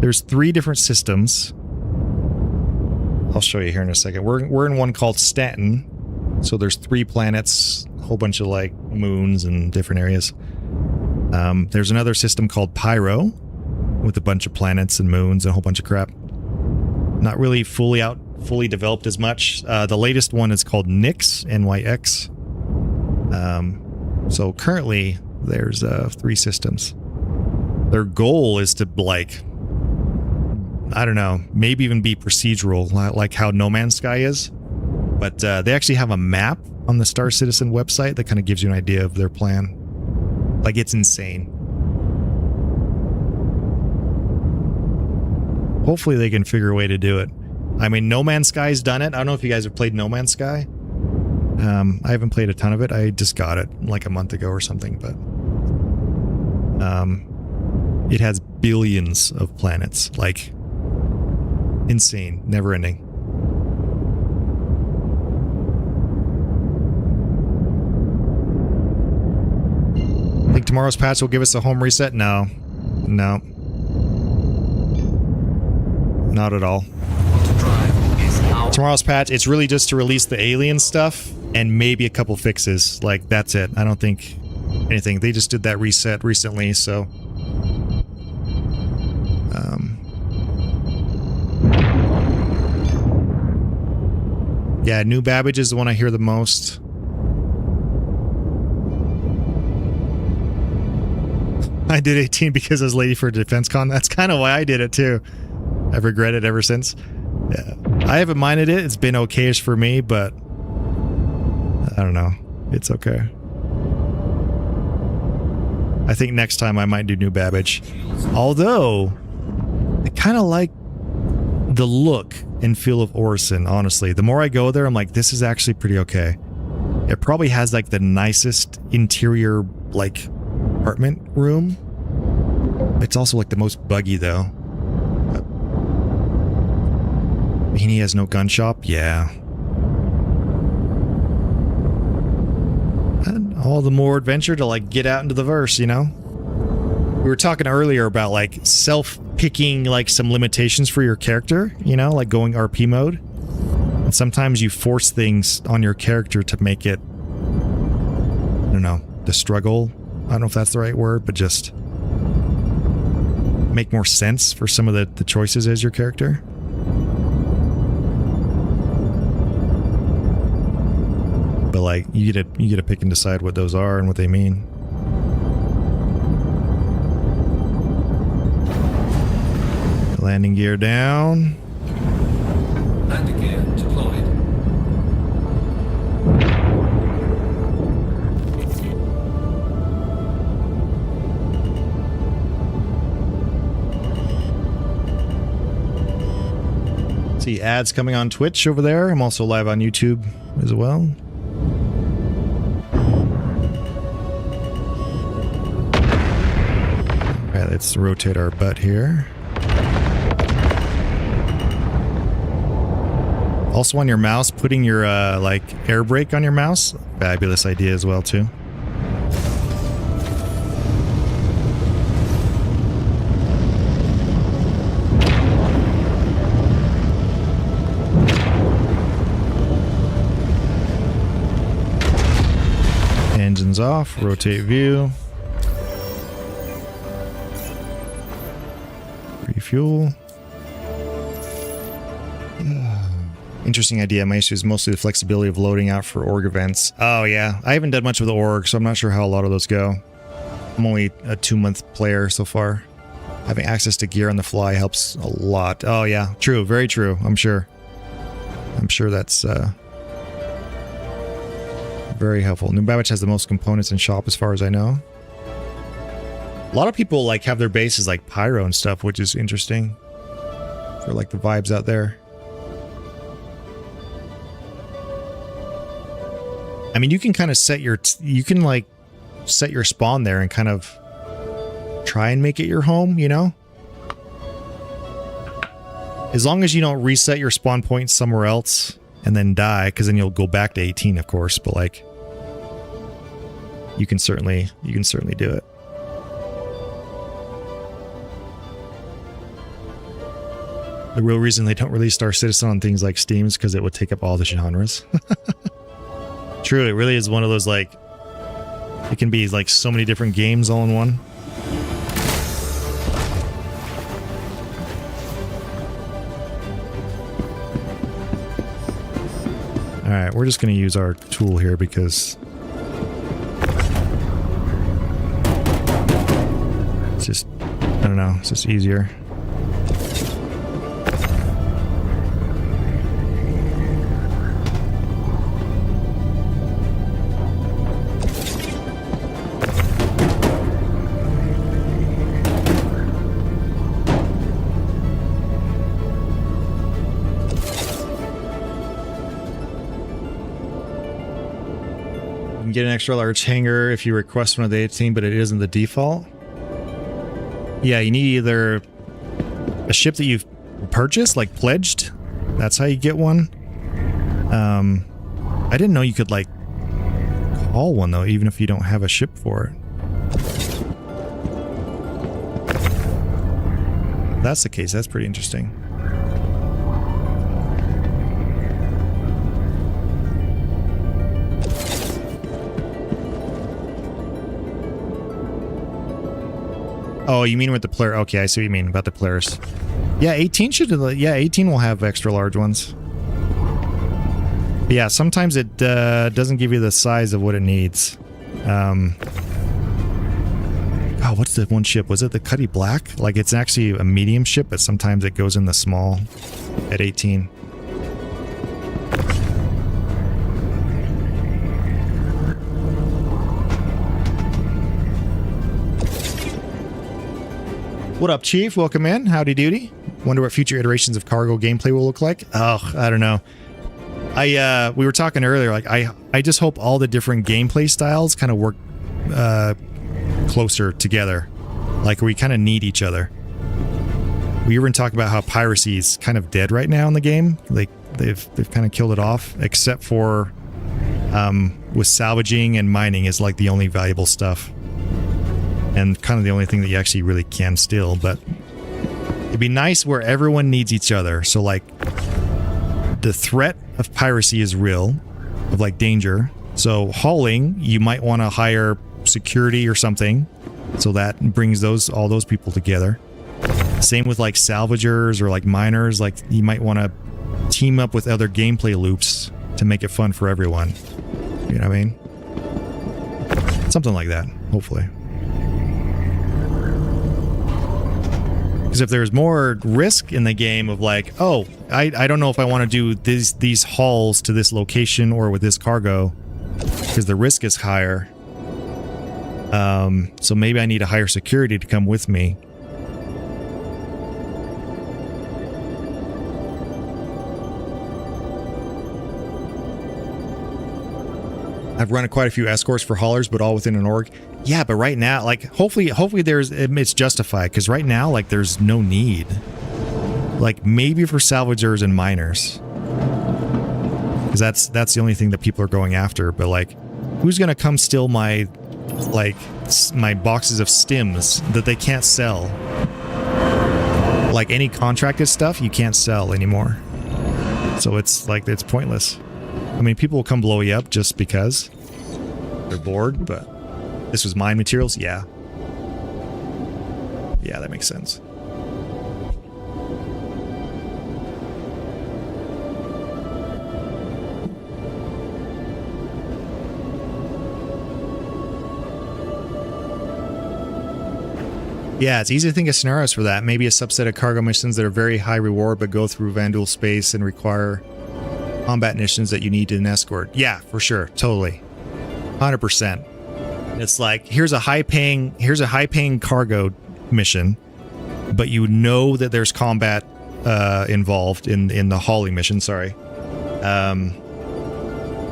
There's 3 different systems. I'll show you here in a second. We're in one called Stanton. So there's 3 planets, a whole bunch of like moons and different areas. There's another system called Pyro with a bunch of planets and moons and a whole bunch of crap. Not really fully developed as much. The latest one is called Nyx, NYX. So currently there's 3 systems. Their goal is to like, I don't know, maybe even be procedural, like how No Man's Sky is. But they actually have a map on the Star Citizen website that kind of gives you an idea of their plan. Like, it's insane. Hopefully they can figure a way to do it. I mean, No Man's Sky's done it. I don't know if you guys have played No Man's Sky. I haven't played a ton of it. I just got it like a month ago or something, but it has billions of planets. Like, insane, never ending. Think tomorrow's patch will give us a home reset? No. No. Not at all. Tomorrow's patch, it's really just to release the alien stuff and maybe a couple fixes. Like, that's it. I don't think anything. They just did that reset recently, so... yeah, New Babbage is the one I hear the most. I did 18 because I was late for Defense Con. That's kind of why I did it too. I've regretted it ever since. Yeah. I haven't minded it. It's been okay-ish for me, but I don't know. It's okay. I think next time I might do New Babbage. Although, I kind of like the look and feel of Orison, honestly. The more I go there, I'm like, this is actually pretty okay. It probably has like the nicest interior, like, apartment room. It's also like the most buggy though. He has no gun shop? Yeah. And all the more adventure to like get out into the verse, you know? We were talking earlier about like self-picking like some limitations for your character, you know, like going RP mode. And sometimes you force things on your character to make it, I don't know, the struggle. I don't know if that's the right word, but just make more sense for some of the choices as your character. But like, you get to pick and decide what those are and what they mean. Landing gear down. Landing gear deployed. See ads coming on Twitch over there. I'm also live on YouTube as well. All right, let's rotate our butt here. Also on your mouse, putting your like air brake on your mouse, fabulous idea as well too. Engines off, rotate view. Refuel. Interesting idea. My issue is mostly the flexibility of loading out for org events. Oh yeah, I haven't done much with the org, so I'm not sure how a lot of those go. I'm only a 2-month player so far. Having access to gear on the fly helps a lot. Oh yeah, true, very true. I'm sure that's very helpful. New Babbage has the most components in shop as far as I know. A lot of people like have their bases like pyro and stuff, which is interesting for like the vibes out there. I mean, you can kind of set your, you can like set your spawn there and kind of try and make it your home, you know? As long as you don't reset your spawn point somewhere else and then die, because then you'll go back to 18, of course, but like, you can certainly do it. The real reason they don't release Star Citizen on things like Steam is because it would take up all the genres. True, it really is one of those, like, it can be like so many different games all in one. Alright, we're just going to use our tool here because it's just, I don't know, it's just easier. Get an extra large hangar if you request one of the 18, but it isn't the default. Yeah, you need either a ship that you've purchased, like pledged. That's how you get one. I didn't know you could like call one though, even if you don't have a ship for it. If that's the case. That's pretty interesting. Oh, you mean with the player? Okay, I see what you mean about the players. Yeah, 18 should. Yeah, 18 will have extra large ones. But yeah, sometimes it doesn't give you the size of what it needs. Oh, what's the one ship? Was it the Cuddy Black? Like, it's actually a medium ship, but sometimes it goes in the small at 18. What up, Chief? Welcome in. Howdy doody. Wonder what future iterations of cargo gameplay will look like. Oh, I don't know. We were talking earlier, like I just hope all the different gameplay styles kind of work closer together. Like we kind of need each other. We even talked about how piracy is kind of dead right now in the game. Like they've kind of killed it off, except for with salvaging and mining is like the only valuable stuff. And kind of the only thing that you actually really can steal, but it'd be nice where everyone needs each other. So like the threat of piracy is real, of like danger. So hauling, you might want to hire security or something. So that brings all those people together. Same with like salvagers or like miners, like you might want to team up with other gameplay loops to make it fun for everyone. You know what I mean? Something like that, hopefully. Because if there's more risk in the game of like, oh, I don't know if I want to do these hauls to this location or with this cargo, because the risk is higher. So maybe I need to hire security to come with me. I've run quite a few escorts for haulers, but all within an org. Yeah, but right now, like, hopefully it's justified, because right now, like, there's no need. Like, maybe for salvagers and miners. Because that's the only thing that people are going after. But, like, who's going to come steal my, like, my boxes of stims that they can't sell? Like, any contracted stuff, you can't sell anymore. So it's, like, it's pointless. I mean, people will come blow you up just because they're bored, but this was mine materials? Yeah. Yeah, that makes sense. Yeah, it's easy to think of scenarios for that. Maybe a subset of cargo missions that are very high reward but go through Vandal space and require combat missions that you need in escort. Yeah, for sure. Totally. 100%. It's like, here's a high-paying cargo mission, but you know that there's combat involved in the hauling mission, sorry. And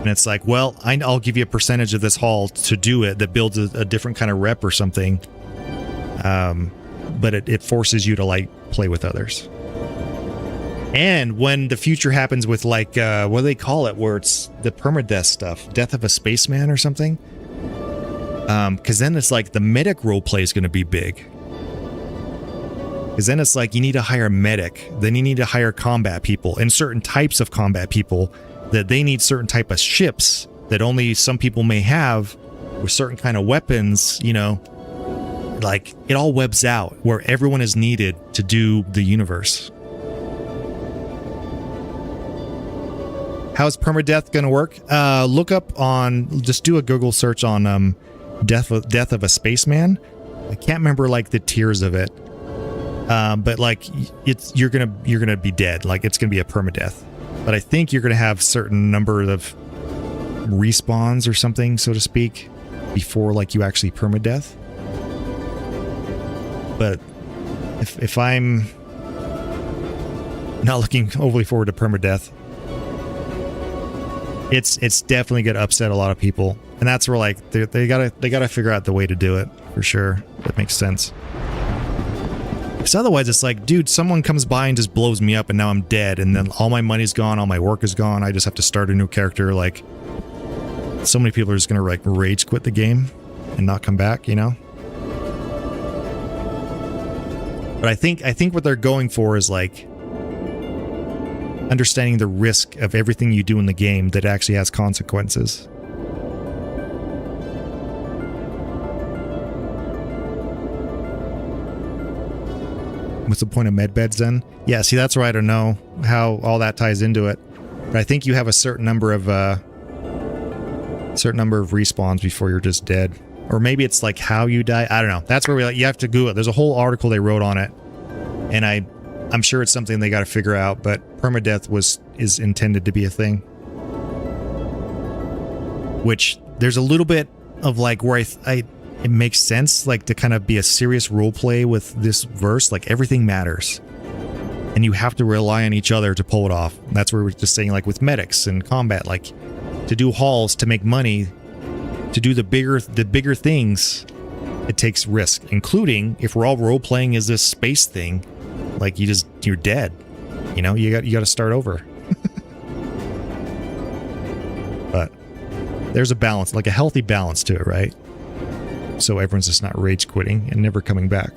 it's like, well, I'll give you a percentage of this haul to do it that builds a different kind of rep or something. But it forces you to, like, play with others. And when the future happens with, like, what do they call it, where it's the permadeath stuff, death of a spaceman or something? Because then it's like the medic roleplay is going to be big. Because then it's like you need to hire a medic, then you need to hire combat people, and certain types of combat people that they need certain type of ships that only some people may have with certain kind of weapons, you know. Like, it all webs out where everyone is needed to do the universe. How's permadeath going to work? Look up on, just do a Google search on death of a spaceman. I can't remember, like, the tiers of it. But, like, you're gonna be dead. Like, it's gonna be a permadeath. But I think you're gonna have certain number of respawns or something, so to speak, before, like, you actually permadeath. But if I'm not looking overly forward to permadeath, it's definitely going to upset a lot of people, and that's where, like, they gotta figure out the way to do it for sure. That makes sense. Because otherwise, it's like, dude, someone comes by and just blows me up, and now I'm dead, and then all my money's gone, all my work is gone. I just have to start a new character. Like, so many people are just gonna, like, rage quit the game and not come back, you know. But I think what they're going for is, like, understanding the risk of everything you do in the game that actually has consequences. What's the point of medbeds then? Yeah, see, that's where I don't know how all that ties into it. But I think you have a certain number of respawns before you're just dead. Or maybe it's like how you die. I don't know. That's where you have to Google it. There's a whole article they wrote on it, and I'm sure it's something they got to figure out. But permadeath is intended to be a thing, which there's a little bit of, like, where it makes sense, like, to kind of be a serious role play with this verse. Like, everything matters, and you have to rely on each other to pull it off. And that's where we're just saying, like, with medics and combat, like, to do hauls, to make money, to do the bigger things, it takes risk, including if we're all role playing as this space thing, like, you're dead. You know, you got to start over. But there's a balance, like a healthy balance to it, right? So everyone's just not rage quitting and never coming back.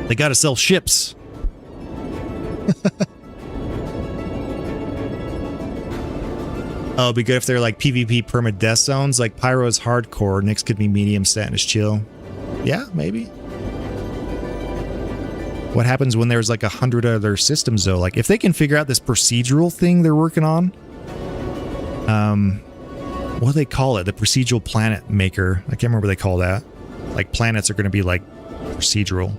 They got to sell ships. Oh, it'd be good if they're like PvP permadeath zones. Like, Pyro is hardcore, Nyx could be medium, Statin is chill. Yeah, maybe. What happens when there's like 100 other systems though? Like, if they can figure out this procedural thing they're working on, what do they call it? The procedural planet maker. I can't remember what they call that. Like, planets are going to be like procedural.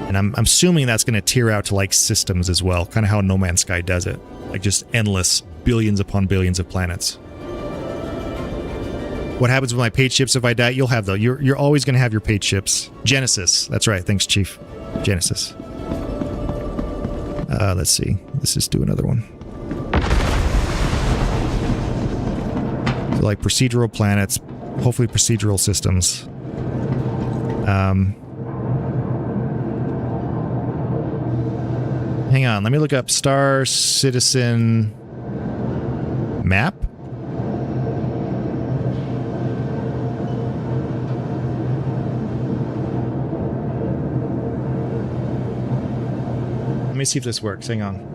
And I'm assuming that's going to tier out to like systems as well, kind of how No Man's Sky does it. Like just endless, billions upon billions of planets. What happens with my paid ships if I die? You'll have though. You're always going to have your paid ships. Genesis. That's right. Thanks, Chief. Genesis. Let's see. Let's just do another one. So like procedural planets, hopefully procedural systems. Hang on, let me look up Star Citizen map. Let me see if this works. Hang on.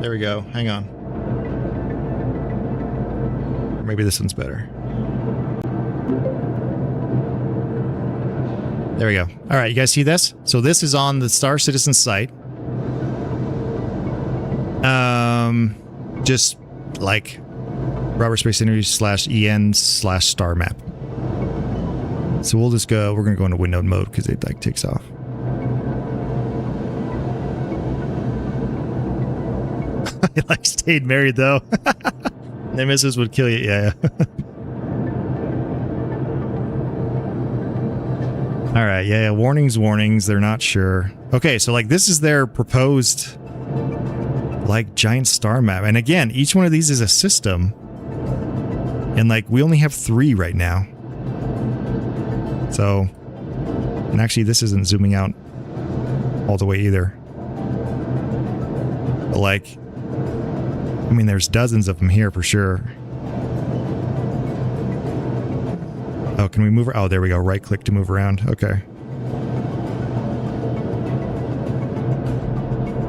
There we go. Hang on. Or maybe this one's better. There we go. All right, you guys see this? So this is on the Star Citizen site. Just like Robert Space Industries /EN/star map. So we'll just go, we're going to go into windowed mode because it like takes off. I like stayed married though. Nemesis would kill you. Yeah. All right. Yeah. Warnings. They're not sure. Okay. So like this is their proposed like giant star map. And again, each one of these is a system. And like we only have 3 right now. So, and actually this isn't zooming out all the way either. But like, I mean, there's dozens of them here for sure. Oh, can we move? Oh, there we go. Right click to move around. Okay.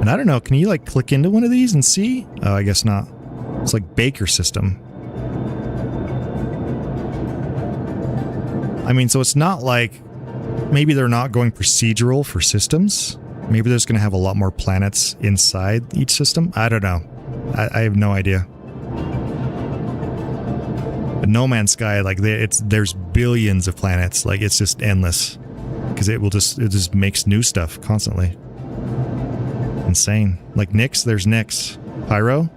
And I don't know, can you like click into one of these and see? Oh, I guess not. It's like Baker system. I mean, so it's not like maybe they're not going procedural for systems. Maybe there's going to have a lot more planets inside each system. I don't know. I have no idea. But No Man's Sky, like there's billions of planets. Like it's just endless because it just makes new stuff constantly. Insane. Like Nyx, there's Nyx. Pyro.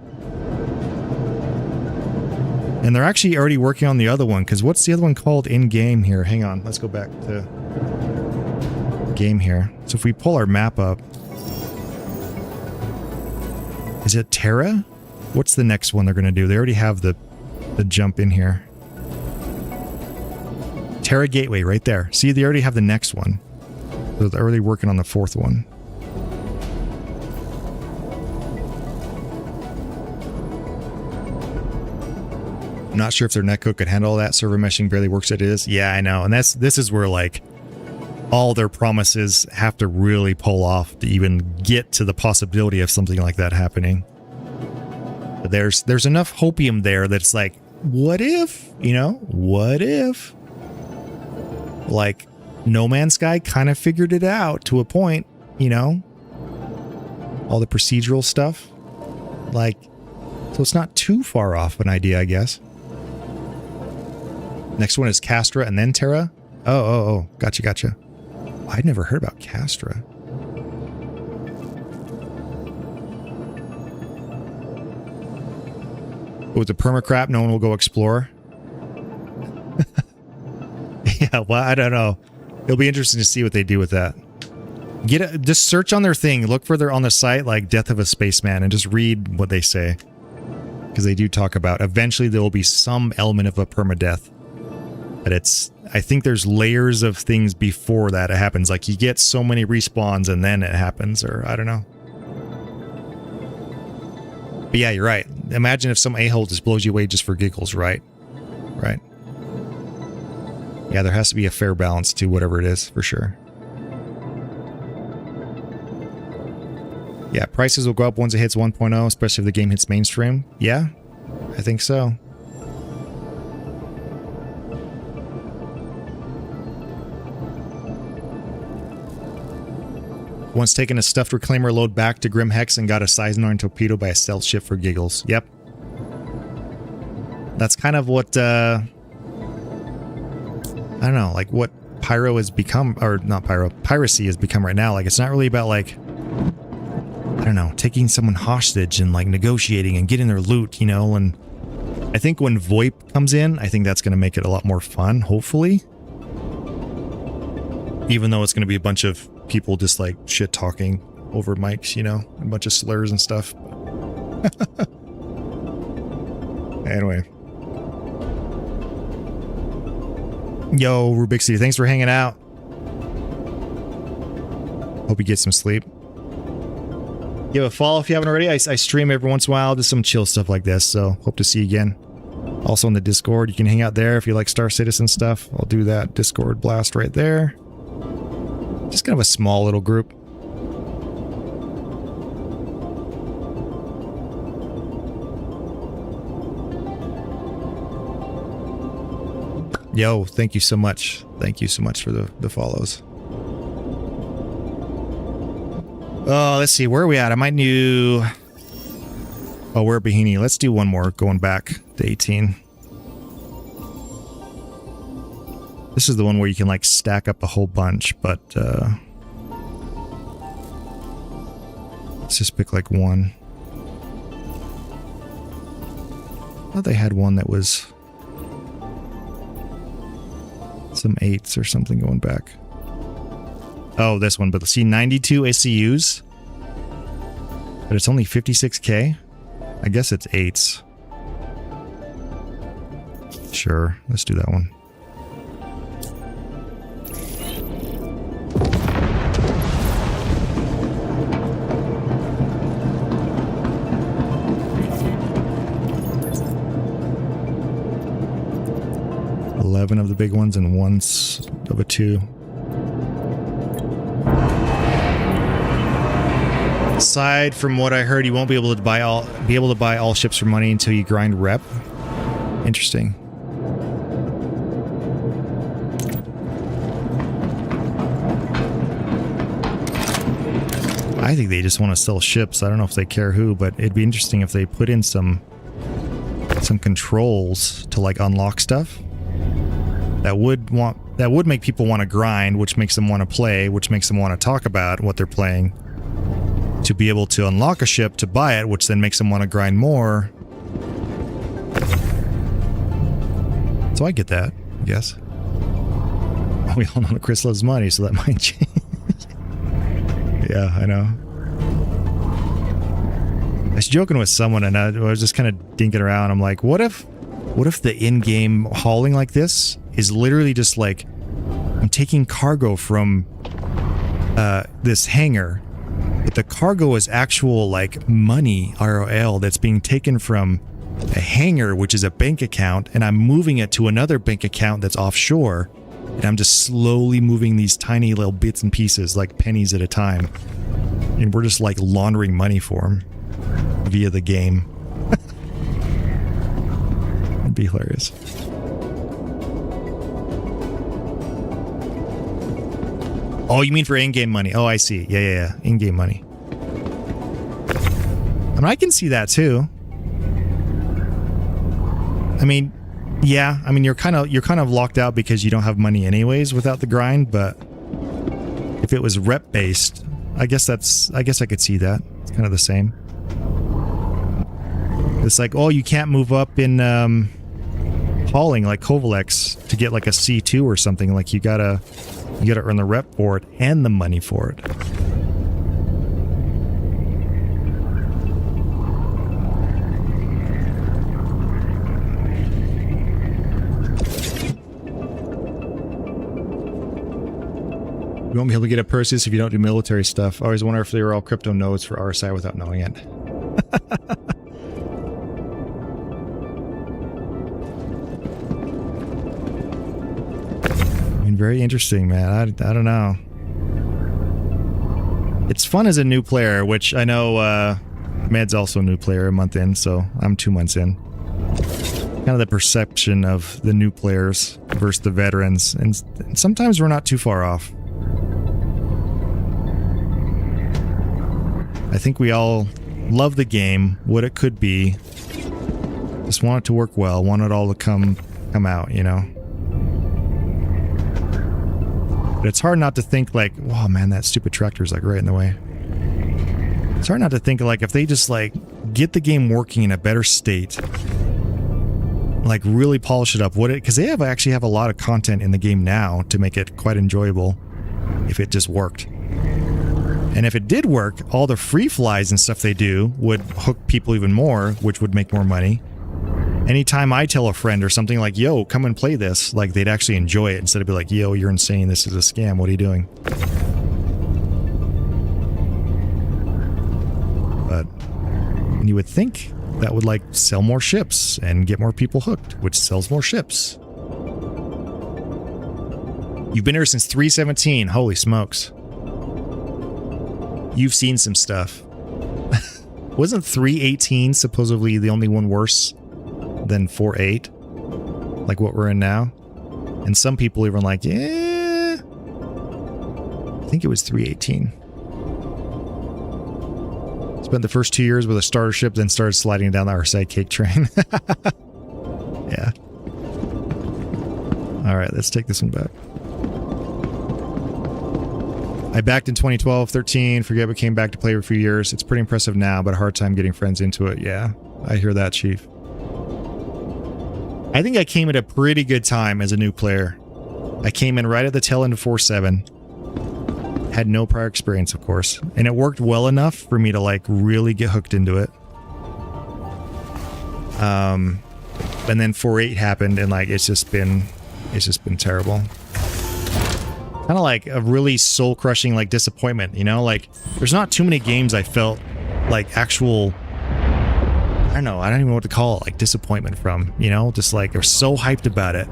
And they're actually already working on the other one, because what's the other one called in game here? Hang on, let's go back to game here. So if we pull our map up, is it Terra? What's the next one they're going to do? They already have the jump in here. Terra Gateway right there. See, they already have the next one. So they're already working on the 4th one. I'm not sure if their netcode could handle all that. Server meshing barely works as it is. Yeah, I know. And this is where like all their promises have to really pull off to even get to the possibility of something like that happening. But there's enough hopium there that it's like, what if, you know, what if? Like No Man's Sky kind of figured it out to a point, you know? All the procedural stuff. Like, so it's not too far off an idea, I guess. Next one is Castra and then Terra. Oh. Gotcha. I'd never heard about Castra. With the permacrap, no one will go explore. Yeah, well, I don't know. It'll be interesting to see what they do with that. Just search on their thing. Look further on the site, like Death of a Spaceman, and just read what they say. Because they do talk about eventually there will be some element of a permadeath. But I think there's layers of things before that it happens. Like you get so many respawns and then it happens, or I don't know. But yeah, you're right. Imagine if some a-hole just blows you away just for giggles, right? Right. Yeah, there has to be a fair balance to whatever it is, for sure. Yeah, prices will go up once it hits 1.0, especially if the game hits mainstream. Yeah, I think so. Once taken a stuffed reclaimer load back to Grim Hex and got a size 9 torpedo by a stealth ship for giggles. Yep. That's kind of what, I don't know, like what Pyro has become, or not Pyro, piracy has become right now. Like, it's not really about, like, I don't know, taking someone hostage and, like, negotiating and getting their loot, you know, and I think when VoIP comes in, I think that's going to make it a lot more fun, hopefully. Even though it's going to be a bunch of people just, like, shit-talking over mics, you know, a bunch of slurs and stuff. Anyway. Yo, Rubik City, thanks for hanging out. Hope you get some sleep. Give a follow if you haven't already. I stream every once in a while, just some chill stuff like this, so hope to see you again. Also in the Discord, you can hang out there if you like Star Citizen stuff. I'll do that Discord blast right there. Just kind of a small little group. Yo, thank you so much. Thank you so much for the follows. Oh, let's see. Where are we at? I might do... Oh, we're at Bahini. Let's do one more going back to 18. This is the one where you can, like, stack up a whole bunch, but... let's just pick, like, one. I thought they had one that was... some 8s or something going back. Oh, this one, but see, 92 ACUs, but it's only 56k. I guess it's 8s. Sure, let's do that one. Of the big ones and ones of a 2. Aside from what I heard, you won't be able to buy all ships for money until you grind rep. Interesting. I think they just want to sell ships. I don't know if they care who, but it'd be interesting if they put in some controls to, like, unlock stuff. That would make people want to grind, which makes them want to play, which makes them want to talk about what they're playing. To be able to unlock a ship to buy it, which then makes them want to grind more. So I get that, I guess. We all know that Chris loves money, so that might change. Yeah, I know. I was joking with someone and I was just kind of dinking around. I'm like, what if the in-game hauling like this is literally just like, I'm taking cargo from this hangar, but the cargo is actual, like, money, ROL, that's being taken from a hangar, which is a bank account, and I'm moving it to another bank account that's offshore, and I'm just slowly moving these tiny little bits and pieces, like pennies at a time, and we're just, like, laundering money for them via the game. It'd be hilarious. Oh, you mean for in-game money? Oh, I see. Yeah. In-game money. I mean, I can see that too. I mean, yeah. I mean, you're kind of locked out because you don't have money anyways without the grind. But if it was rep based, I guess I could see that. It's kind of the same. It's like, oh, you can't move up in hauling like Kovalex to get like a C2 or something. Like you gotta earn the rep for it and the money for it. You won't be able to get a Perseus if you don't do military stuff. I always wonder if they were all crypto nodes for RSI without knowing it. Very interesting, man. I don't know. It's fun as a new player, which I know Med's also a new player, a month in, so I'm 2 months in. Kind of the perception of the new players versus the veterans, and sometimes we're not too far off. I think we all love the game, what it could be. Just want it to work well, want it all to come out, you know? But it's hard not to think like, wow, man, that stupid tractor's like right in the way. It's hard not to think like if they just like get the game working in a better state, like really polish it up, because they actually have a lot of content in the game now to make it quite enjoyable if it just worked. And if it did work, all the free flies and stuff they do would hook people even more, which would make more money. Anytime I tell a friend or something like, yo, come and play this, like they'd actually enjoy it instead of be like, yo, you're insane, this is a scam, what are you doing? But you would think that would like sell more ships and get more people hooked, which sells more ships. You've been here since 317, holy smokes. You've seen some stuff. Wasn't 318 supposedly the only one worse than 4.8, like what we're in now? And some people even like, yeah, I think it was 318. Spent the first 2 years with a starter ship, then started sliding down our sidekick train. Yeah. All right, let's take this one back. I backed in 2012, 13, forget, but came back to play for a few years. It's pretty impressive now, but a hard time getting friends into it. Yeah, I hear that, Chief. I think I came at a pretty good time as a new player. I came in right at the tail end of 4.7. Had no prior experience, of course. And it worked well enough for me to, like, really get hooked into it. And then 4.8 happened, and, like, it's just been terrible. Kind of like a really soul-crushing, like, disappointment, you know? Like, there's not too many games I felt like actual... I don't know, I don't even know what to call it, like disappointment from, you know? Just like, they're so hyped about it.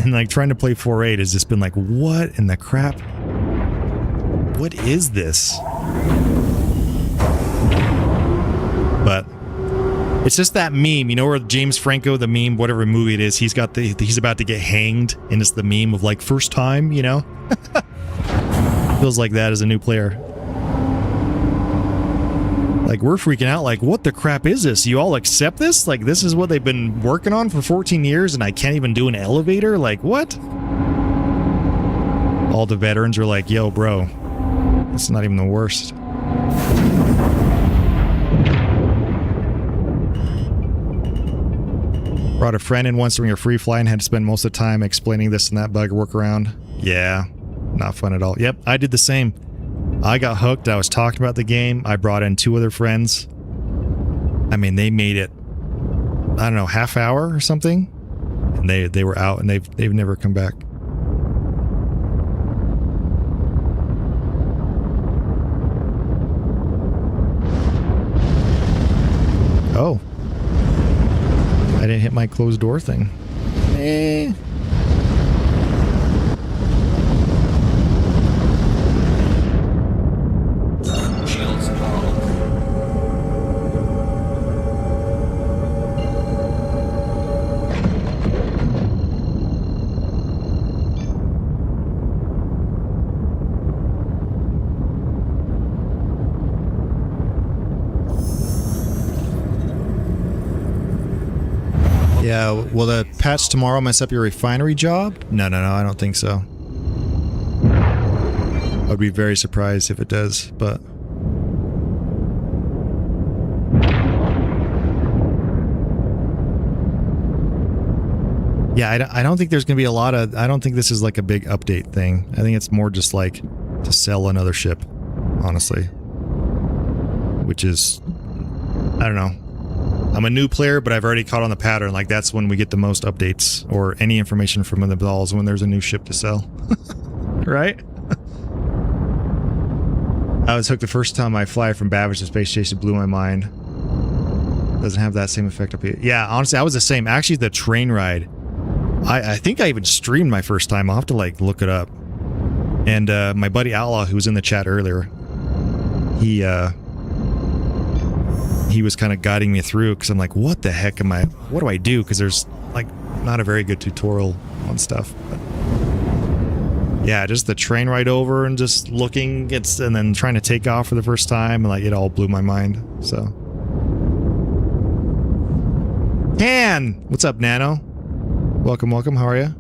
And like trying to play 4.8 has just been like, what in the crap? What is this? But it's just that meme, you know, where James Franco, the meme, whatever movie it is, he's about to get hanged, and it's the meme of like first time, you know? Feels like that as a new player. Like, we're freaking out, like, what the crap is this? You all accept this? Like, this is what they've been working on for 14 years and I can't even do an elevator? Like, what? All the veterans are like, yo, bro, it's not even the worst. Brought a friend in once during a free fly and had to spend most of the time explaining this and that bug workaround. Yeah, not fun at all. Yep, I did the same. I got hooked. I was talking about the game. I brought in 2 other friends. I mean, they made it, I don't know, half hour or something. And they were out and they've never come back. Oh. I didn't hit my closed door thing. Eh. Yeah, will the patch tomorrow mess up your refinery job? No, I don't think so. I would be very surprised if it does, but... Yeah, I don't think there's going to be a lot of... I don't think this is like a big update thing. I think it's more just like to sell another ship, honestly. Which is... I don't know. I'm a new player, but I've already caught on the pattern. Like, that's when we get the most updates or any information from the dolls, when there's a new ship to sell. Right? I was hooked the first time I fly from Babbage to Space Station. Blew my mind. Doesn't have that same effect up here. Yeah, honestly, I was the same. Actually, the train ride. I think I even streamed my first time. I'll have to, like, look it up. And my buddy Outlaw, who was in the chat earlier, he was kind of guiding me through, because I'm like, what the heck what do I do? Because there's, like, not a very good tutorial on stuff. But Yeah, just the train ride over and just looking, and then trying to take off for the first time, and like it all blew my mind. So, what's up, Nano? Welcome, welcome. How are you?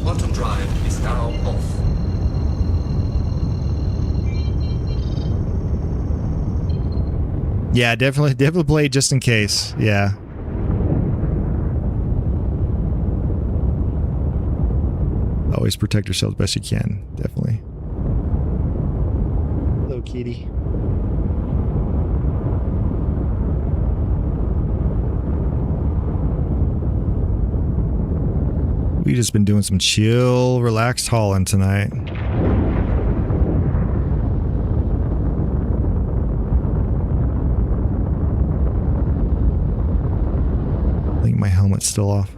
Quantum drive is now off. Yeah, definitely play just in case. Yeah. Always protect yourself as best you can. Definitely. Hello, kitty. We just been doing some chill, relaxed hauling tonight. I think my helmet's still off.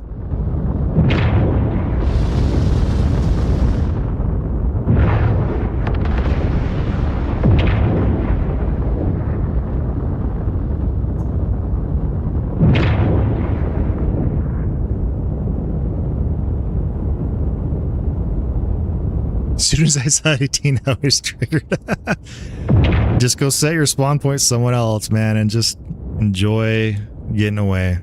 As soon as I saw 18, I was triggered. Just go set your spawn point somewhere else, man, and just enjoy getting away.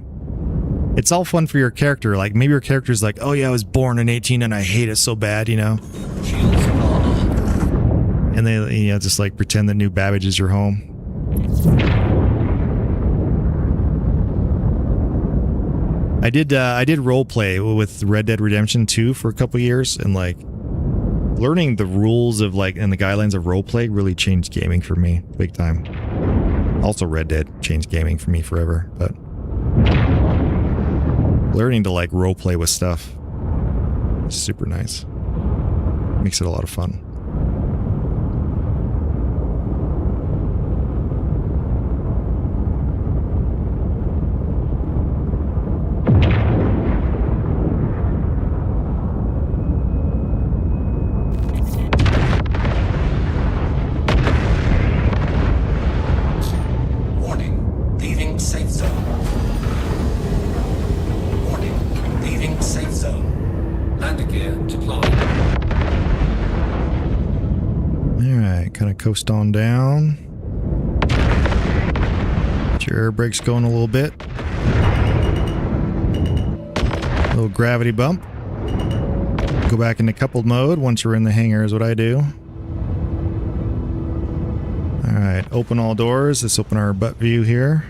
It's all fun for your character. Like, maybe your character's like, oh yeah, I was born in 18 and I hate it so bad, you know? And they, you know, just like pretend that New Babbage is your home. I did role play with Red Dead Redemption 2 for a couple years, and like learning the rules of like and the guidelines of role play really changed gaming for me big time. Also, Red Dead changed gaming for me forever, but learning to like role play with stuff is super nice. Makes it a lot of fun. Coast on down. Get your air brakes going a little bit. A little gravity bump. Go back into coupled mode once you're in the hangar is what I do. Alright, open all doors. Let's open our butt view here.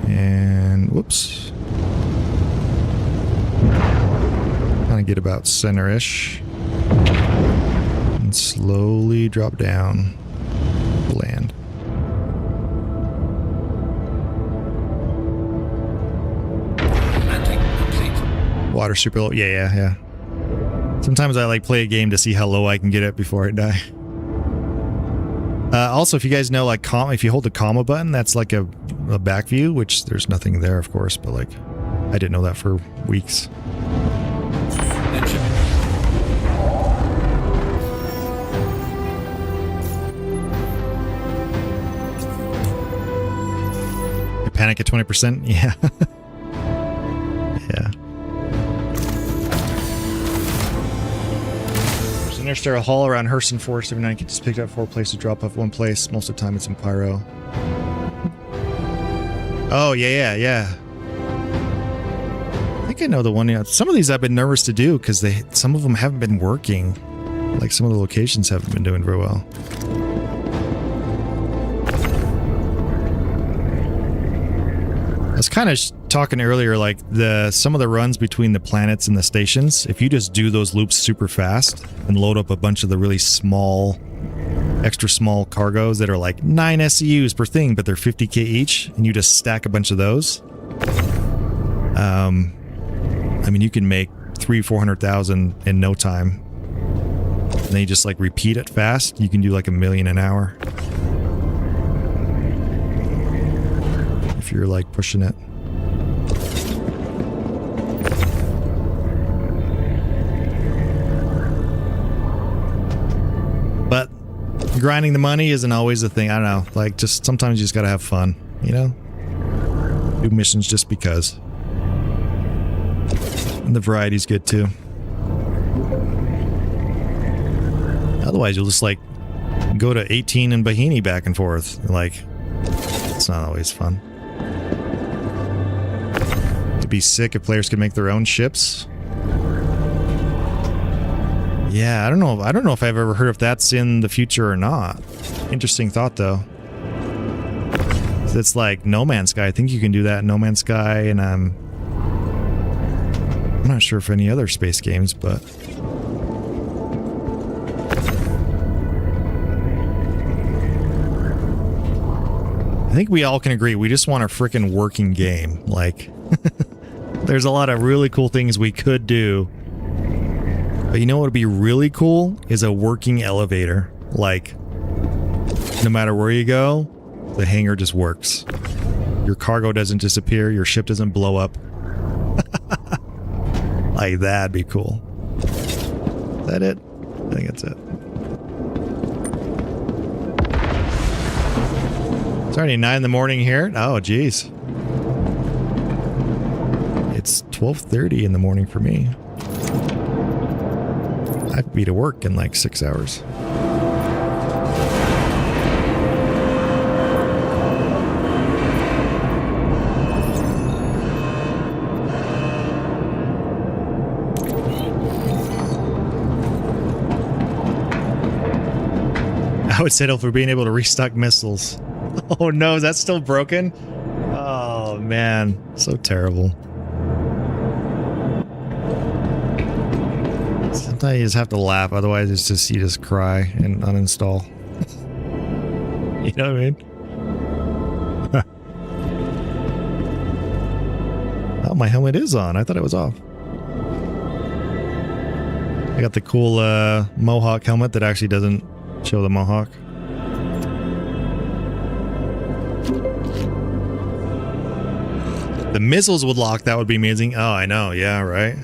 And whoops. Get about center-ish and slowly drop down, land. Water super low. Yeah. Sometimes I like play a game to see how low I can get it before I die. Also, if you guys know, like, if you hold the comma button, that's like a back view, which there's nothing there, of course, but like, I didn't know that for weeks. Panic at 20%? Yeah. Yeah. There's an interstellar hull around Hurston 479. Can just pick up 4 places, drop off 1 place. Most of the time it's in Pyro. Oh, yeah. I think I know the one. Yeah. Some of these I've been nervous to do because some of them haven't been working. Like some of the locations haven't been doing very well. I was kind of talking earlier, like some of the runs between the planets and the stations, if you just do those loops super fast and load up a bunch of the really small, extra small cargoes that are like 9 SCUs per thing, but they're 50k each, and you just stack a bunch of those, I mean, you can make 300,000-400,000 in no time. And then you just like repeat it fast, you can do like $1 million an hour. If you're like pushing it. But grinding the money isn't always the thing. I don't know. Like, just sometimes you just gotta have fun, you know? Do missions just because. And the variety's good too. Otherwise, you'll just like go to 18 and Bahini back and forth. Like, it's not always fun. It'd be sick if players could make their own ships. Yeah, I don't know. I don't know if I've ever heard if that's in the future or not. Interesting thought, though. It's like No Man's Sky. I think you can do that in No Man's Sky, and I'm not sure if any other space games, but I think we all can agree we just want a freaking working game. Like, there's a lot of really cool things we could do. But you know what would be really cool is a working elevator. Like, no matter where you go, the hangar just works. Your cargo doesn't disappear, your ship doesn't blow up. Like, that'd be cool. Is that it? I think that's it. It's already 9 in the morning here. Oh, geez. It's 12:30 in the morning for me. I'd be to work in like 6 hours. I would settle for being able to restock missiles. Oh no, is that still broken? Oh man, so terrible. Sometimes you just have to laugh, otherwise it's just you just cry and uninstall. You know what I mean? Oh, my helmet is on. I thought it was off. I got the cool Mohawk helmet that actually doesn't show the Mohawk. The missiles would lock, that would be amazing. Oh, I know, yeah, right?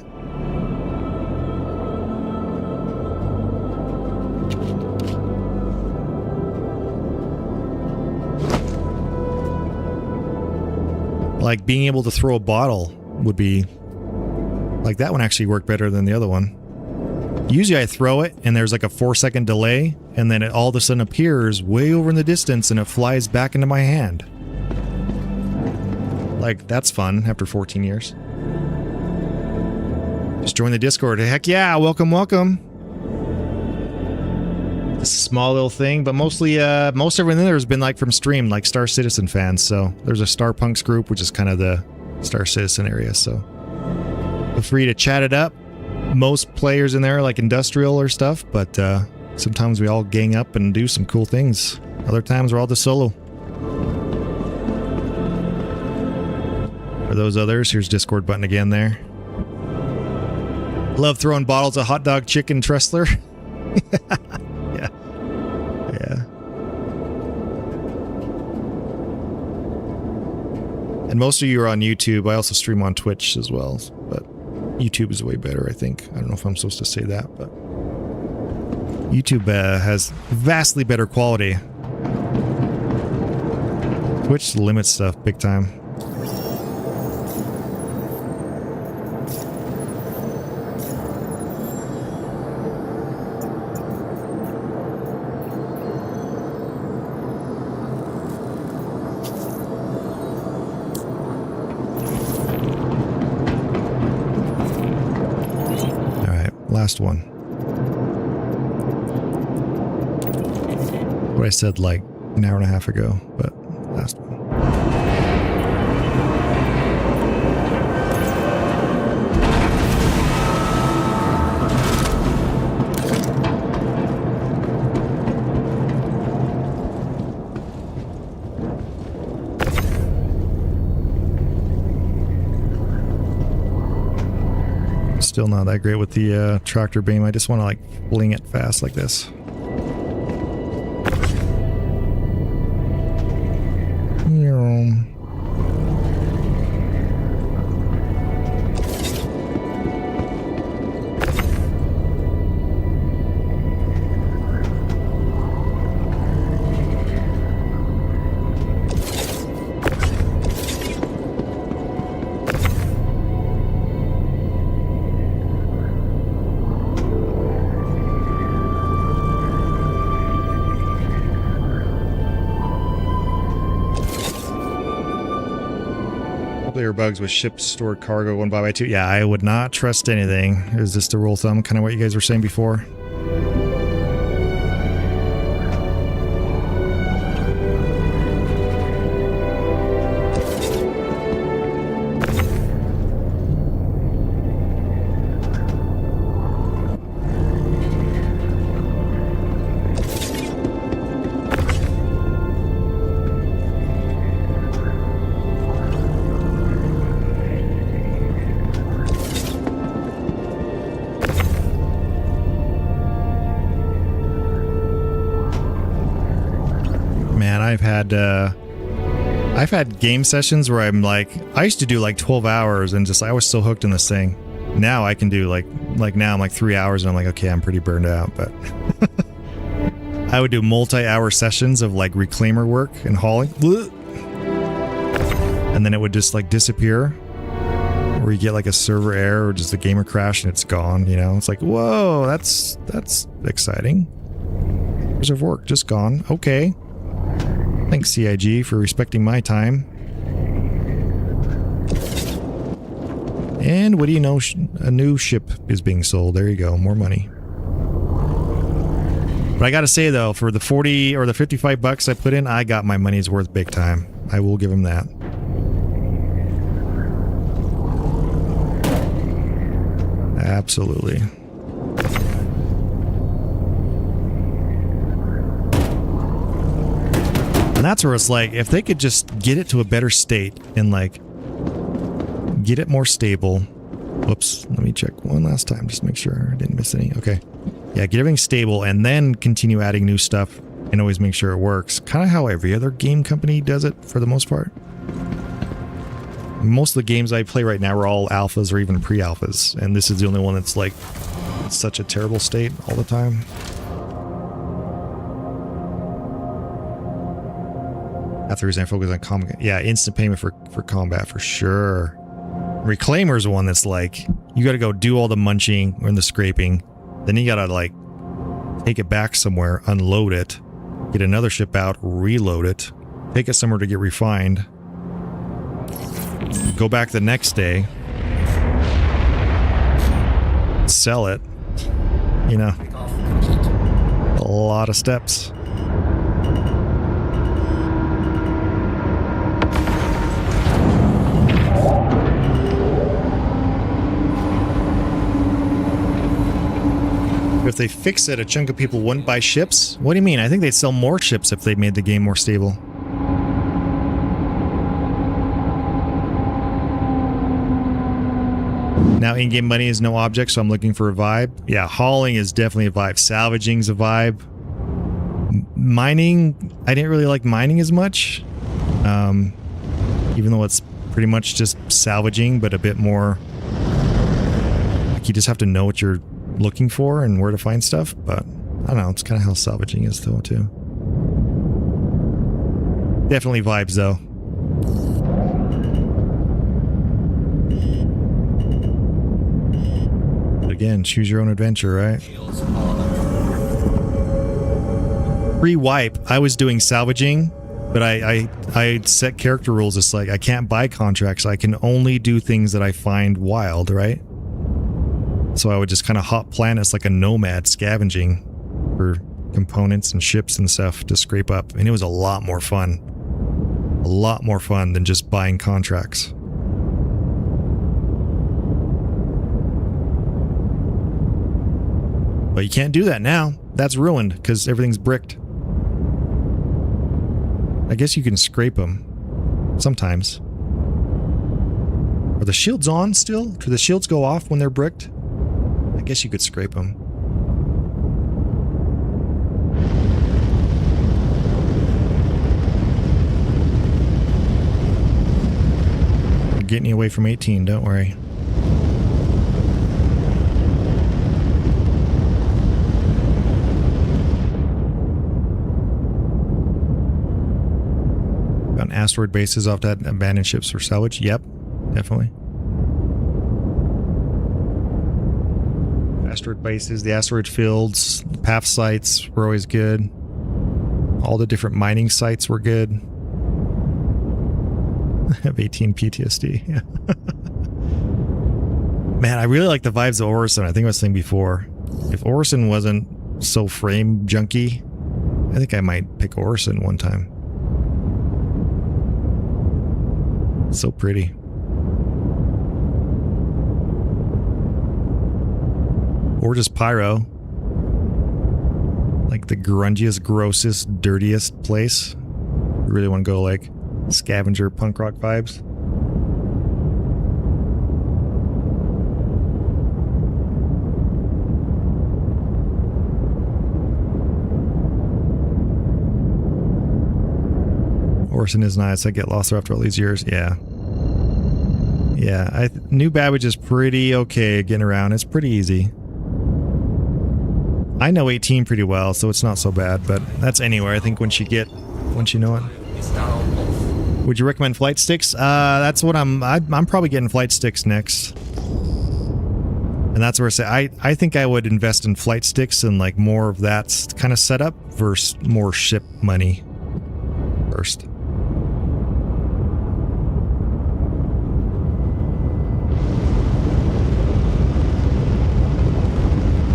Like, being able to throw a bottle would be... Like, that one actually worked better than the other one. Usually I throw it, and there's like a 4-second delay, and then it all of a sudden appears way over in the distance, and it flies back into my hand. Like, that's fun after 14 years. Just join the Discord. Heck yeah, welcome, welcome. It's a small little thing, but mostly, most everything there has been like from stream, like Star Citizen fans. So there's a Starpunks group, which is kind of the Star Citizen area. So feel free to chat it up. Most players in there are like industrial or stuff, but sometimes we all gang up and do some cool things. Other times we're all just solo. For those others, here's Discord button again there. Love throwing bottles of hot dog chicken Tressler. Yeah. Yeah. And most of you are on YouTube. I also stream on Twitch as well, but YouTube is way better, I think. I don't know if I'm supposed to say that, but YouTube has vastly better quality. Twitch limits stuff big time. Last one. What I said like an hour and a half ago, but last one. Still not that great with the tractor beam. I just want to like fling it fast like this. Multiplayer bugs with ship stored cargo 1 by 2. Yeah, I would not trust anything. Is this the rule of thumb? Kind of what you guys were saying before. I've had game sessions where I'm like, I used to do like 12 hours and just I was so hooked in this thing. Now I can do like now I'm like 3 hours and I'm like, okay, I'm pretty burned out, but I would do multi-hour sessions of like reclaimer work and hauling, and then it would just like disappear, or you get like a server error or just a gamer crash and it's gone. You know, it's like, whoa, that's exciting. Hours of work just gone. Okay. Thanks, CIG, for respecting my time. And what do you know? A new ship is being sold. There you go. More money. But I gotta say, though, for the 40 or the 55 bucks I put in, I got my money's worth big time. I will give him that. Absolutely. And that's where it's like, if they could just get it to a better state and like get it more stable. Whoops, let me check one last time, just make sure I didn't miss any. Okay. Yeah, get everything stable and then continue adding new stuff and always make sure it works. Kind of how every other game company does it for the most part. Most of the games I play right now are all alphas or even pre-alphas, and this is the only one that's like in such a terrible state all the time. After and focus on combat. Yeah, instant payment for combat for sure. Reclaimer's one that's like, you gotta go do all the munching or the scraping. Then you gotta like take it back somewhere, unload it, get another ship out, reload it, take it somewhere to get refined, go back the next day, sell it. You know, a lot of steps. If they fix it, a chunk of people wouldn't buy ships? What do you mean? I think they'd sell more ships if they made the game more stable. Now in-game money is no object, so I'm looking for a vibe. Yeah, hauling is definitely a vibe. Salvaging's a vibe. Mining, I didn't really like mining as much. Even though it's pretty much just salvaging, but a bit more... Like, you just have to know what you're looking for and where to find stuff, but I don't know, it's kind of how salvaging is though too. Definitely vibes though. But again, choose your own adventure, right? Pre-wipe, I was doing salvaging, but I set character rules. It's like I can't buy contracts. I can only do things that I find wild, right? So I would just kind of hop planets like a nomad, scavenging for components and ships and stuff to scrape up. And it was a lot more fun. A lot more fun than just buying contracts. But you can't do that now. That's ruined because everything's bricked. I guess you can scrape them sometimes. Are the shields on still? Do the shields go off when they're bricked? I guess you could scrape them. We're getting you away from 18, don't worry. Got an asteroid bases off that abandoned ships for salvage? Yep, definitely. Asteroid bases, the asteroid fields, the path sites were always good. All the different mining sites were good. I have 18 PTSD. Yeah. Man, I really like the vibes of Orison. I think I was saying before, if Orison wasn't so frame junky, I think I might pick Orison one time. So pretty. Or just Pyro. Like the grungiest, grossest, dirtiest place. You really want to go like scavenger punk rock vibes. Orson is nice. I get lost there after all these years. Yeah. Yeah. New Babbage is pretty okay getting around. It's pretty easy. I know 18 pretty well, so it's not so bad, but that's anywhere. I think once you know it. Would you recommend flight sticks? That's what I'm probably getting flight sticks next. And that's where I say I think I would invest in flight sticks and like more of that kind of setup versus more ship money first.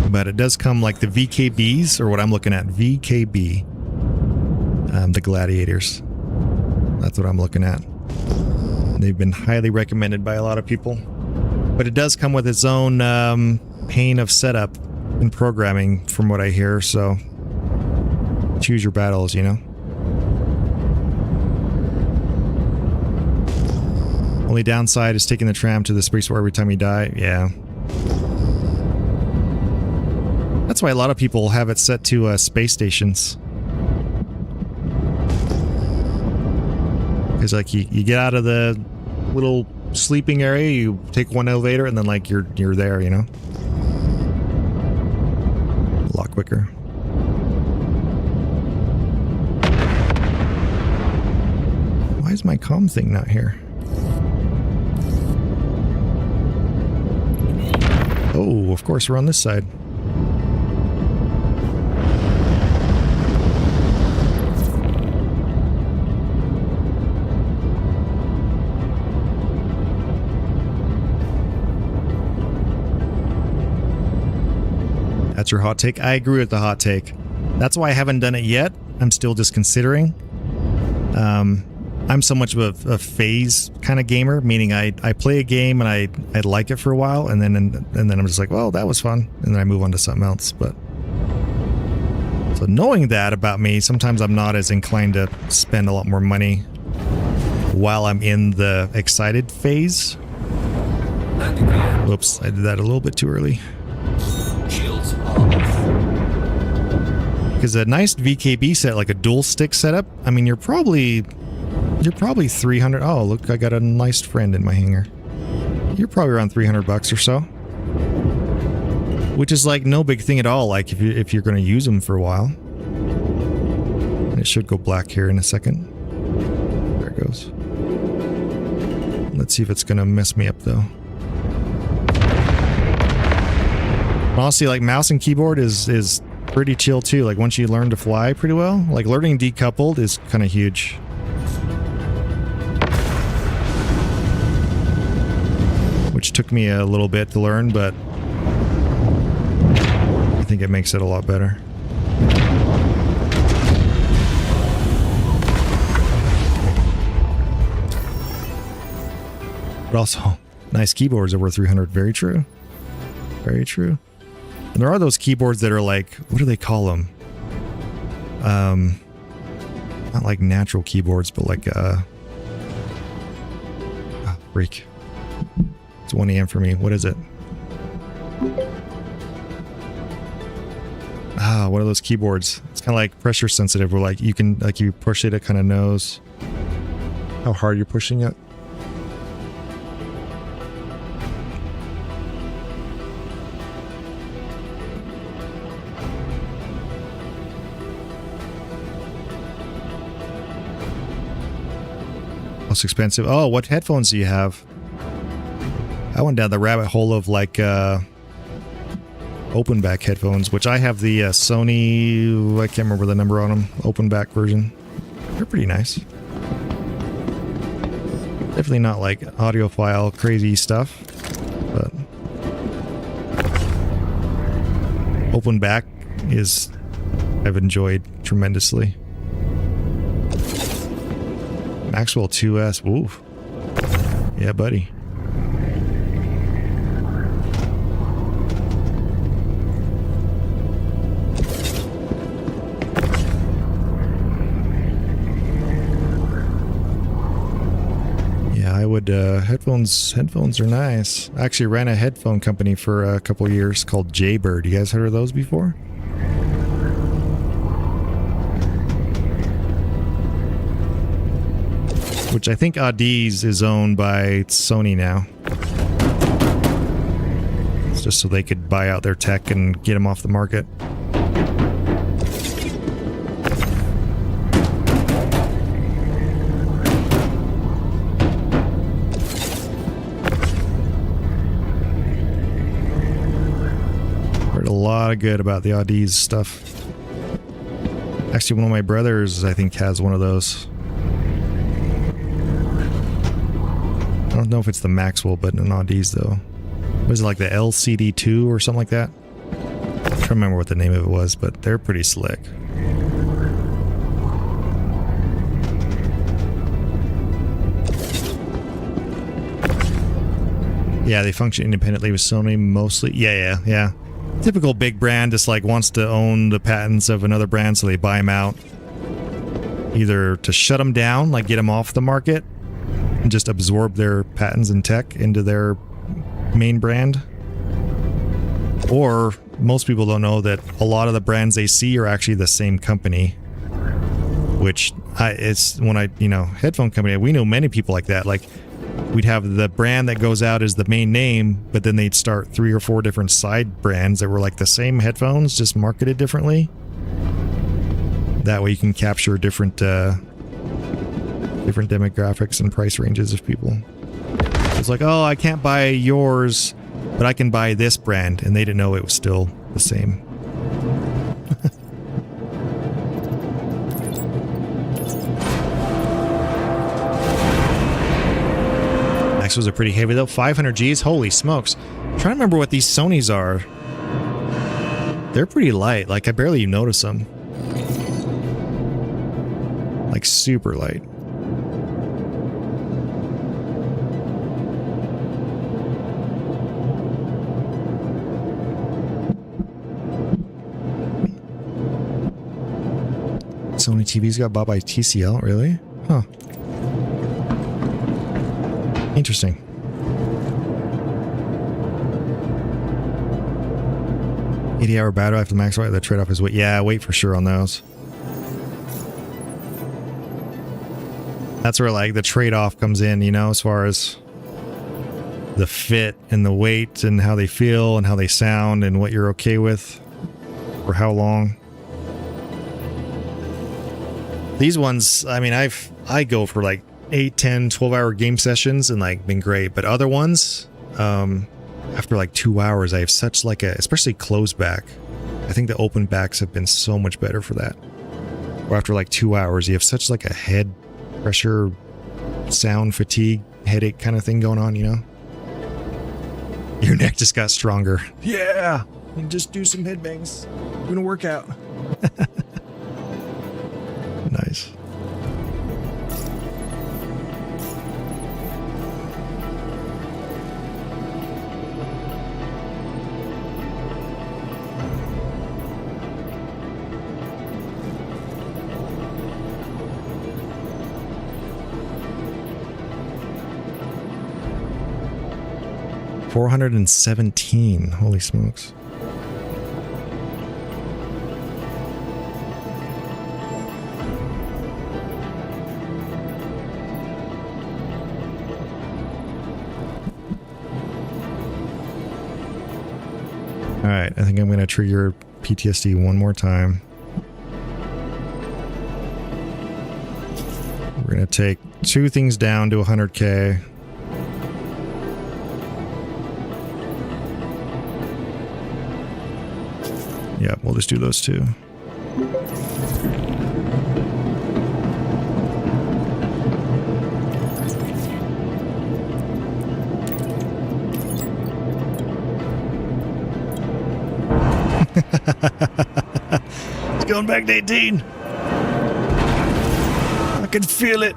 But it does come like the VKBs, or what I'm looking at, VKB, the Gladiators. That's what I'm looking at. They've been highly recommended by a lot of people. But it does come with its own pain of setup and programming, from what I hear, so choose your battles, you know? Only downside is taking the tram to the spaceport every time you die. Yeah. That's why a lot of people have it set to space stations. Because like you get out of the little sleeping area, you take one elevator, and then like you're there, you know? A lot quicker. Why is my comm thing not here? Oh, of course we're on this side. That's your hot take? I agree with the hot take. That's why I haven't done it yet. I'm still just considering. I'm so much of a phase kind of gamer, meaning I play a game and I like it for a while, and then I'm just like, well, that was fun, and then I move on to something else. But so knowing that about me, sometimes I'm not as inclined to spend a lot more money while I'm in the excited phase. Whoops, I did that a little bit too early. Because a nice VKB set, like a dual stick setup, I mean, you're probably 300. Oh, look, I got a nice friend in my hangar. You're probably around $300 or so, which is like no big thing at all. Like if you're going to use them for a while. And it should go black here in a second. There it goes. Let's see if it's going to mess me up though. Honestly, like mouse and keyboard is pretty chill too. Like once you learn to fly pretty well, like learning decoupled is kind of huge. Which took me a little bit to learn, but I think it makes it a lot better. But also, nice keyboards over 300. Very true. Very true. And there are those keyboards that are like, what do they call them? Not like natural keyboards, but like freak. It's 1 AM for me. What is it? What are those keyboards? It's kind of like pressure sensitive, where like you can, like you push it, it kind of knows how hard you're pushing it. Most expensive. Oh, what headphones do you have? I went down the rabbit hole of like open back headphones, which I have the Sony, I can't remember the number on them, open back version. They're pretty nice. Definitely not like audiophile crazy stuff, but open back is I've enjoyed tremendously. Maxwell 2S, ooh. Yeah, buddy. I would, headphones are nice. I actually ran a headphone company for a couple years called Jaybird. You guys heard of those before? Which I think Audi's is owned by Sony now. It's just so they could buy out their tech and get them off the market. A lot of good about the Audi's stuff. Actually, one of my brothers, I think, has one of those. I don't know if it's the Maxwell, but an Audi's though. Was it like the LCD2 or something like that? I'm trying to remember what the name of it was, but they're pretty slick. Yeah, they function independently with Sony mostly. Yeah. Typical big brand just like wants to own the patents of another brand, so they buy them out. Either to shut them down, like get them off the market, and just absorb their patents and tech into their main brand. Or most people don't know that a lot of the brands they see are actually the same company. Which headphone company, we know many people like that. Like, we'd have the brand that goes out as the main name, but then they'd start 3 or 4 different side brands that were like the same headphones, just marketed differently. That way you can capture different demographics and price ranges of people. It's like, oh, I can't buy yours, but I can buy this brand, and they didn't know it was still the same. Maxwells are pretty heavy though. 500 Gs, holy smokes. I'm trying to remember what these Sonys are. They're pretty light, like I barely even notice them. Like super light. Sony TVs got bought by TCL, really? Huh. Interesting. 80-hour battery life, the max weight. The trade-off is weight. Yeah, weight for sure on those. That's where like the trade-off comes in, you know, as far as the fit and the weight and how they feel and how they sound and what you're okay with for how long. These ones, I mean, I go for like 8, 10, 12-hour game sessions and like been great, but other ones, after like 2 hours, I have such like a, especially closed back. I think the open backs have been so much better for that. Or after like 2 hours, you have such like a head pressure, sound fatigue, headache kind of thing going on, you know? Your neck just got stronger. Yeah! And just do some headbangs. Doing a workout. Nice. $417. Holy smokes. Alright, I think I'm going to trigger PTSD one more time. We're going to take 2 things down to 100K. Yeah, we'll just do those 2. It's going back to 18. I can feel it.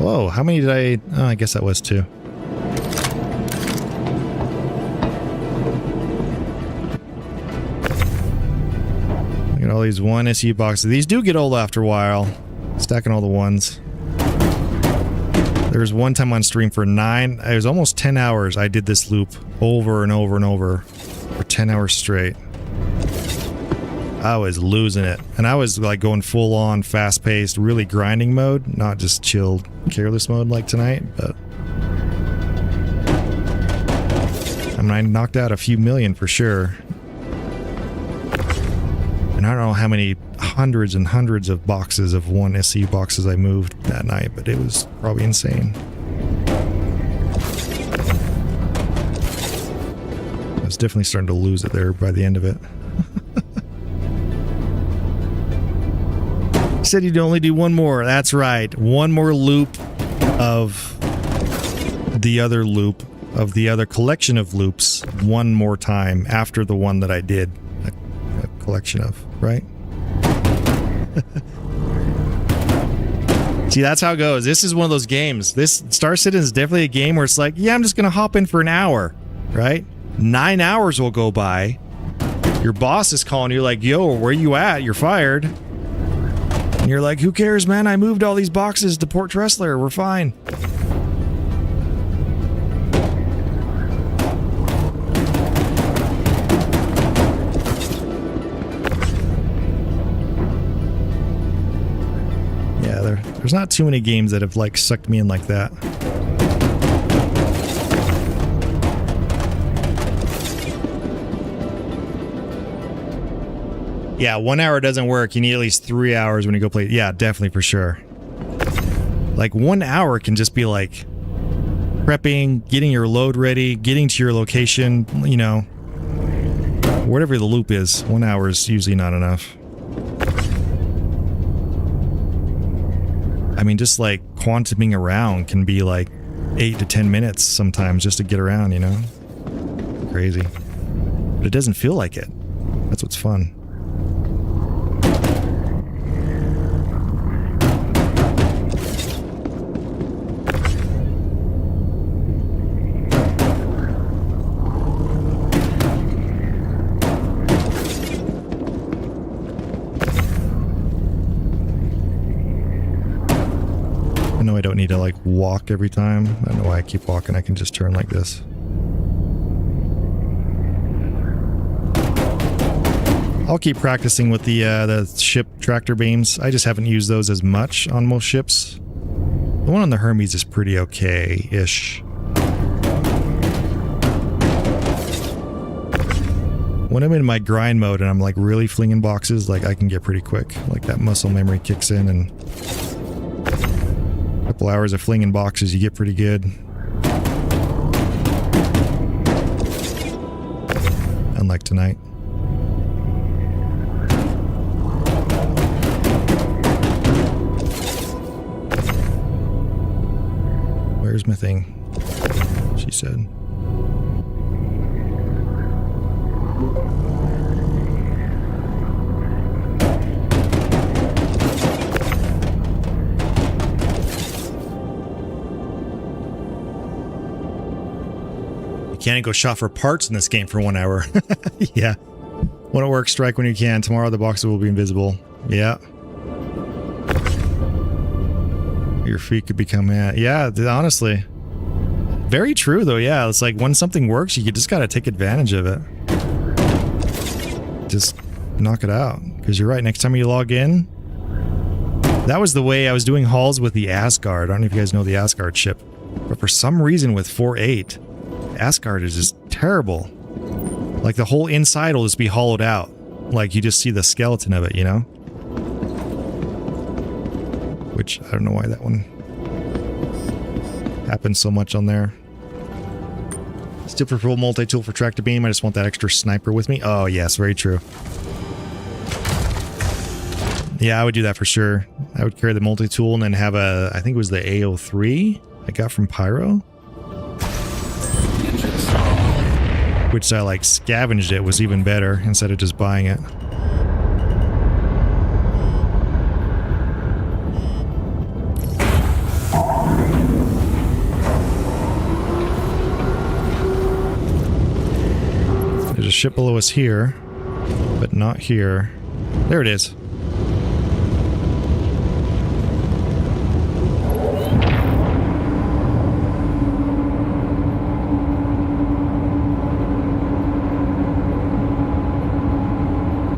Whoa, how many did I... Oh, I guess that was 2. Look at all these 1 SU boxes. These do get old after a while. Stacking all the ones. There was one time on stream for it was almost 10 hours I did this loop over and over and over for 10 hours straight. I was losing it. And I was like going full on fast paced, really grinding mode, not just chilled, careless mode like tonight, but I mean, I knocked out a few million for sure. And I don't know how many hundreds and hundreds of boxes of 1 SCU boxes I moved that night, but it was probably insane. I was definitely starting to lose it there by the end of it. You said you'd only do 1 more. That's right. 1 more loop of the other loop of the other collection of loops 1 more time after the one that I did a collection of, right? See, that's how it goes. This is one of those games. This Star Citizen is definitely a game where it's like, yeah, I'm just going to hop in for an hour, right? 9 hours will go by. Your boss is calling you like, yo, where you at? You're fired. And you're like, who cares, man? I moved all these boxes to Port Tressler. We're fine. Yeah, there's not too many games that have like sucked me in like that. Yeah, 1 hour doesn't work. You need at least 3 hours when you go play. Yeah, definitely for sure. Like 1 hour can just be like prepping, getting your load ready, getting to your location, you know, whatever the loop is. 1 hour is usually not enough. I mean, just like quantuming around can be like 8 to 10 minutes sometimes just to get around, you know? Crazy. But it doesn't feel like it. That's what's fun. I don't need to like walk every time. I don't know why I keep walking. I can just turn like this. I'll keep practicing with the ship tractor beams. I just haven't used those as much on most ships. The one on the Hermes is pretty okay-ish. When I'm in my grind mode and I'm like really flinging boxes, like I can get pretty quick. Like that muscle memory kicks in and couple hours of flinging boxes, you get pretty good. Unlike tonight. Where's my thing? She said. Can't go shop for parts in this game for 1 hour. Yeah. When it works, strike when you can. Tomorrow the boxes will be invisible. Yeah. Your feet could become... Yeah, honestly. Very true, though, yeah. It's like when something works, you just gotta take advantage of it. Just knock it out. Because you're right, next time you log in... That was the way I was doing hauls with the Asgard. I don't know if you guys know the Asgard ship. But for some reason with 4.8... Asgard is just terrible. Like the whole inside will just be hollowed out. Like you just see the skeleton of it, you know? Which, I don't know why that one happens so much on there. Still prefer multi-tool for tractor beam. I just want that extra sniper with me. Oh yes, very true. Yeah, I would do that for sure. I would carry the multi-tool and then have a, I think it was the AO3 I got from Pyro. which I like scavenged it, was even better instead of just buying it. There's a ship below us here, but not here. There it is.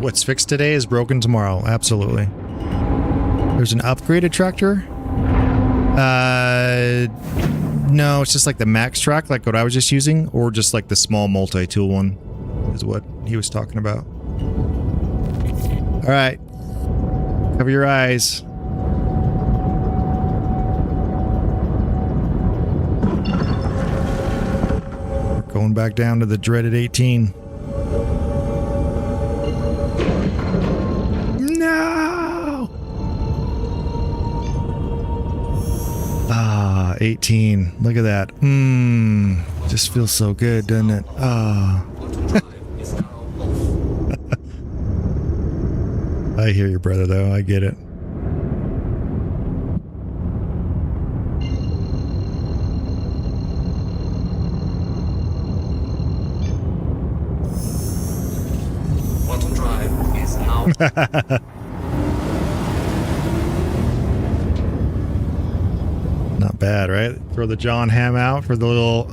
What's fixed today is broken tomorrow. Absolutely. There's an upgraded tractor. No, it's just like the max track, like what I was just using, or just like the small multi-tool one is what he was talking about. All right. Cover your eyes. We're going back down to the dreaded 18. No! Ah, 18. Look at that. Just feels so good, doesn't it? Ah. I hear you, brother, though. I get it. Quantum drive is now. Not bad, right? Throw the John Ham out for the little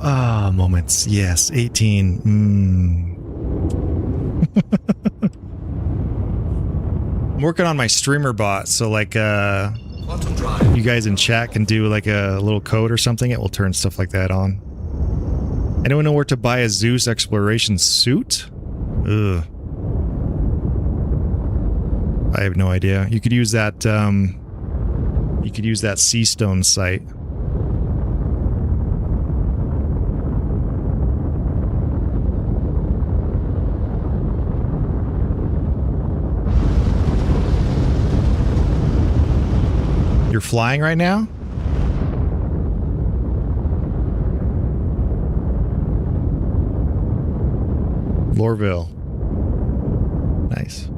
moments. Yes, 18. I'm working on my streamer bot, so like you guys in chat can do like a little code or something. It will turn stuff like that on. Anyone know where to buy a Zeus exploration suit? Ugh. I have no idea. You could use that Seastone site. You're flying right now? Lorville. Nice.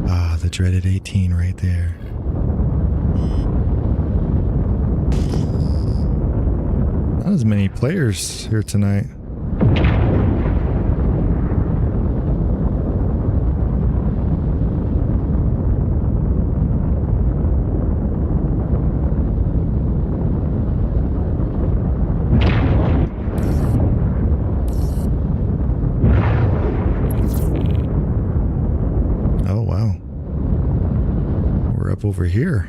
Ah, the dreaded 18 right there. Not as many players here tonight. Oh, wow. We're up over here.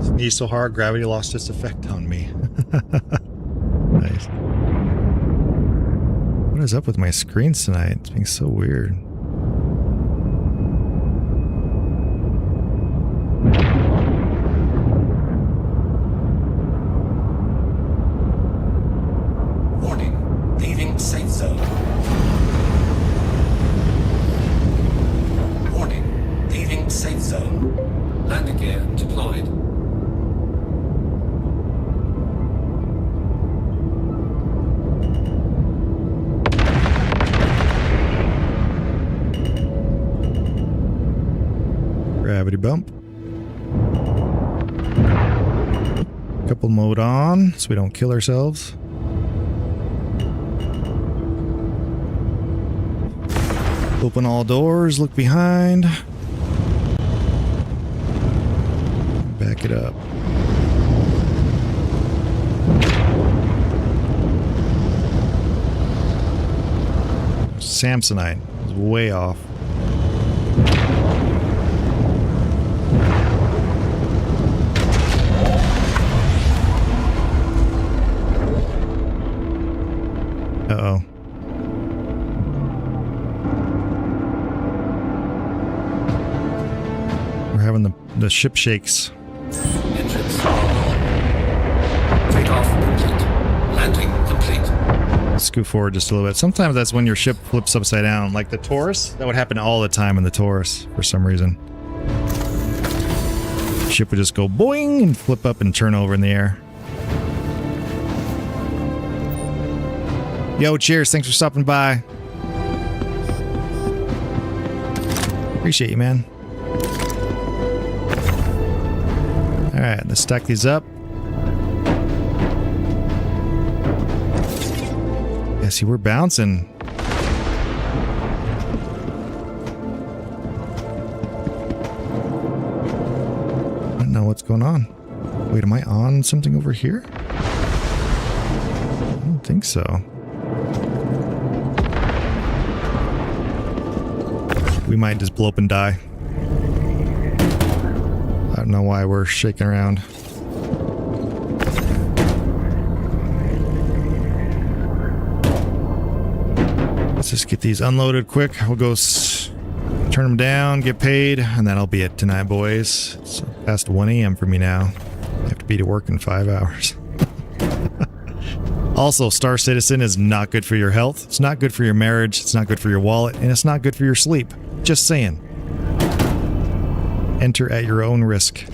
Sneezed so hard, gravity lost its effect on me. Nice. What is up with my screens tonight? It's being so weird. Warning, leaving safe zone. Warning, leaving safe zone. Landing gear deployed. Gravity bump. Couple mode on so we don't kill ourselves. Open all doors, look behind. Back it up. Samsonite is way off. Uh-oh. We're having the ship shakes. scoot forward just a little bit. Sometimes that's when your ship flips upside down. Like the Taurus, that would happen all the time in the Taurus for some reason. Ship would just go boing and flip up and turn over in the air. Yo, cheers. Thanks for stopping by. Appreciate you, man. Alright, let's stack these up. Yeah, see, we're bouncing. I don't know what's going on. Wait, am I on something over here? I don't think so. We might just blow up and die. I don't know why we're shaking around. Let's just get these unloaded quick. We'll go turn them down, get paid, and that'll be it tonight, boys. It's past 1 a.m. for me now. I have to be to work in 5 hours. Also, Star Citizen is not good for your health. It's not good for your marriage. It's not good for your wallet. And it's not good for your sleep. Just saying. Enter at your own risk.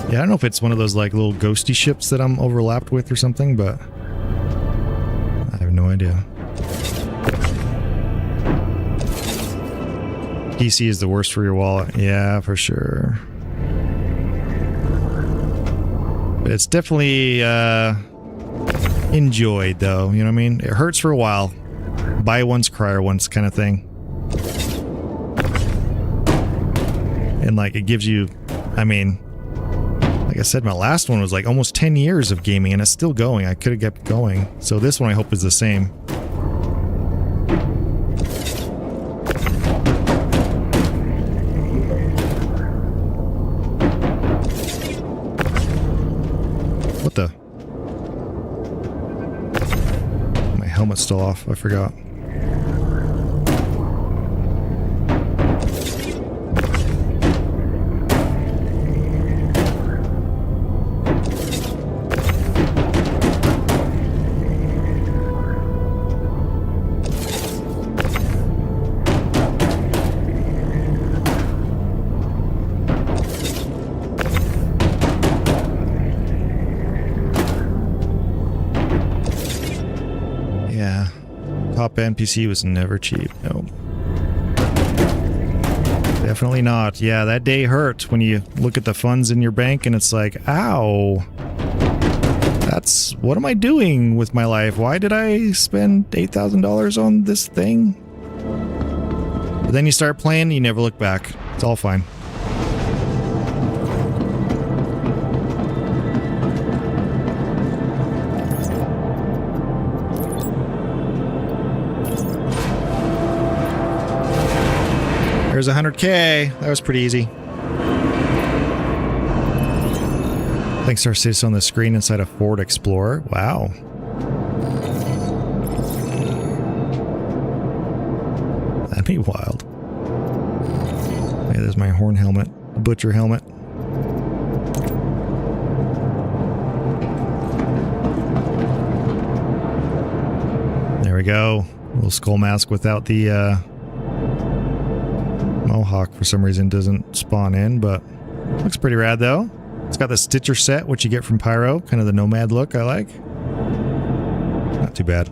Yeah, I don't know if it's one of those like little ghosty ships that I'm overlapped with or something, but I have no idea. PC is the worst for your wallet. Yeah, for sure. But it's definitely enjoyed though, you know what I mean? It hurts for a while. Buy once, cry once kind of thing. And like it gives you, I mean, like I said, my last one was like almost 10 years of gaming and it's still going. I could have kept going. So this one I hope is the same. What the? My helmet's still off. I forgot. NPC was never cheap. No. Definitely not. Yeah, that day hurt when you look at the funds in your bank and it's like, ow. That's, what am I doing with my life? Why did I spend $8,000 on this thing? But then you start playing, you never look back. It's all fine. There's 100K. That was pretty easy. Thanks, Star Citizen on the screen inside a Ford Explorer. Wow. That'd be wild. Hey, there's my horn helmet. The butcher helmet. There we go. Little skull mask without the Mohawk for some reason doesn't spawn in, but looks pretty rad though. It's got the Stitcher set, which you get from Pyro, kind of the nomad look I like. Not too bad.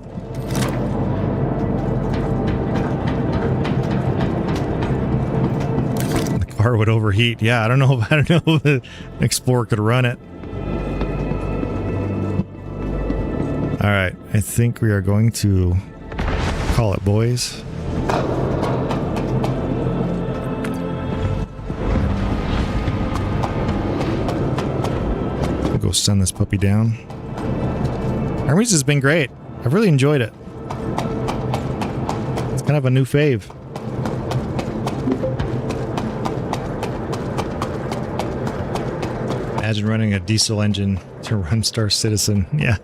The car would overheat. Yeah, I don't know if the Explorer could run it. All right, I think we are going to call it, boys. Go send this puppy down. Hermes has been great. I've really enjoyed it. It's kind of a new fave. Imagine running a diesel engine to run Star Citizen. Yeah.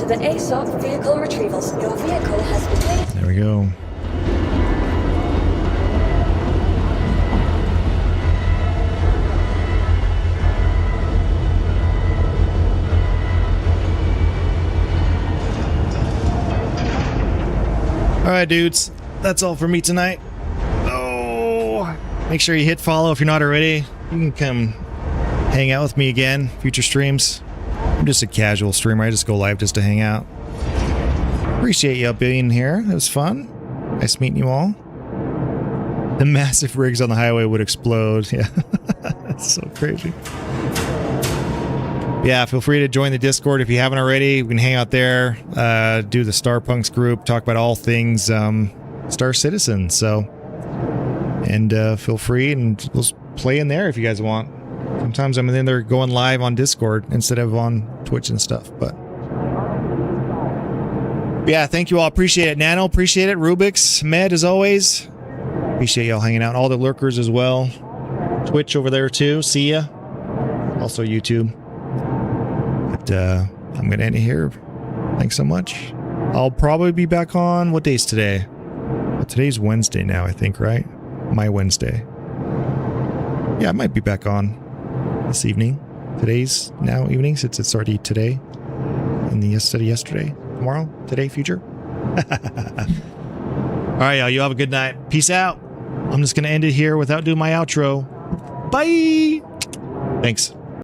to the ASOP vehicle retrievals. Your vehicle has been made. There we go. All right, dudes. That's all for me tonight. Oh, make sure you hit follow if you're not already. You can come hang out with me again, future streams. I'm just a casual streamer. I just go live just to hang out. Appreciate y'all being here. It was fun. Nice meeting you all. The massive rigs on the highway would explode. Yeah, that's so crazy. Yeah, feel free to join the Discord if you haven't already. We can hang out there, do the Starpunks group, talk about all things Star Citizen. So, and feel free and we'll play in there if you guys want. Sometimes I'm in there going live on Discord instead of on Twitch and stuff. But yeah, thank you all. Appreciate it. Nano, appreciate it. Rubik's, Med, as always. Appreciate y'all hanging out. All the lurkers as well. Twitch over there too. See ya. Also YouTube. But I'm going to end it here. Thanks so much. I'll probably be back on... What day's today? Well, today's Wednesday now, I think, right? My Wednesday. Yeah, I might be back on this evening. Today's now evening, since it's already today. And the yesterday. Tomorrow? Today? Future? Alright, y'all. You have a good night. Peace out. I'm just going to end it here without doing my outro. Bye! Thanks.